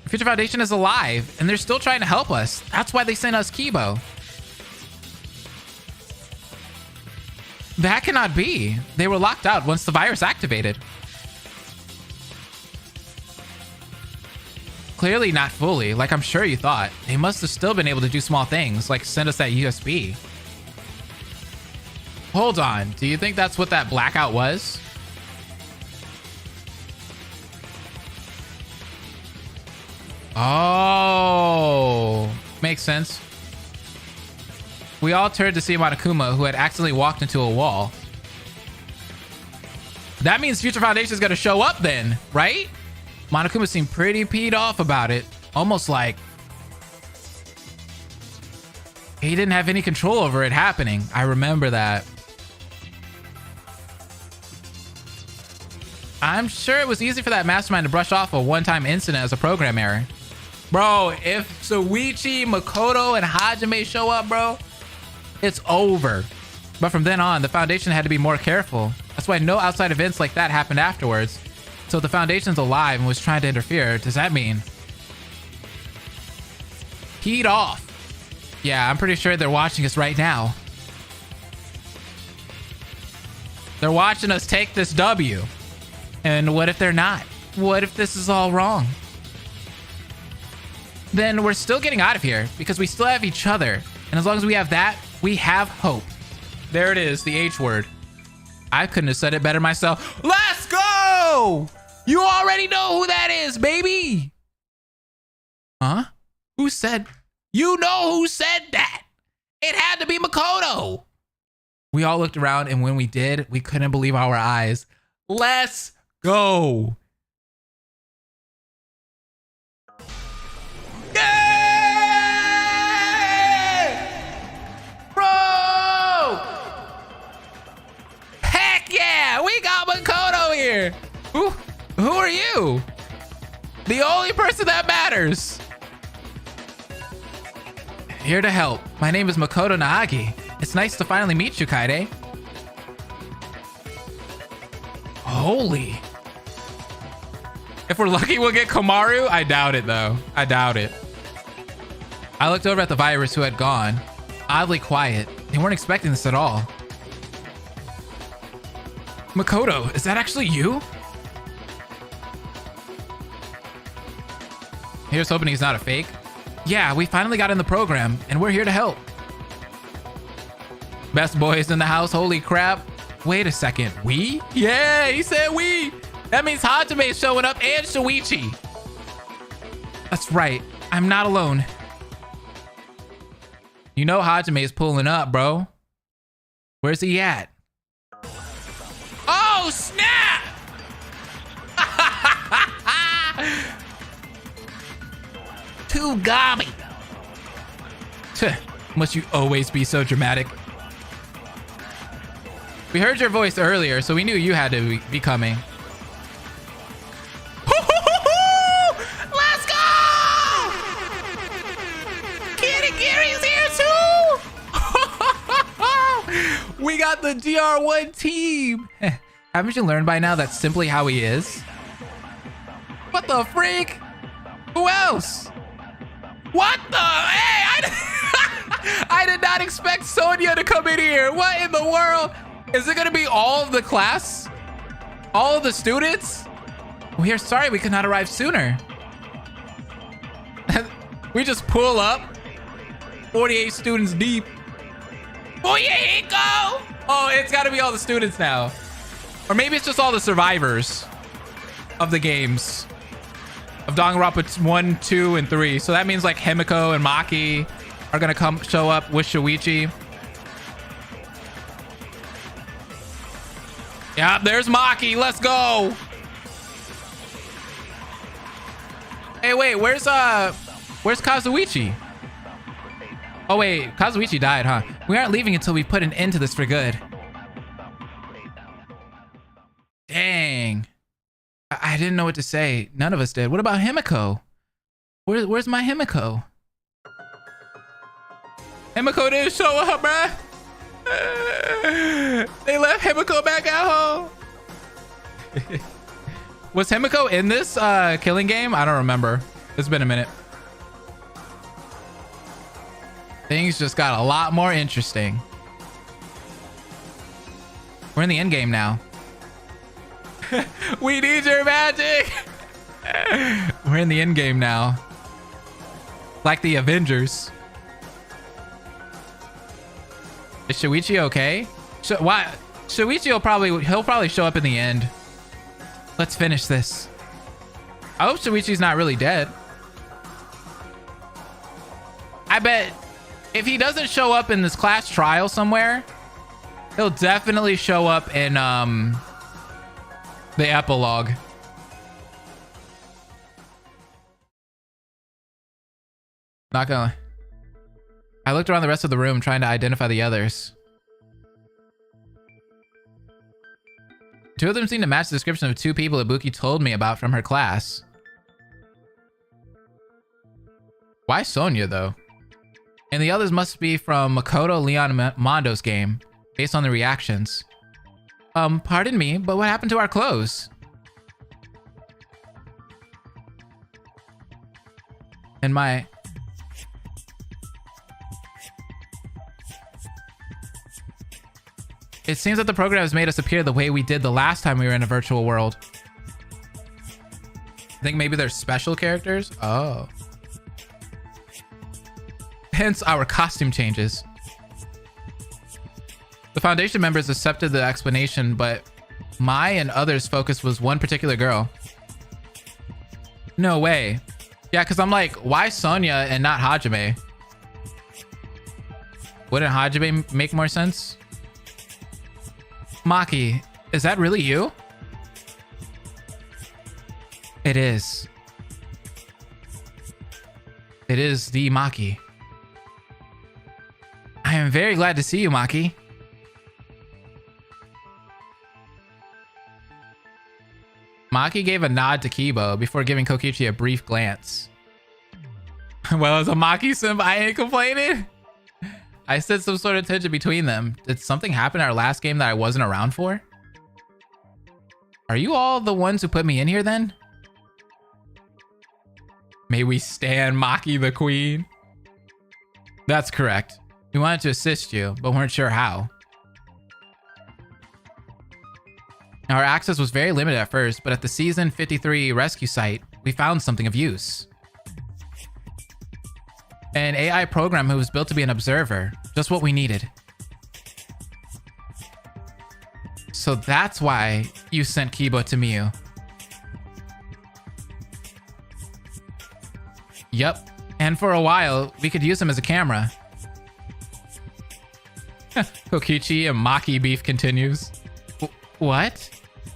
The Future Foundation is alive, and they're still trying to help us. That's why they sent us Kibo. That cannot be. They were locked out once the virus activated. Clearly not fully, like I'm sure you thought. They must have still been able to do small things, like send us that USB. Hold on. Do you think that's what that blackout was? Oh, makes sense. We all turned to see Monokuma, who had accidentally walked into a wall. That means Future Foundation is going to show up then, right? Monokuma seemed pretty peed off about it. Almost like he didn't have any control over it happening. I remember that. I'm sure it was easy for that mastermind to brush off a one-time incident as a program error. Bro, if Shuichi, Makoto, and Hajime show up, bro, it's over. But from then on, the Foundation had to be more careful. That's why no outside events like that happened afterwards. So the Foundation's alive and was trying to interfere. Does that mean peed off? Yeah, I'm pretty sure they're watching us right now. They're watching us take this W. And what if they're not? What if this is all wrong? Then we're still getting out of here because we still have each other. And as long as we have that, we have hope. There it is, the H word. I couldn't have said it better myself. Let's go! You already know who that is, baby! Huh? Who said? You know who said that! It had to be Makoto! We all looked around, and when we did, we couldn't believe our eyes. Let's go! Yay! Bro! Heck yeah! We got Makoto here! Who are you? The only person that matters. Here to help. My name is Makoto Naagi. It's nice to finally meet you, Kaede. Holy. If we're lucky, we'll get Komaru. I doubt it, though. I doubt it. I looked over at the virus who had gone. Oddly quiet. They weren't expecting this at all. Makoto, is that actually you? Here's hoping he's not a fake. Yeah, we finally got in the program, and we're here to help. Best boys in the house, holy crap. Wait a second, we? Yeah, he said we. That means Hajime is showing up and Shuichi. That's right, I'm not alone. You know Hajime is pulling up, bro. Where's he at? Oh, snap! Tugami. Must you always be so dramatic? We heard your voice earlier, so we knew you had to be coming. Let's go! Kirigiri's here too! We got the GR1 team! Haven't you learned by now that's simply how he is? What the freak? Who else? What the? Hey, I did not expect Sonya to come in here. What in the world? Is it gonna be all of the class? All of the students? We are sorry we could not arrive sooner. We just pull up. 48 students deep. Oh yeah, go! Oh, it's gotta be all the students now. Or maybe it's just all the survivors of the games. Of Danganronpa 1, 2, and 3. So that means like Himiko and Maki are gonna come show up with Shuichi. Yeah, there's Maki. Let's go. Hey, wait, where's Kazuichi? Oh wait, Kazuichi died, huh? We aren't leaving until we put an end to this for good. Dang. I didn't know what to say. None of us did. What about Himiko? Where's my Himiko? Himiko didn't show up, bruh. They left Himiko back at home. Was Himiko in this killing game? I don't remember. It's been a minute. Things just got a lot more interesting. We're in the end game now. We need your magic. We're in the end game now. Like the Avengers. Is Shuichi okay? So why? Shuichi he'll probably show up in the end. Let's finish this. I hope Shuichi's not really dead. I bet if he doesn't show up in this class trial somewhere, he'll definitely show up in the epilogue. Not gonna. I looked around the rest of the room trying to identify the others. Two of them seem to match the description of two people Ibuki told me about from her class. Why Sonya, though? And the others must be from Makoto Leon Mondo's game, based on the reactions. Pardon me, but what happened to our clothes? And my... It seems that the program has made us appear the way we did the last time we were in a virtual world. I think maybe they're special characters? Oh. Hence our costume changes. The Foundation members accepted the explanation, but my and others' focus was one particular girl. No way. Yeah, because I'm like, why Sonya and not Hajime? Wouldn't Hajime make more sense? Maki, is that really you? It is. It is the Maki. I am very glad to see you, Maki. Maki gave a nod to Kibo before giving Kokichi a brief glance. Well, as a Maki simp, I ain't complaining. I said some sort of tension between them. Did something happen in our last game that I wasn't around for? Are you all the ones who put me in here then? May we stand Maki the Queen? That's correct. We wanted to assist you, but weren't sure how. Our access was very limited at first, but at the Season 53 rescue site, we found something of use. An AI program who was built to be an observer. Just what we needed. So that's why you sent Kibo to Miyu. Yup. And for a while, we could use him as a camera. Kokichi and Maki beef continues. What?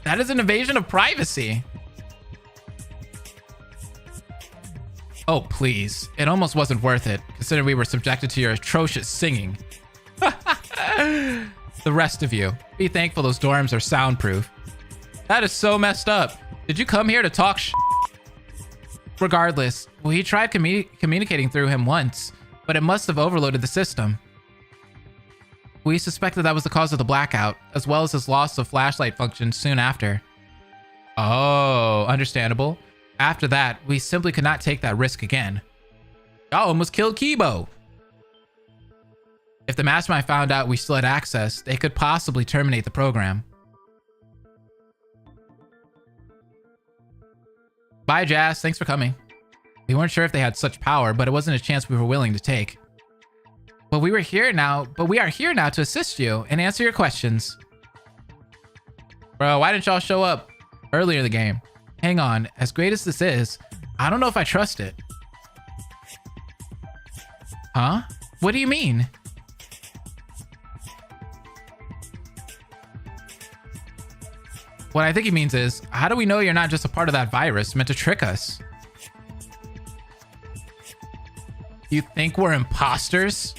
That is an invasion of privacy. Oh, please. It almost wasn't worth it, considering we were subjected to your atrocious singing. The rest of you, be thankful those dorms are soundproof. That is so messed up. Did you come here to talk sh**? Regardless, we tried communicating through him once, but it must have overloaded the system. We suspected that was the cause of the blackout, as well as his loss of flashlight function soon after. Oh, understandable. After that, we simply could not take that risk again. Y'all almost killed Kibo. If the Mastermind found out we still had access, they could possibly terminate the program. Bye, Jazz. Thanks for coming. We weren't sure if they had such power, but it wasn't a chance we were willing to take. But we are here now to assist you and answer your questions. Bro, why didn't y'all show up earlier in the game? Hang on, as great as this is, I don't know if I trust it. Huh? What do you mean? What I think he means is, how do we know you're not just a part of that virus meant to trick us? You think we're imposters?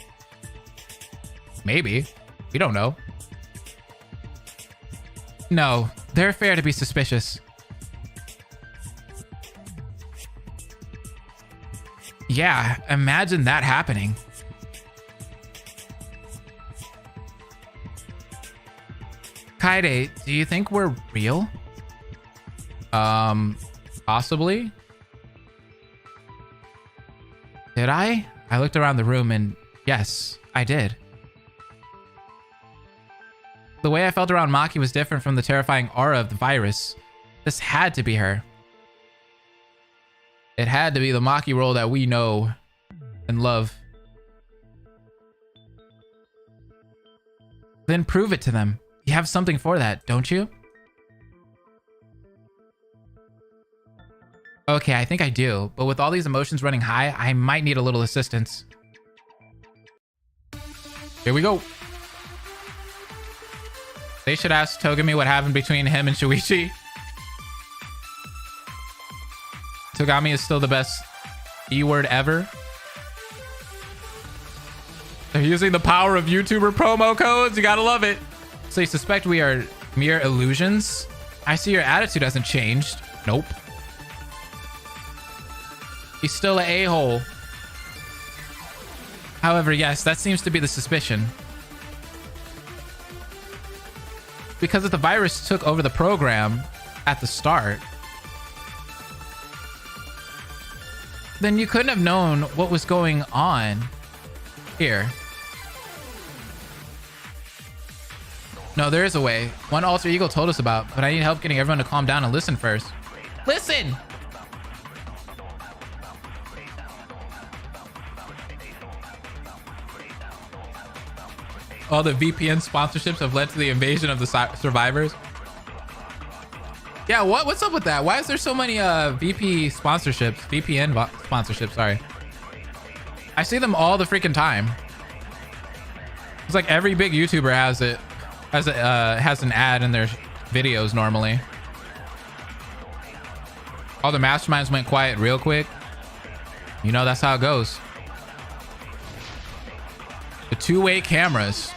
Maybe. We don't know. No, they're fair to be suspicious. Yeah, imagine that happening. Kaede, do you think we're real? Possibly. Did I? I looked around the room and yes, I did. The way I felt around Maki was different from the terrifying aura of the virus. This had to be her. It had to be the Maki role that we know and love. Then prove it to them. You have something for that, don't you? Okay, I think I do, but with all these emotions running high, I might need a little assistance. Here we go. They should ask Togami what happened between him and Shuichi. Togami is still the best E-word ever. They're using the power of YouTuber promo codes. You gotta love it. So you suspect we are mere illusions? I see your attitude hasn't changed. Nope. He's still an a-hole. However, yes, that seems to be the suspicion. Because if the virus took over the program at the start, then you couldn't have known what was going on here. No, there is a way. One alter ego told us about, but I need help getting everyone to calm down and listen first. Listen! All the VPN sponsorships have led to the invasion of the survivors. Yeah, what's up with that? Why is there so many VPN sponsorships, sorry. I see them all the freaking time. It's like every big YouTuber has it, has an ad in their videos normally. All the masterminds went quiet real quick. You know, that's how it goes. The two-way cameras.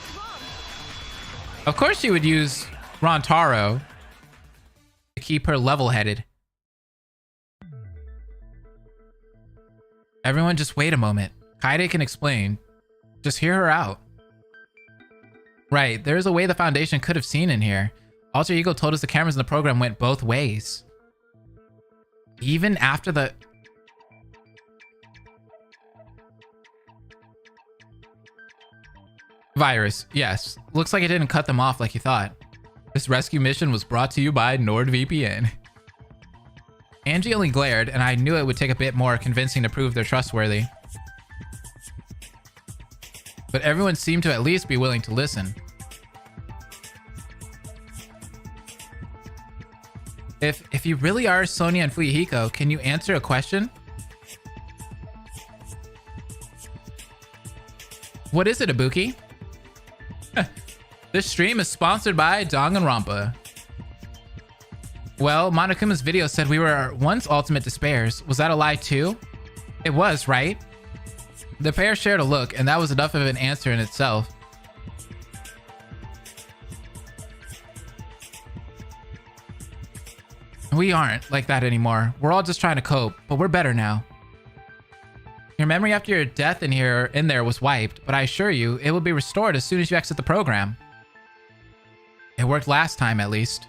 Of course she would use Rontaro to keep her level-headed. Everyone just wait a moment. Kaede can explain. Just hear her out. Right, there's a way the Foundation could have seen in here. Alter Ego told us the cameras in the program went both ways. Even after the... virus, yes. Looks like it didn't cut them off like you thought. This rescue mission was brought to you by NordVPN. Angie only glared, and I knew it would take a bit more convincing to prove they're trustworthy. But everyone seemed to at least be willing to listen. If you really are Sonia and Fuyuhiko, can you answer a question? What is it, Ibuki? This stream is sponsored by Danganronpa. Well, Monokuma's video said we were once ultimate despairs. Was that a lie too? It was, right? The pair shared a look, and that was enough of an answer in itself. We aren't like that anymore. We're all just trying to cope, but we're better now. Your memory after your death in there was wiped, but I assure you, it will be restored as soon as you exit the program. It worked last time, at least.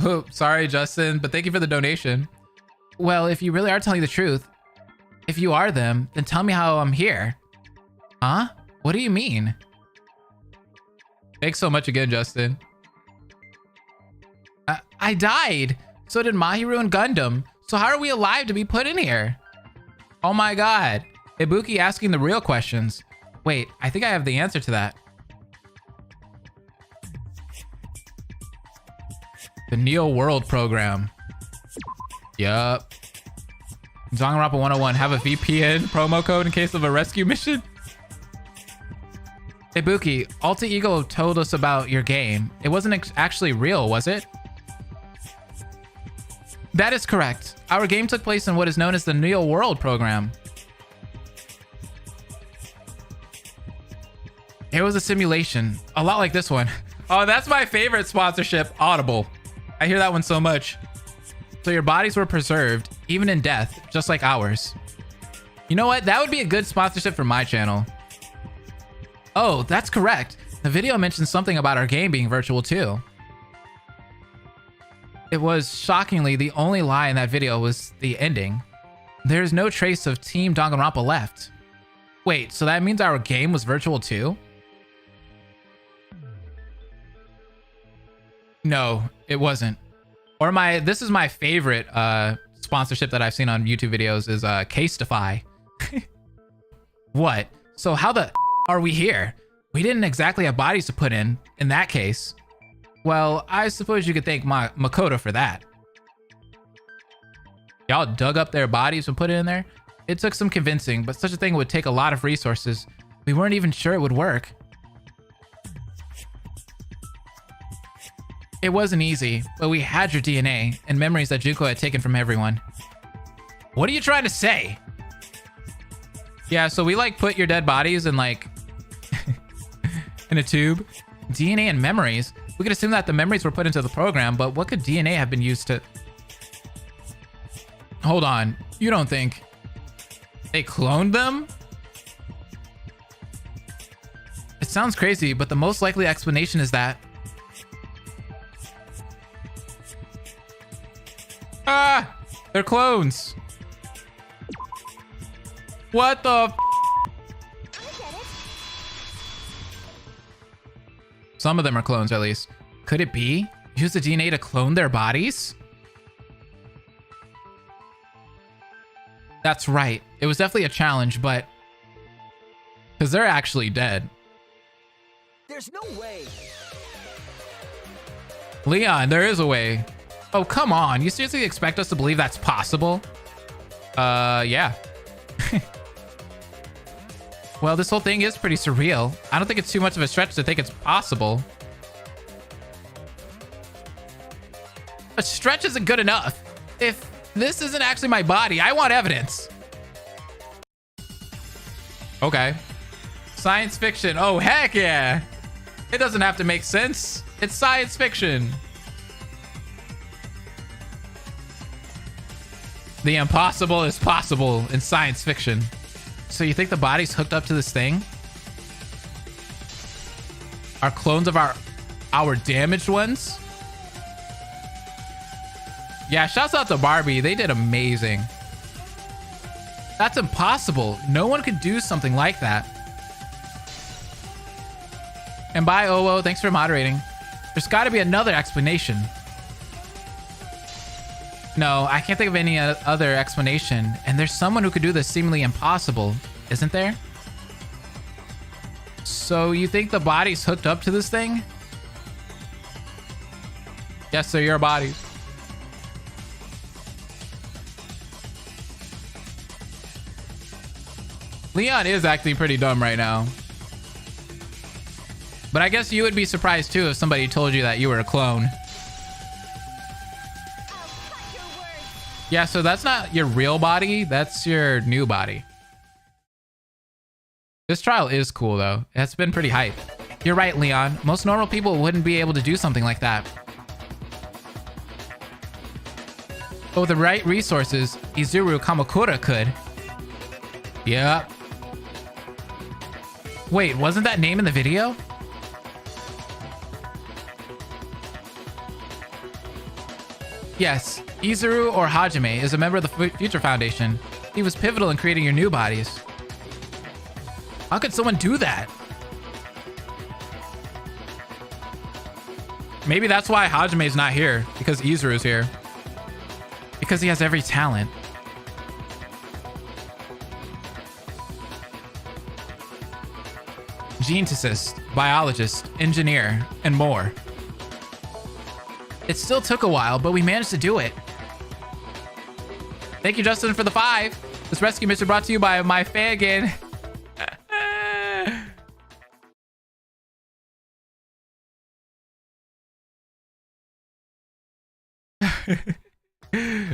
Oh, sorry, Justin, but thank you for the donation. Well, if you really are telling the truth, if you are them, then tell me how I'm here. Huh? What do you mean? Thanks so much again, Justin. I died. So did Mahiru and Gundam. So how are we alive to be put in here? Oh my god. Ibuki asking the real questions. Wait, I think I have the answer to that. The Neo World program. Yup. Danganronpa 101, have a VPN promo code in case of a rescue mission? Ibuki, Alter Ego told us about your game. It wasn't actually real, was it? That is correct. Our game took place in what is known as the Neo World program. It was a simulation, a lot like this one. Oh, that's my favorite sponsorship, Audible. I hear that one so much. So your bodies were preserved, even in death, just like ours. You know what? That would be a good sponsorship for my channel. Oh, that's correct. The video mentions something about our game being virtual too. It was shockingly the only lie in that video was the ending. There's no trace of Team Danganronpa left. Wait, so that means our game was virtual too? No, it wasn't. Or this is my favorite sponsorship that I've seen on YouTube videos is Casetify. What? So how the are we here? We didn't exactly have bodies to put in that case. Well, I suppose you could thank Makoto for that. Y'all dug up their bodies and put it in there? It took some convincing, but such a thing would take a lot of resources. We weren't even sure it would work. It wasn't easy, but we had your DNA and memories that Junko had taken from everyone. What are you trying to say? Yeah, so we like put your dead bodies in like in a tube. DNA and memories. We could assume that the memories were put into the program, but what could DNA have been used to? Hold on. You don't think they cloned them? It sounds crazy, but the most likely explanation is that they're clones. What the Some of them are clones, at least. Could it be? Use the DNA to clone their bodies? That's right. It was definitely a challenge, but because they're actually dead. There's no way. Leon, there is a way. Oh, come on. You seriously expect us to believe that's possible? Yeah. Well, this whole thing is pretty surreal. I don't think it's too much of a stretch to think it's possible. A stretch isn't good enough. If this isn't actually my body, I want evidence. Okay. Science fiction. Oh, heck yeah. It doesn't have to make sense. It's science fiction. The impossible is possible in science fiction. So you think the body's hooked up to this thing? Are clones of our damaged ones? Yeah, shouts out to Barbie. They did amazing. That's impossible. No one could do something like that. And bye, Owo. Thanks for moderating. There's got to be another explanation. No, I can't think of any other explanation. And there's someone who could do this seemingly impossible, isn't there? So you think the body's hooked up to this thing? Yes, sir, your body. Leon is acting pretty dumb right now. But I guess you would be surprised too if somebody told you that you were a clone. Yeah, so that's not your real body. That's your new body. This trial is cool, though. It's been pretty hype. You're right, Leon. Most normal people wouldn't be able to do something like that. But with the right resources, Izuru Kamakura could. Yep. Wait, wasn't that name in the video? Yes, Izuru or Hajime is a member of the Future Foundation. He was pivotal in creating your new bodies. How could someone do that? Maybe that's why Hajime's not here, because Izuru's here. Because he has every talent. Geneticist, biologist, engineer, and more. It still took a while, but we managed to do it. Thank you, Justin, for the 5. This rescue mission brought to you by my fagin.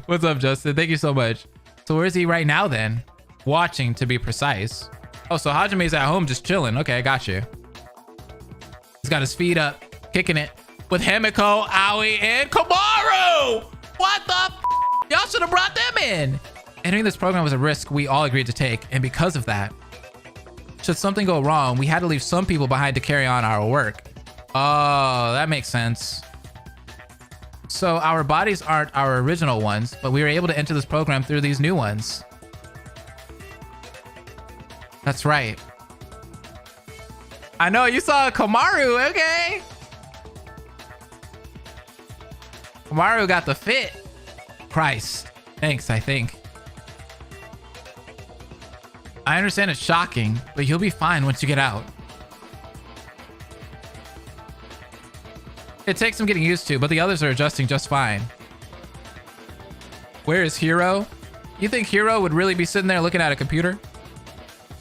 What's up, Justin? Thank you so much. So where is he right now then? Watching, to be precise. Oh, so Hajime's at home just chilling. Okay, I got you. He's got his feet up, kicking it with Himiko, Aoi, and Komaru! What the f? Y'all should have brought them in! Entering this program was a risk we all agreed to take, and because of that, should something go wrong, we had to leave some people behind to carry on our work. Oh, that makes sense. So our bodies aren't our original ones, but we were able to enter this program through these new ones. That's right. I know, you saw Komaru, okay? Komaru got the fit. Christ. Thanks, I think. I understand it's shocking, but you'll be fine once you get out. It takes some getting used to, but the others are adjusting just fine. Where is Hero? You think Hero would really be sitting there looking at a computer?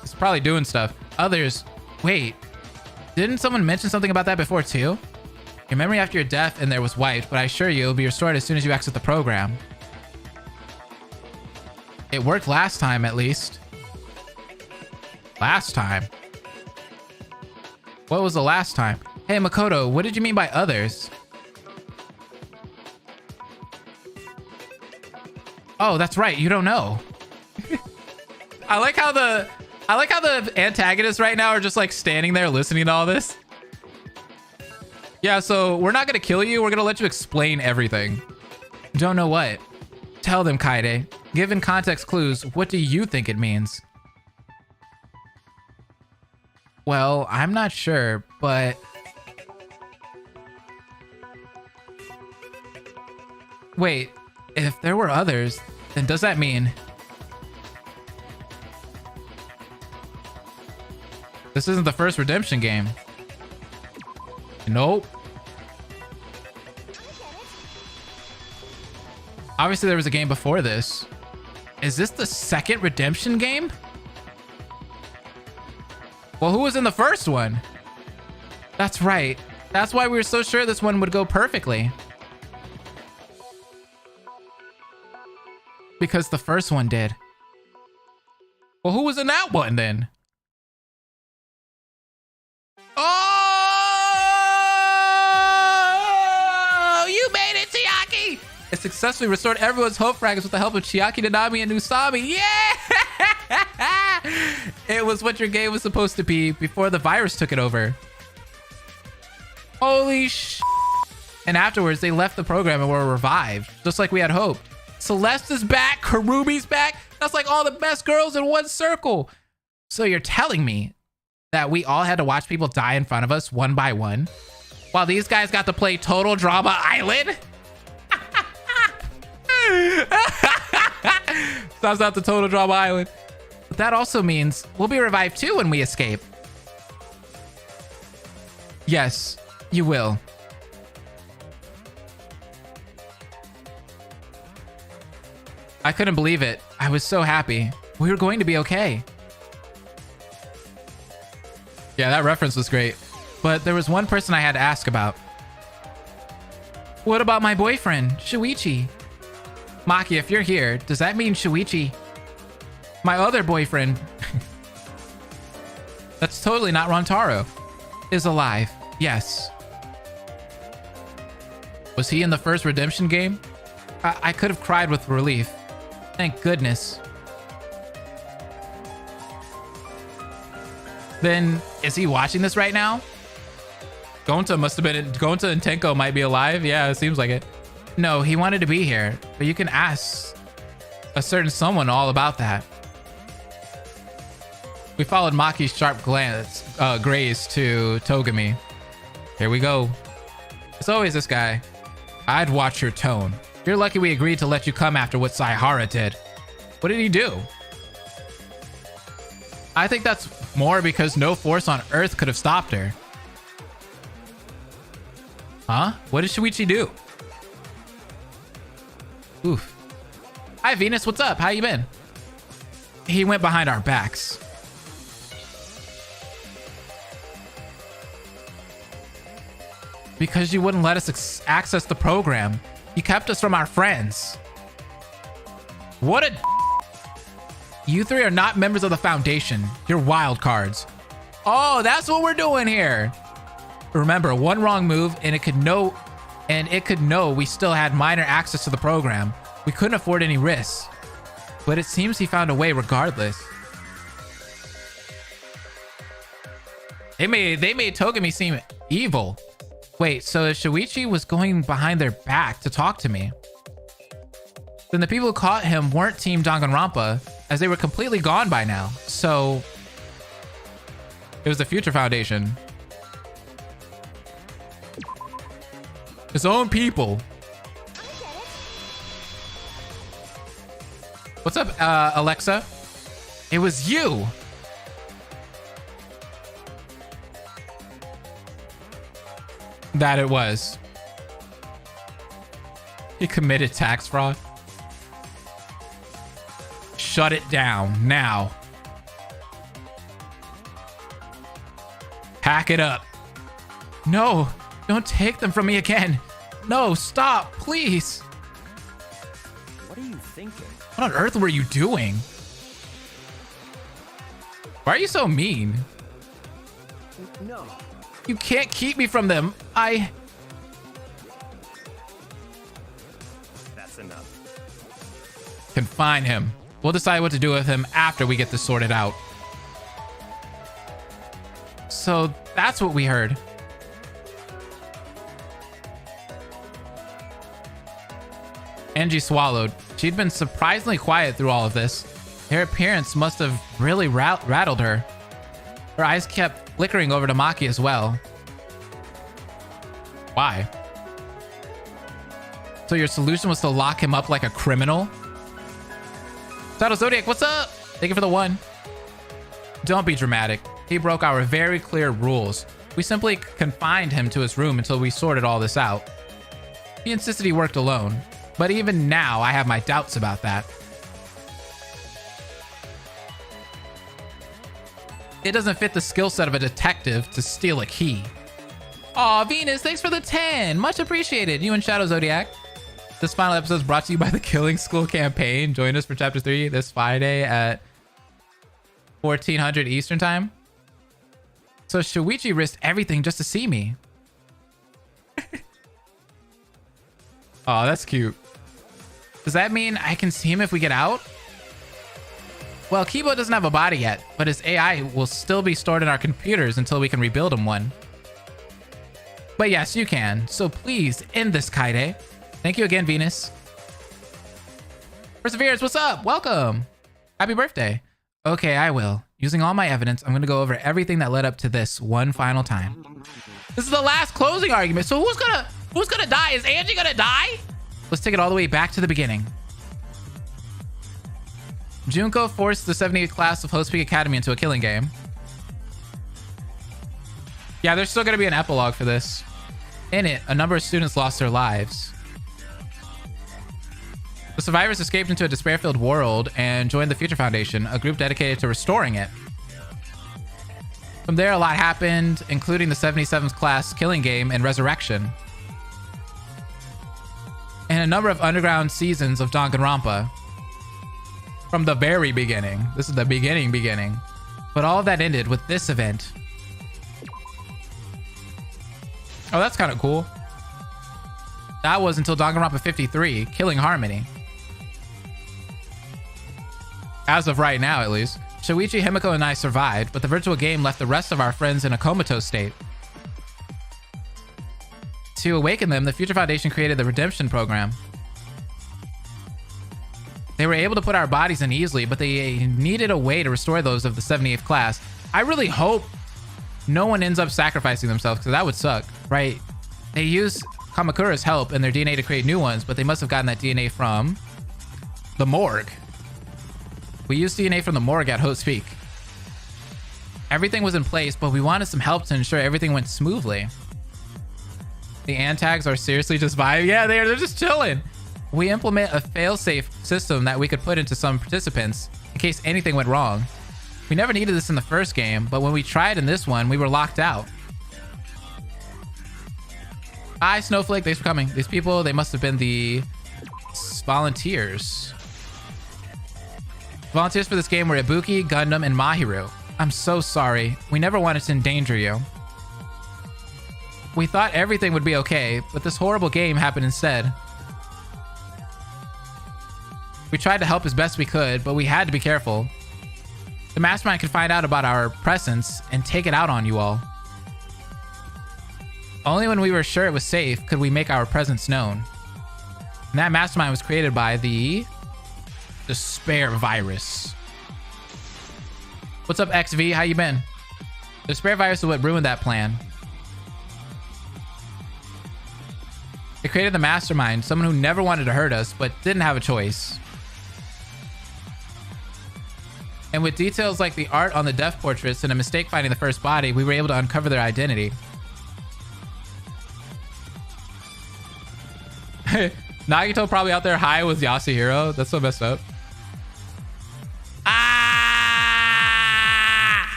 He's probably doing stuff. Others, wait, didn't someone mention something about that before too? Your memory after your death in there was wiped, but I assure you it'll be restored as soon as you exit the program. It worked last time, at least. Last time? What was the last time? Hey, Makoto, what did you mean by others? Oh, that's right. You don't know. I like how the antagonists right now are just like standing there listening to all this. Yeah, so we're not going to kill you. We're going to let you explain everything. Don't know what? Tell them, Kaede. Given context clues, what do you think it means? Well, I'm not sure, but... Wait, if there were others, then does that mean... This isn't the first Redemption game. Nope. Obviously, there was a game before this. Is this the second Redemption game? Well, who was in the first one? That's right. That's why we were so sure this one would go perfectly. Because the first one did. Well, who was in that one then? Oh! You made it, Chiaki! It successfully restored everyone's hope fragments with the help of Chiaki, Nanami, and Usami. Yeah! It was what your game was supposed to be before the virus took it over. Holy sh! And afterwards, they left the program and were revived, just like we had hoped. Celeste is back, Karumi's back. That's like all the best girls in one circle. So you're telling me that we all had to watch people die in front of us one by one, while these guys got to play Total Drama Island? Sounds out the Total Drama Island. But that also means we'll be revived too when we escape. Yes, you will. I couldn't believe it. I was so happy. We were going to be okay. Yeah, that reference was great. But there was one person I had to ask about. What about my boyfriend, Shuichi? Maki, if you're here, does that mean Shuichi, my other boyfriend, that's totally not Rontaro, is alive? Yes. Was he in the first Redemption game? I could have cried with relief. Thank goodness. Then, is he watching this right now? Gonta must have been... Gonta and Tenko might be alive. Yeah, it seems like it. No, he wanted to be here. But you can ask a certain someone all about that. We followed Maki's sharp glance, graze to Togami. Here we go. It's always this guy. I'd watch your tone. You're lucky we agreed to let you come after what Saihara did. What did he do? I think that's more because no force on Earth could have stopped her. Huh? What did Shuichi do? Oof. Hi, Venus. What's up? How you been? He went behind our backs. Because you wouldn't let us access the program. You kept us from our friends. What a... You three are not members of the Foundation. You're wild cards. Oh, that's what we're doing here. Remember, one wrong move and it could know we still had minor access to the program. We couldn't afford any risks. But it seems he found a way regardless. They made Togami seem evil. Wait, so if Shuichi was going behind their back to talk to me, then the people who caught him weren't Team Danganronpa, as they were completely gone by now. So it was the Future Foundation. His own people. What's up, Alexa? It was you. That it was. He committed tax fraud. Shut it down now. Pack it up. No, don't take them from me again. No, stop, please. What are you thinking? What on earth were you doing? Why are you so mean? No. You can't keep me from them. That's enough. Confine him. We'll decide what to do with him after we get this sorted out. So that's what we heard. Angie swallowed. She'd been surprisingly quiet through all of this. Her appearance must have really rattled her. Her eyes kept flickering over to Maki as well. Why? So your solution was to lock him up like a criminal? Shadow Zodiac, what's up? Thank you for the 1. Don't be dramatic. He broke our very clear rules. We simply confined him to his room until we sorted all this out. He insisted he worked alone, but even now I have my doubts about that. It doesn't fit the skill set of a detective to steal a key. Aw, Venus, thanks for the 10. Much appreciated. You and Shadow Zodiac. This final episode is brought to you by the Killing School campaign. Join us for Chapter 3 this Friday at 1400 Eastern Time. So Shuichi risked everything just to see me. Oh, that's cute. Does that mean I can see him if we get out? Well, Kibo doesn't have a body yet, but his AI will still be stored in our computers until we can rebuild him one. But yes, you can. So please end this, Kaide. Thank you again, Venus. Perseverance, what's up? Welcome. Happy birthday. Okay, I will. Using all my evidence, I'm going to go over everything that led up to this one final time. This is the last closing argument. So who's gonna die? Is Angie gonna die? Let's take it all the way back to the beginning. Junko forced the 78th class of Host Peak Academy into a killing game. Yeah, there's still going to be an epilogue for this. In it, a number of students lost their lives. The survivors escaped into a despair-filled world and joined the Future Foundation, a group dedicated to restoring it. From there, a lot happened, including the 77th class killing game and Resurrection. And a number of underground seasons of Danganronpa. From the very beginning. This is the beginning. But all of that ended with this event. Oh, that's kind of cool. That was until Danganronpa 53, Killing Harmony. As of right now, at least. Shuichi, Himiko, and I survived, but the virtual game left the rest of our friends in a comatose state. To awaken them, the Future Foundation created the Redemption program. They were able to put our bodies in easily, but they needed a way to restore those of the 78th class. I really hope no one ends up sacrificing themselves, because that would suck, right? They used Kamakura's help and their DNA to create new ones, but they must have gotten that DNA from the morgue. We used DNA from the morgue at Host Peak. Everything was in place, but we wanted some help to ensure everything went smoothly. The Antags are seriously just vibing. Yeah, they're just chilling. We implement a fail-safe system that we could put into some participants in case anything went wrong. We never needed this in the first game, but when we tried in this one, we were locked out. Hi, Snowflake. Thanks for coming. These people, they must have been the volunteers. Volunteers for this game were Ibuki, Gundam, and Mahiru. I'm so sorry. We never wanted to endanger you. We thought everything would be okay, but this horrible game happened instead. We tried to help as best we could, but we had to be careful. The Mastermind could find out about our presence and take it out on you all. Only when we were sure it was safe could we make our presence known. And that Mastermind was created by the Despair Virus. What's up, XV? How you been? The Despair Virus is what ruined that plan. They created the Mastermind, someone who never wanted to hurt us, but didn't have a choice. And with details like the art on the death portraits and a mistake finding the first body, we were able to uncover their identity. Nagito probably out there high with Yasuhiro. That's so messed up.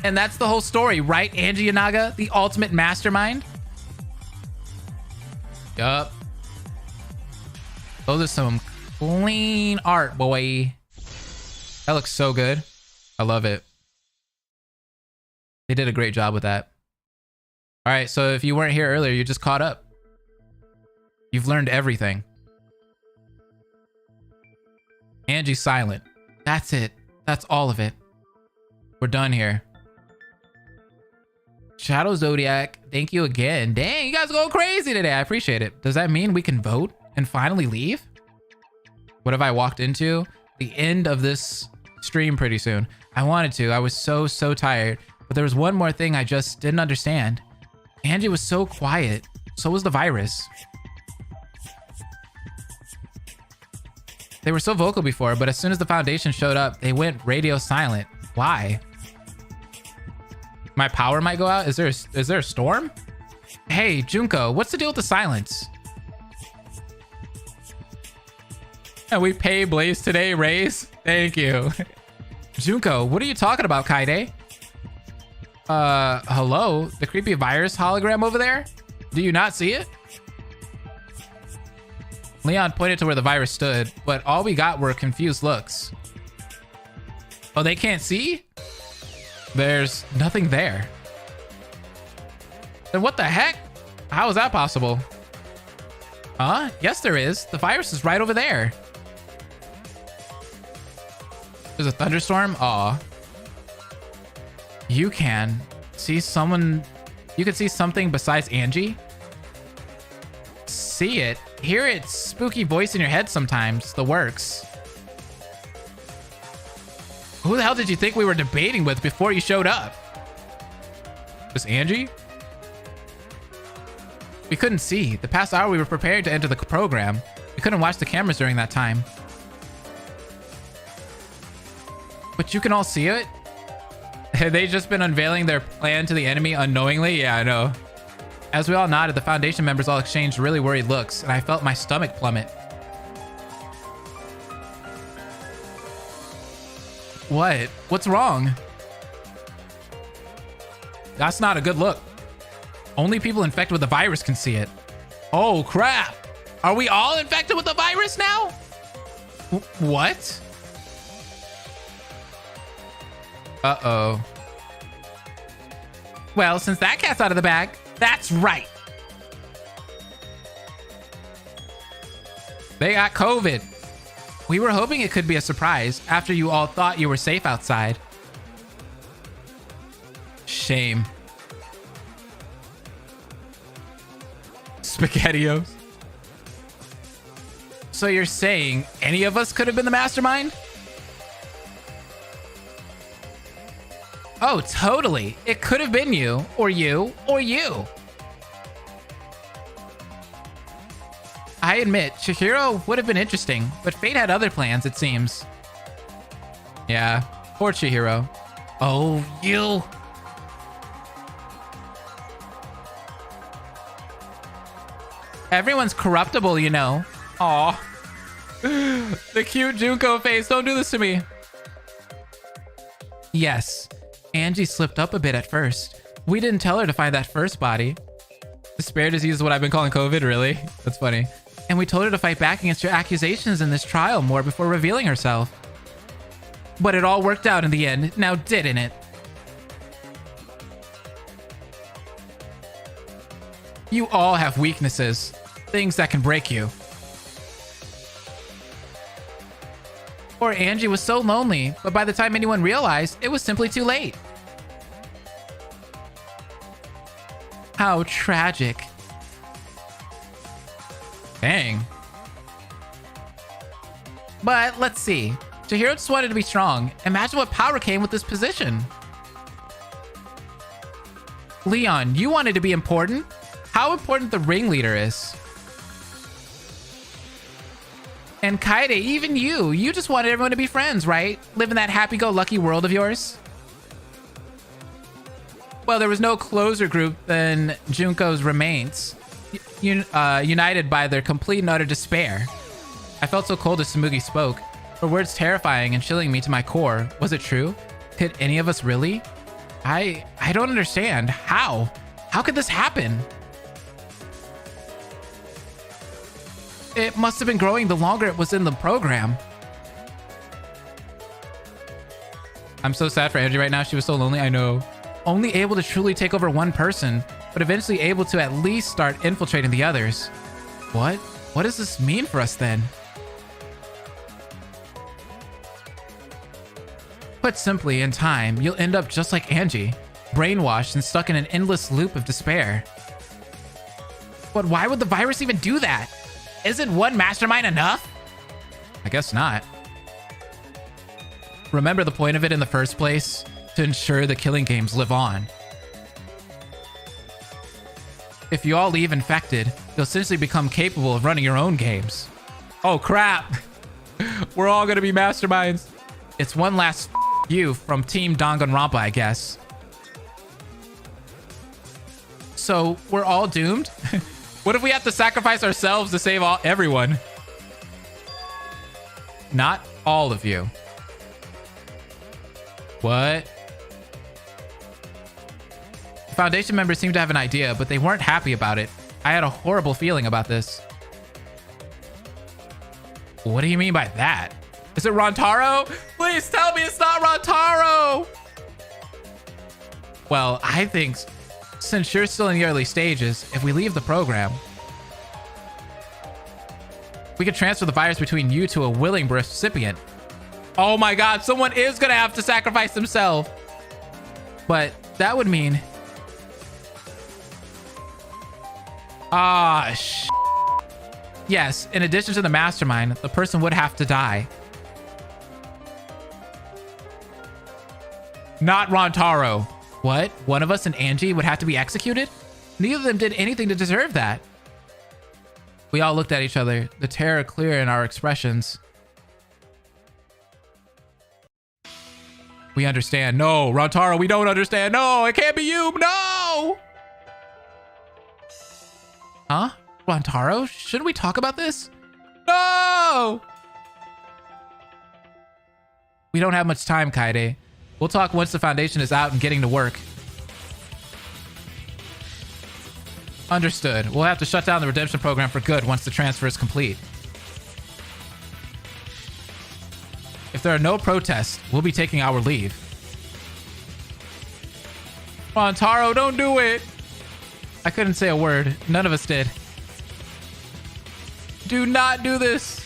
And that's the whole story, right, Angie Yanaga? The ultimate mastermind? Yup. Those are some clean art, boy. That looks so good. I love it. They did a great job with that. All right, so if you weren't here earlier, you just caught up. You've learned everything. Angie's silent. That's it. That's all of it. We're done here. Shadow Zodiac, thank you again. Dang, you guys are going crazy today. I appreciate it. Does that mean we can vote and finally leave? What have I walked into? The end of this stream pretty soon. I wanted to. I was so tired. But there was one more thing I just didn't understand. Angie was so quiet. So was the virus. They were so vocal before, but as soon as the Foundation showed up, they went radio silent. Why? My power might go out? Is there a storm? Hey, Junko, what's the deal with the silence? And we pay Blaze today, Raze. Thank you. Junko, what are you talking about, Kaide? Hello? The creepy virus hologram over there? Do you not see it? Leon pointed to where the virus stood, but all we got were confused looks. Oh, they can't see? There's nothing there. Then what the heck? How is that possible? Huh? Yes, there is. The virus is right over there. There's a thunderstorm? Aw. You can see someone... You can see something besides Angie? See it? Hear its spooky voice in your head sometimes. The works. Who the hell did you think we were debating with before you showed up? Was Angie? We couldn't see. The past hour we were prepared to enter the program. We couldn't watch the cameras during that time. But you can all see it? Have they just been unveiling their plan to the enemy unknowingly? Yeah, I know. As we all nodded, the Foundation members all exchanged really worried looks, and I felt my stomach plummet. What? What's wrong? That's not a good look. Only people infected with the virus can see it. Oh, crap. Are we all infected with the virus now? What? Uh-oh. Well, since that cat's out of the bag, that's right. They got COVID. We were hoping it could be a surprise after you all thought you were safe outside. Shame. SpaghettiOs. So you're saying any of us could have been the mastermind? Oh, totally. It could have been you, or you, or you. I admit, Chihiro would have been interesting, but fate had other plans, it seems. Yeah, poor Chihiro. Oh, you. Everyone's corruptible, you know. Aw. The cute Junko face. Don't do this to me. Yes. Angie slipped up a bit at first. We didn't tell her to find that first body. Despair disease is what I've been calling COVID, really? That's funny. And we told her to fight back against your accusations in this trial more before revealing herself. But it all worked out in the end, now didn't it? You all have weaknesses. Things that can break you. Poor Angie was so lonely, but by the time anyone realized, it was simply too late. How tragic. Dang. But let's see. Chihiro just wanted to be strong. Imagine what power came with this position. Leon, you wanted to be important? How important the ringleader is. And Kaede, even you just wanted everyone to be friends, right? Live in that happy-go-lucky world of yours. Well, there was no closer group than Junko's remains, united by their complete and utter despair. I felt so cold as Tsumugi spoke, her words terrifying and chilling me to my core. Was it true? Could any of us really? I don't understand. How? How could this happen? It must have been growing the longer it was in the program. I'm so sad for Angie right now. She was so lonely. I know. Only able to truly take over one person, but eventually able to at least start infiltrating the others. What? What does this mean for us then? Put simply, in time, you'll end up just like Angie, brainwashed and stuck in an endless loop of despair. But why would the virus even do that? Isn't one mastermind enough? I guess not. Remember the point of it in the first place? To ensure the killing games live on. If you all leave infected, you'll essentially become capable of running your own games. Oh crap! We're all gonna be masterminds. It's one last you from Team Danganronpa, I guess. So we're all doomed? What if we have to sacrifice ourselves to save everyone? Not all of you. What? The Foundation members seemed to have an idea, but they weren't happy about it. I had a horrible feeling about this. What do you mean by that? Is it Rontaro? Please tell me it's not Rontaro! Well, I think since you're still in the early stages, if we leave the program, we could transfer the virus between you to a willing recipient. Oh my god, someone is gonna have to sacrifice themselves. But that would mean... Yes, in addition to the mastermind, the person would have to die. Not Rontaro. What? One of us and Angie would have to be executed? Neither of them did anything to deserve that. We all looked at each other, the terror clear in our expressions. We understand. No, Rontaro, we don't understand. No, it can't be you. No! Huh? Rontaro? Shouldn't we talk about this? No! We don't have much time, Kaede. We'll talk once the Foundation is out and getting to work. Understood. We'll have to shut down the redemption program for good once the transfer is complete. If there are no protests, we'll be taking our leave. Rontaro, don't do it! I couldn't say a word. None of us did. Do not do this!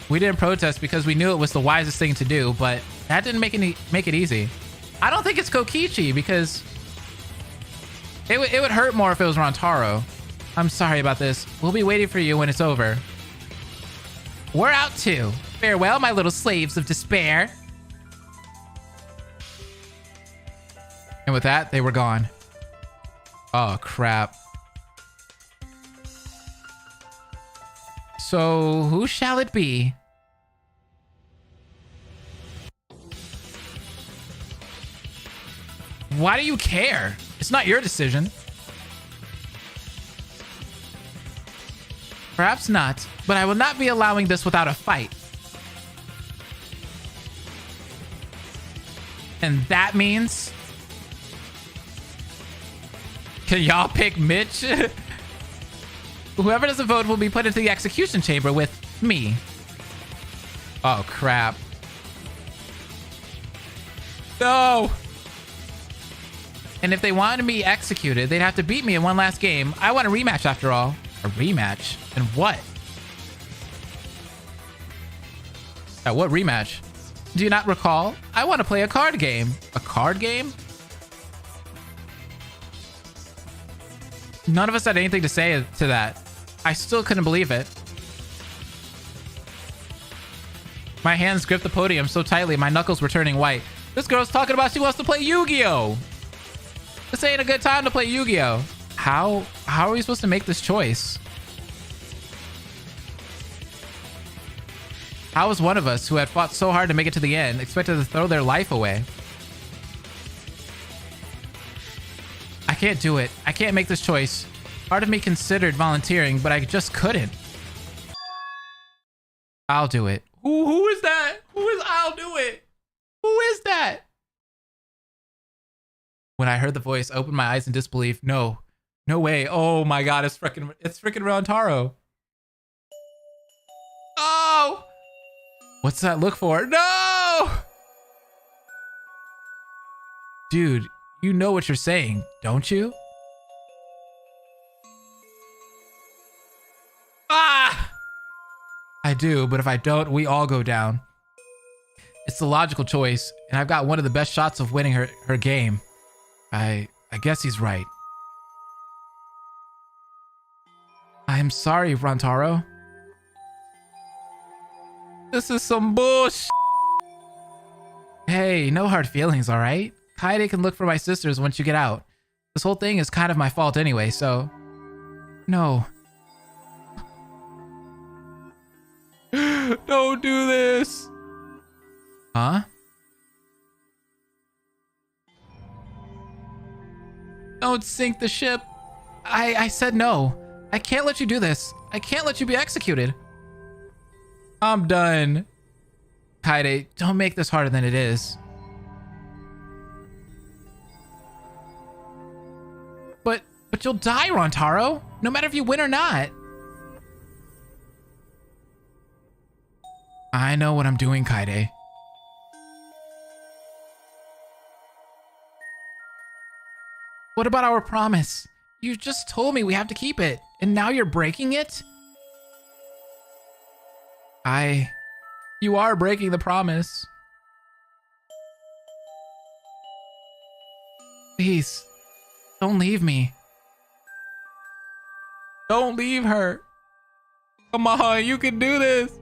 We didn't protest because we knew it was the wisest thing to do, but that didn't make it easy. I don't think it's Kokichi because it would hurt more if it was Rontaro. I'm sorry about this. We'll be waiting for you when it's over. We're out too. Farewell, my little slaves of despair. And with that, they were gone. Oh, crap. So, who shall it be? Why do you care? It's not your decision. Perhaps not, but I will not be allowing this without a fight. And that means... Can y'all pick Mitch? Whoever doesn't vote will be put into the execution chamber with me. Oh, crap. No! And if they wanted me executed, they'd have to beat me in one last game. I want a rematch after all. A rematch? And what? What rematch? Do you not recall? I want to play a card game. A card game? None of us had anything to say to that. I still couldn't believe it. My hands gripped the podium so tightly my knuckles were turning white. This girl's talking about she wants to play Yu-Gi-Oh! This ain't a good time to play Yu-Gi-Oh! How are we supposed to make this choice? How was one of us who had fought so hard to make it to the end expected to throw their life away? I can't do it. I can't make this choice. Part of me considered volunteering, but I just couldn't. I'll do it. Who is that? I'll do it. Who is that? When I heard the voice, I opened my eyes in disbelief. No way. Oh my God, it's freaking Rantaro. Oh! What's that look for? No! Dude, you know what you're saying, don't you? Ah! I do, but if I don't, we all go down. It's the logical choice, and I've got one of the best shots of winning her game. I guess he's right. I'm sorry, Rantaro. This is some bullshit. Hey, no hard feelings, all right? Kaede can look for my sisters once you get out. This whole thing is kind of my fault anyway, so... No. Don't do this. Huh? Don't sink the ship. I said no. I can't let you do this. I can't let you be executed. I'm done. Kaede, don't make this harder than it is. But you'll die, Rantaro. No matter if you win or not. I know what I'm doing, Kaede. What about our promise? You just told me we have to keep it, and now you're breaking it? You are breaking the promise. Please, don't leave me. Don't leave her. Come on, you can do this.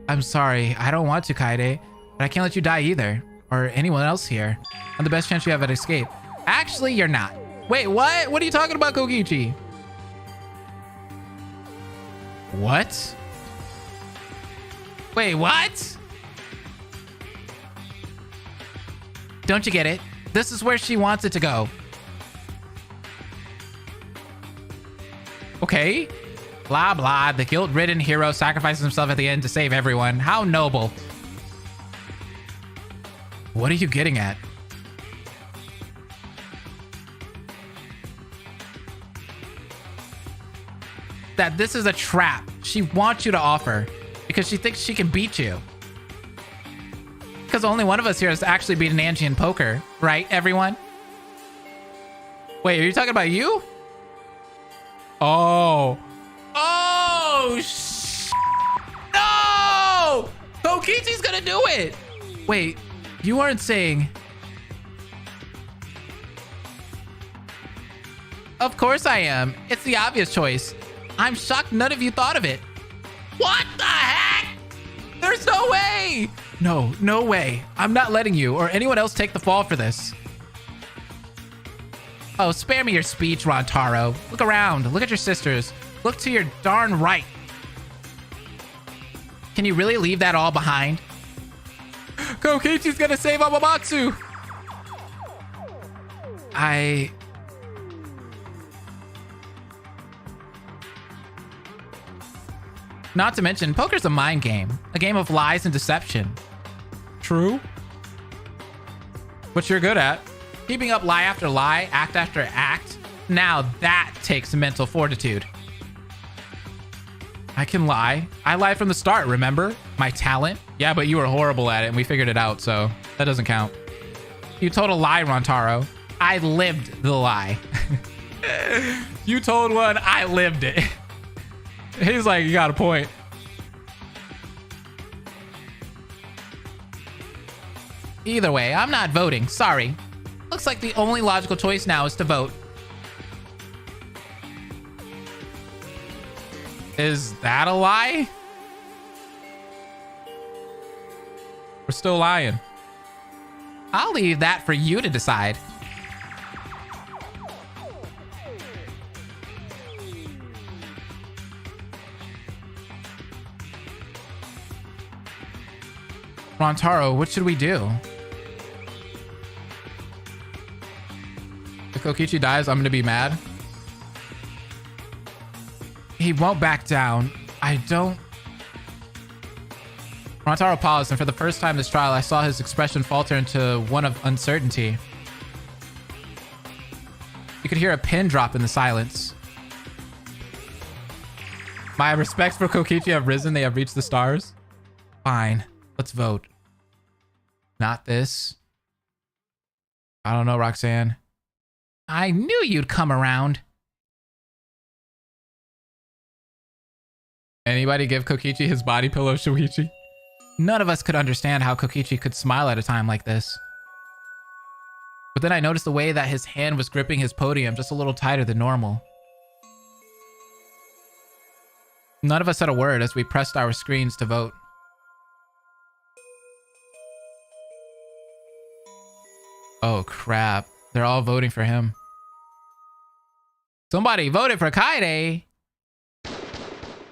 I'm sorry, I don't want to, Kaede, but I can't let you die either, or anyone else here. I'm the best chance you have at escape. Actually, you're not. Wait, what? What are you talking about, Kokichi? What? Wait, what? Don't you get it? This is where she wants it to go. Okay. Blah, blah. The guilt-ridden hero sacrifices himself at the end to save everyone. How noble. What are you getting at? That this is a trap she wants you to offer because she thinks she can beat you. Because only one of us here has actually beaten Angie in poker, right, everyone? Wait, are you talking about you? Oh. Oh, no! Kokichi's gonna do it! Wait, you aren't saying... Of course I am. It's the obvious choice. I'm shocked none of you thought of it. What the heck? There's no way. No way. I'm not letting you or anyone else take the fall for this. Oh, spare me your speech, Rantaro. Look around. Look at your sisters. Look to your darn right. Can you really leave that all behind? Kokichi's gonna save Amamatsu. Not to mention, poker's a mind game. A game of lies and deception. True. What you're good at. Keeping up lie after lie, act after act. Now that takes mental fortitude. I can lie. I lied from the start, remember? My talent? Yeah, but you were horrible at it and we figured it out, so that doesn't count. You told a lie, Rantaro. I lived the lie. You told one, I lived it. He's like, you got a point. Either way, I'm not voting. Sorry. Looks like the only logical choice now is to vote. Is that a lie? We're still lying. I'll leave that for you to decide. Rontaro, what should we do? If Kokichi dies, I'm gonna be mad. He won't back down. I don't... Rontaro paused, and for the first time this trial, I saw his expression falter into one of uncertainty. You could hear a pin drop in the silence. My respects for Kokichi have risen. They have reached the stars. Fine. Let's vote. Not this. I don't know, Roxanne. I knew you'd come around. Anybody give Kokichi his body pillow, Shuichi? None of us could understand how Kokichi could smile at a time like this. But then I noticed the way that his hand was gripping his podium just a little tighter than normal. None of us said a word as we pressed our screens to vote. Oh crap. They're all voting for him. Somebody voted for Kaide.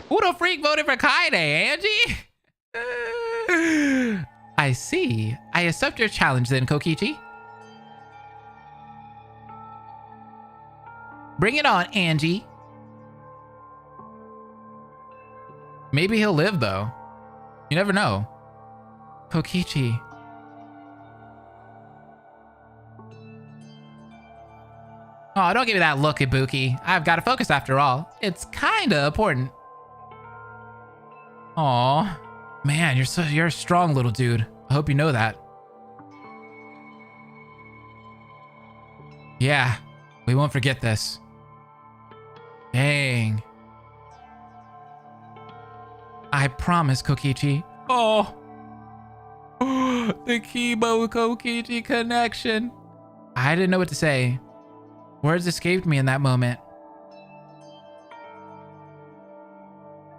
Who the freak voted for Kaide, Angie? I see. I accept your challenge then, Kokichi. Bring it on, Angie. Maybe he'll live, though. You never know. Kokichi. Oh, don't give me that look, Ibuki. I've got to focus after all. It's kinda important. Aw. Man, you're a strong little dude. I hope you know that. Yeah, we won't forget this. Dang. I promise, Kokichi. Oh. The Kibo Kokichi connection. I didn't know what to say. Words escaped me in that moment.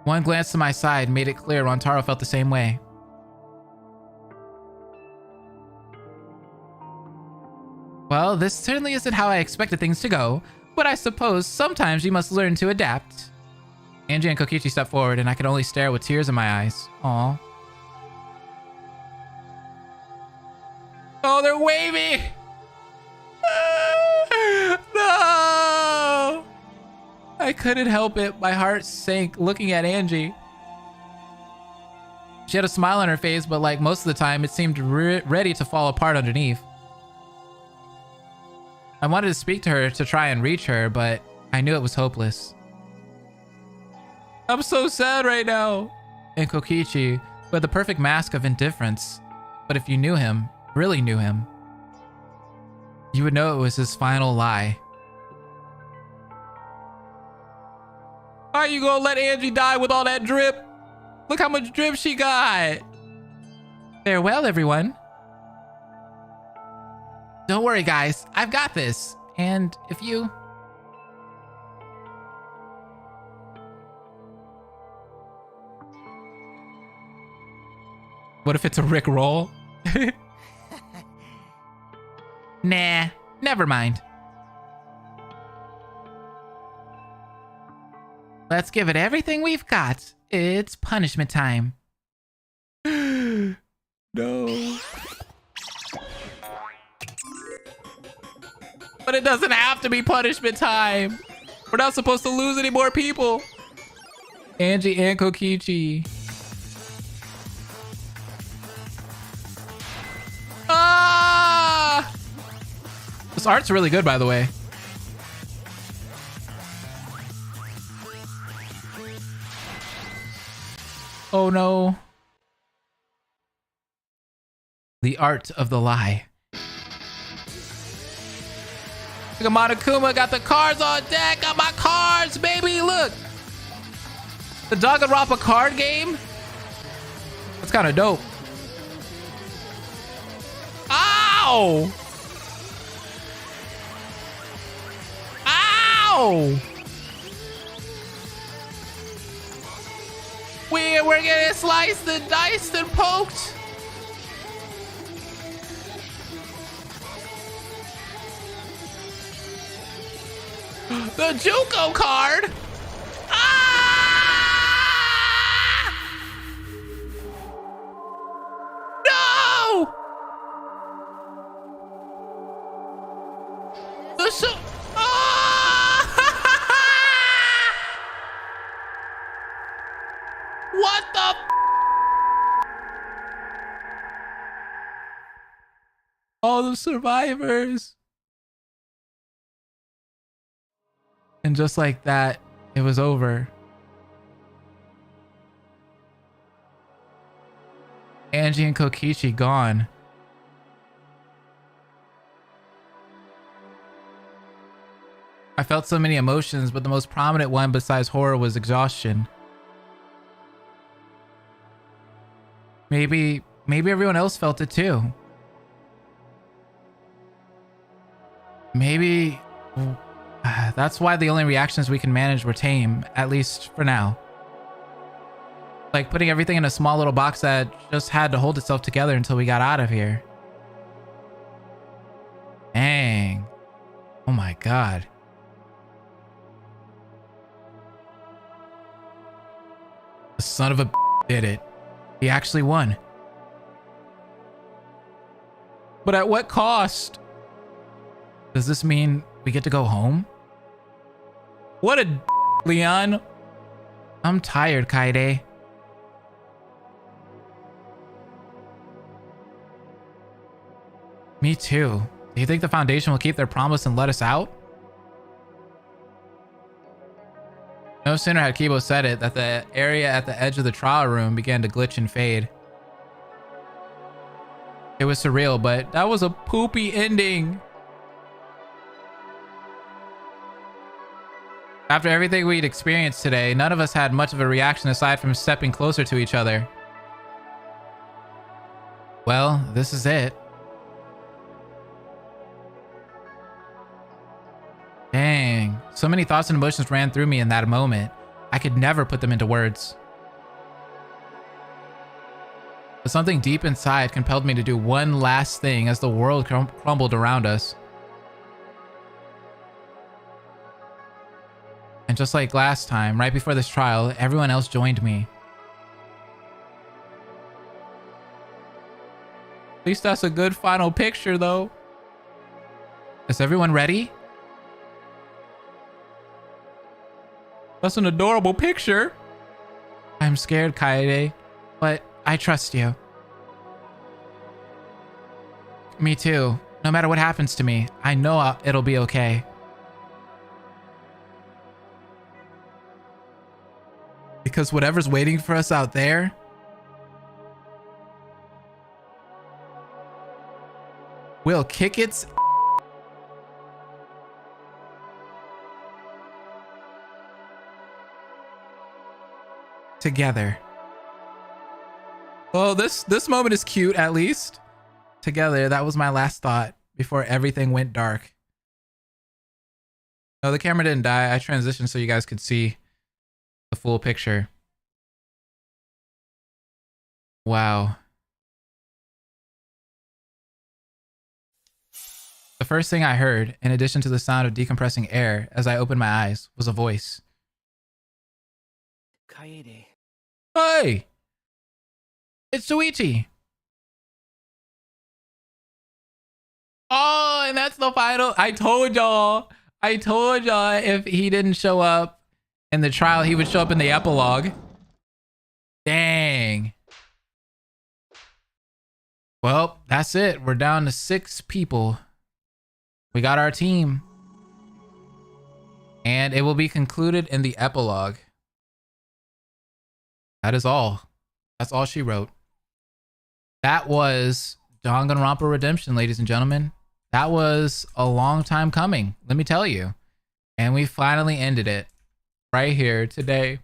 One glance to my side made it clear Rontaro felt the same way. Well, this certainly isn't how I expected things to go, but I suppose sometimes you must learn to adapt. Angie and Kokichi stepped forward, and I could only stare with tears in my eyes. Aw. Oh, they're waving! No! I couldn't help it. My heart sank looking at Angie. She had a smile on her face, but like most of the time, it seemed ready to fall apart underneath. I wanted to speak to her to try and reach her, but I knew it was hopeless. I'm so sad right now. And Kokichi, with the perfect mask of indifference. But if you knew him, really knew him, you would know it was his final lie. How you gonna let Angie die with all that drip? Look how much drip she got. Farewell, everyone. Don't worry, guys. I've got this. And if you... What if it's a Rick roll? Nah, never mind. Let's give it everything we've got. It's punishment time. No. But it doesn't have to be punishment time. We're not supposed to lose any more people. Angie and Kokichi. Ah! This art's really good, by the way. Oh no. The art of the lie. Look at Monokuma, got the cards on deck. Got my cards, baby. Look. The Danganronpa card game. That's kind of dope. Ow! Ow! We're getting sliced and diced and poked. The Juco card. Ah! No! so. Ah! What the? All the survivors. And just like that, it was over. Angie and Kokichi gone. I felt so many emotions, but the most prominent one besides horror was exhaustion. Maybe everyone else felt it too. Maybe that's why the only reactions we can manage were tame, at least for now. Like putting everything in a small little box that just had to hold itself together until we got out of here. Dang. Oh my god. The son of a did it. He actually won. But at what cost? Does this mean we get to go home? What a Leon. I'm tired, Kaede. Me too. Do you think the Foundation will keep their promise and let us out? No sooner had Kibo said it that the area at the edge of the trial room began to glitch and fade. It was surreal, but that was a poopy ending. After everything we'd experienced today, none of us had much of a reaction aside from stepping closer to each other. Well, this is it. Dang, so many thoughts and emotions ran through me in that moment. I could never put them into words. But something deep inside compelled me to do one last thing as the world crumbled around us. And just like last time, right before this trial, everyone else joined me. At least that's a good final picture, though. Is everyone ready? That's an adorable picture. I'm scared, Kaede, but I trust you. Me too. No matter what happens to me, I know it'll be okay. Because whatever's waiting for us out there will kick its together. Oh, this moment is cute, at least. Together, that was my last thought before everything went dark. No, the camera didn't die. I transitioned so you guys could see the full picture. Wow. The first thing I heard, in addition to the sound of decompressing air as I opened my eyes, was a voice. Kaede. Hey! It's Suichi! Oh, and that's the final. I told y'all if he didn't show up in the trial, he would show up in the epilogue. Dang. Well, that's it. We're down to 6 people. We got our team. And it will be concluded in the epilogue. That is all. That's all she wrote. That was Danganronpa Redemption, ladies and gentlemen. That was a long time coming, let me tell you. And we finally ended it right here today.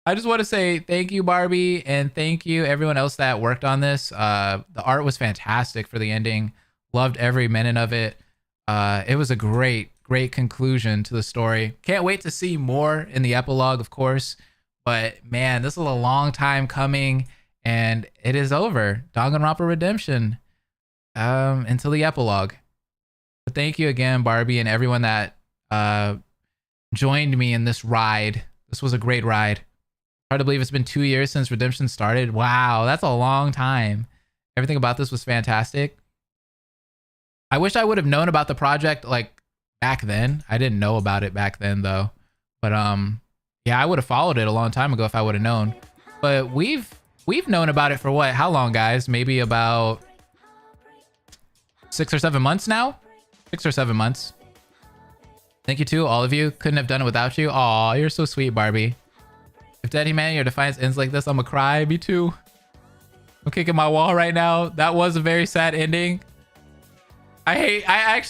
I just want to say thank you, Barbie, and thank you everyone else that worked on this. The art was fantastic for the ending. Loved every minute of it. It was a great conclusion to the story. Can't wait to see more in the epilogue, of course. But man, this is a long time coming, and it is over. Danganronpa Redemption. Until the epilogue. But thank you again, Barbie, and everyone that joined me in this ride. This was a great ride. Hard to believe it's been 2 years since Redemption started. Wow, that's a long time. Everything about this was fantastic. I wish I would have known about the project like back then. I didn't know about it back then though. But yeah, I would have followed it a long time ago if I would have known. But we've known about it for what? How long, guys? Maybe about 6 or 7 months now? 6 or 7 months. Thank you to all of you. Couldn't have done it without you. Aw, you're so sweet, Barbie. If Daddy Man, your defiance ends like this, I'm gonna cry. Me too. I'm kicking my wall right now. That was a very sad ending. I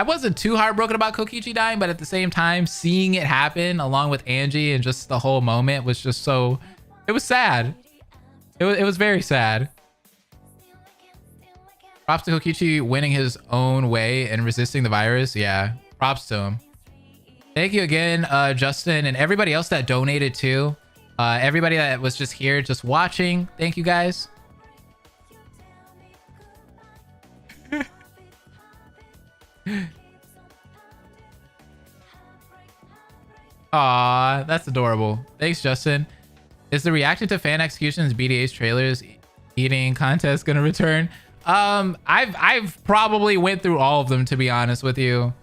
wasn't too heartbroken about Kokichi dying, but at the same time, seeing it happen along with Angie and just the whole moment was just so, it was sad. It was very sad. Props to Kokichi winning his own way and resisting the virus. Yeah, props to him. Thank you again, Justin, and everybody else that donated too. Everybody that was just here, just watching. Thank you guys. Aw, that's adorable. Thanks, Justin. Is the reacting to fan executions BDA's trailers eating contest gonna return? I've probably went through all of them, to be honest with you.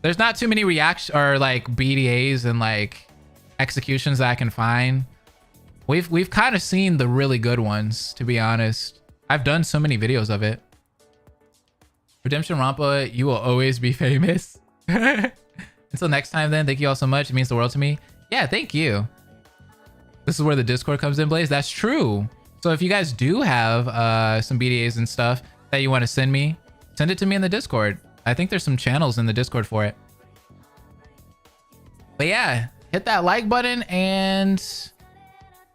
There's not too many reaction or like BDAs and like executions that I can find. We've kind of seen the really good ones, to be honest. I've done so many videos of it. Redemption Rampa, you will always be famous. Until next time then, thank you all so much. It means the world to me. Yeah, thank you. This is where the Discord comes in, Blaze. That's true. So if you guys do have some BDAs and stuff that you want to send me, send it to me in the Discord. I think there's some channels in the Discord for it. But yeah, hit that like button, and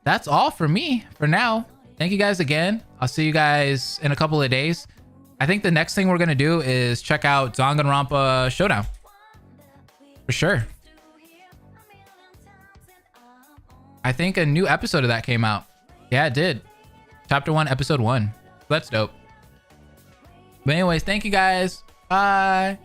that's all for me for now. Thank you guys again. I'll see you guys in a couple of days. I think the next thing we're going to do is check out Danganronpa Showdown. For sure. I think a new episode of that came out. Yeah, it did. Chapter 1, episode 1. That's dope. But anyways, thank you guys. Bye.